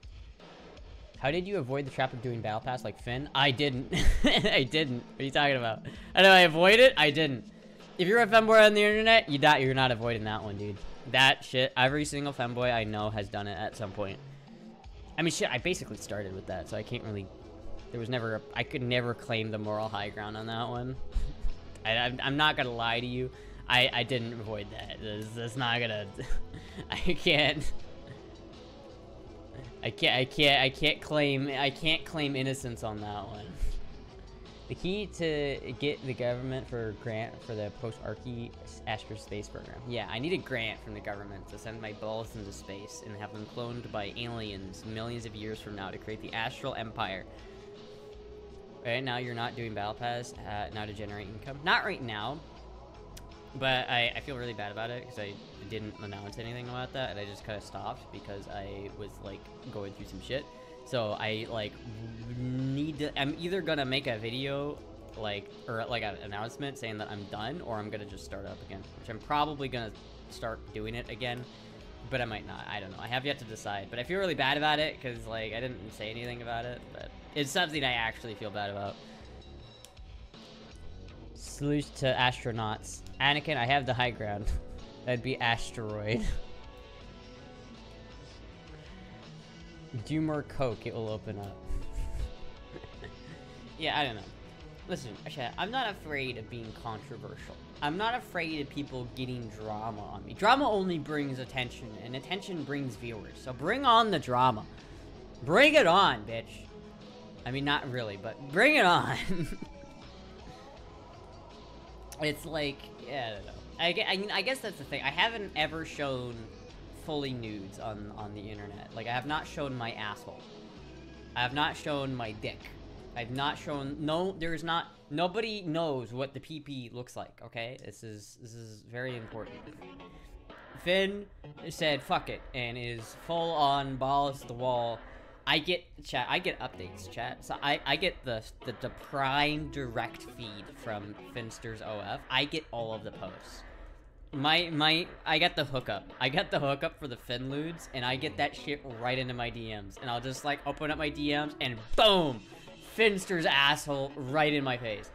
How did you avoid the trap of doing battle pass like Finn? I didn't. I didn't. What are you talking about? How did I avoid it? I didn't. If you're a femboy on the internet, you're not avoiding that one, dude. That shit, every single femboy I know has done it at some point. I mean, shit, I basically started with that, so I can't really... There was never I could never claim the moral high ground on that one. I'm not gonna lie to you. I didn't avoid that. That's not gonna... I can't claim innocence on that one. The key to get the government for a grant for the post-Archy Astra space program. Yeah, I need a grant from the government to send my balls into space and have them cloned by aliens millions of years from now to create the Astral Empire. Right now, you're not doing Battle Pass now to generate income. Not right now, but I feel really bad about it because I didn't announce anything about that, and I just kind of stopped because I was, like, going through some shit. So I, like, I'm either gonna make a video, like, or, like, an announcement saying that I'm done, or I'm gonna just start up again, which I'm probably gonna start doing it again, but I might not. I don't know. I have yet to decide, but I feel really bad about it because, like, I didn't say anything about it, but it's something I actually feel bad about. Salute to astronauts. Anakin, I have the high ground. That'd be asteroid. Do more coke, it will open up. Yeah, I don't know. Listen, I'm not afraid of being controversial. I'm not afraid of people getting drama on me. Drama only brings attention, and attention brings viewers. So bring on the drama. Bring it on, bitch. I mean, not really, but bring it on. It's like, yeah, I don't know. I guess that's the thing. I haven't ever shown fully nudes on the internet. Like, I have not shown my asshole. I have not shown my dick. I've not shown, nobody knows what the PP looks like, okay? This is very important. Finn said fuck it and is full on balls to the wall. I get updates, chat. So I get the prime direct feed from Finster's OF. I get all of the posts. I got the hookup. I got the hookup for the Finludes, and I get that shit right into my DMs. And I'll just, like, open up my DMs, and boom! Finster's asshole right in my face.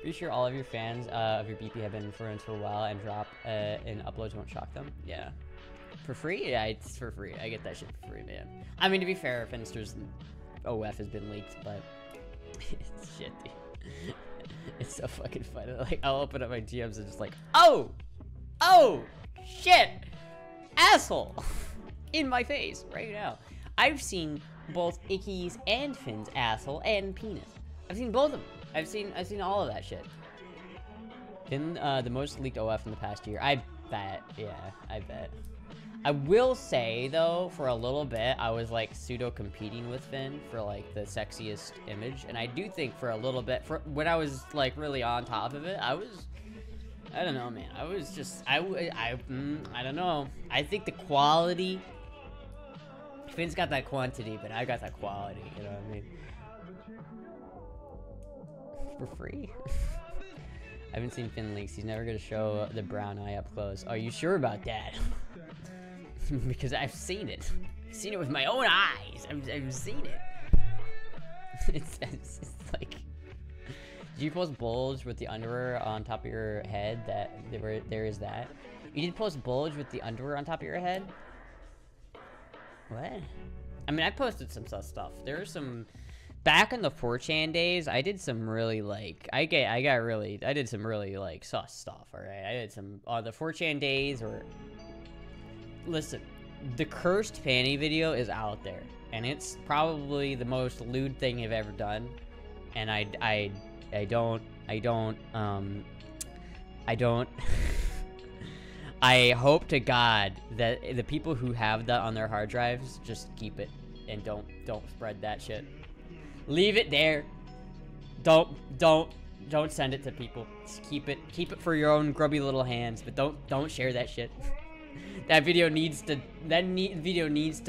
Pretty sure all of your fans of your BP have been friends for a while and drop and uploads won't shock them. Yeah. For free? Yeah, it's for free. I get that shit for free, man. I mean, to be fair, Finster's OF has been leaked, but it's shit, dude. It's so fucking funny. Like, I'll open up my DMs and just like, oh, shit, asshole, in my face right now. I've seen both Icky's and Finn's asshole and penis. I've seen both of them. I've seen all of that shit. Finn, the most leaked OF in the past year. I bet. Yeah, I bet. I will say, though, for a little bit, I was, like, pseudo-competing with Finn for, like, the sexiest image. And I do think for a little bit, when I was, like, really on top of it, I don't know, man. I was just, I don't know. I think the quality, Finn's got that quantity, but I got that quality, you know what I mean? For free? I haven't seen Finn leaks. He's never gonna show the brown eye up close. Are you sure about that? Because I've seen it. I've seen it with my own eyes. I've seen it. It's like... Did you post bulge with the underwear on top of your head? There is that. You did post bulge with the underwear on top of your head? What? I mean, I posted some stuff. There are some Back in the 4chan days, I did some really, like, I did some really, like, sus stuff, alright? I did some, the 4chan days, or, listen, the cursed panty video is out there, and it's probably the most lewd thing I've ever done, and I don't, I hope to God that the people who have that on their hard drives just keep it, and don't spread that shit. Leave it there. Don't send it to people. Just keep it for your own grubby little hands, but don't share that shit. That video needs to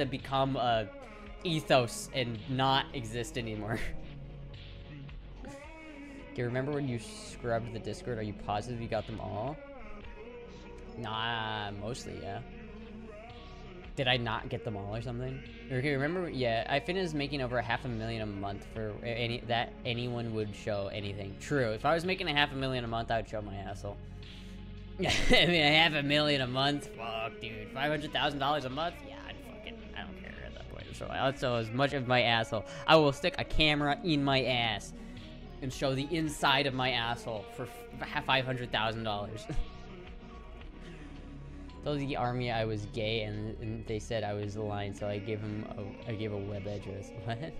become a ethos and not exist anymore. Okay, remember when you scrubbed the Discord? Are you positive you got them all? Nah, mostly, yeah. Did I not get them all or something? Okay, remember? Yeah, I finished making over $500,000 a month for anyone would show anything. True. If I was making $500,000 a month, I would show my asshole. I mean, $500,000 a month? Fuck, dude. $500,000 a month? Yeah, I don't care at that point. So I'll show as much of my asshole. I will stick a camera in my ass and show the inside of my asshole for $500,000. Told the army I was gay, and they said I was lying, so I gave a web address. What?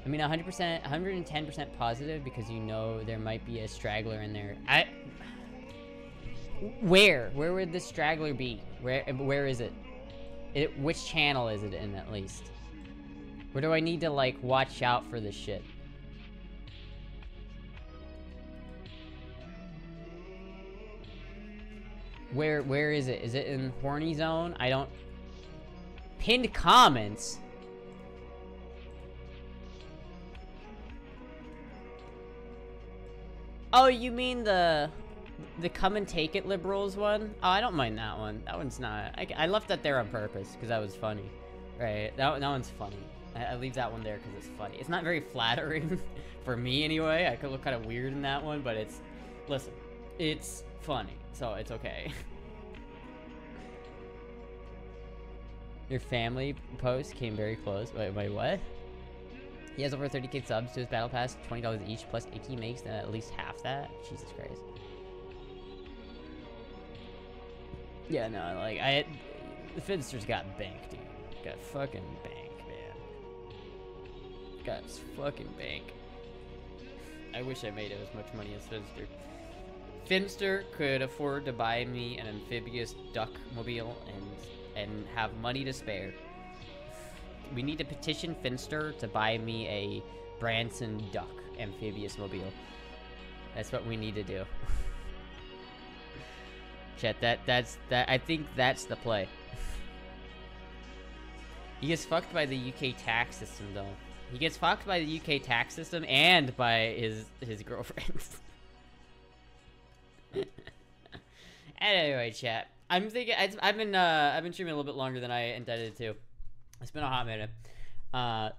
I mean, 100%, 110% positive, because you know there might be a straggler in there. Where would this straggler be? Where is it? Which channel is it in, at least? Where do I need to, like, watch out for this shit? Where is it? Is it in horny zone? I don't... Pinned comments? Oh, you mean the come and take it liberals one? Oh, I don't mind that one. That one's not... I left that there on purpose, because that was funny. Right, that one's funny. I leave that one there because it's funny. It's not very flattering for me anyway. I could look kind of weird in that one, but it's... Listen, it's funny, so it's okay. Your family post came very close. Wait, what? He has over 30k subs to his battle pass, $20 each, plus Icky makes at least half that. Jesus Christ. Yeah, no, like, the Finster's got bank, dude. Got fucking bank, man. Got fucking bank. I wish I made as much money as Finster. Finster could afford to buy me an amphibious duck mobile and have money to spare. We need to petition Finster to buy me a Branson duck amphibious mobile. That's what we need to do. Chat, I think that's the play. He gets fucked by the UK tax system, though. He gets fucked by the UK tax system and by his girlfriends. Anyway, chat. I'm thinking I've been streaming a little bit longer than I intended to. It's been a hot minute.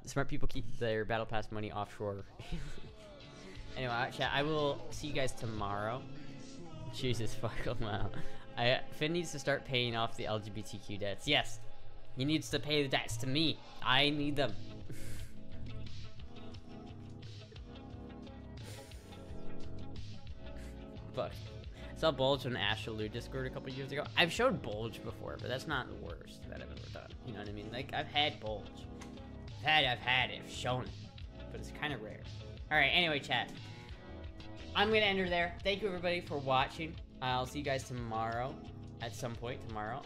Smart people keep their battle pass money offshore. Anyway, chat. I will see you guys tomorrow. Jesus fucking wow. Finn needs to start paying off the LGBTQ debts. Yes, he needs to pay the debts to me. I need them. Fuck. I saw Bulge on Astra Loot Discord a couple years ago. I've showed Bulge before, but that's not the worst that I've ever done. You know what I mean? Like, I've had Bulge. I've had it. I've shown it. But it's kind of rare. Alright, anyway, chat. I'm going to end her there. Thank you, everybody, for watching. I'll see you guys tomorrow. At some point tomorrow.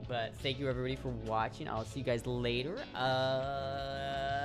But thank you, everybody, for watching. I'll see you guys later.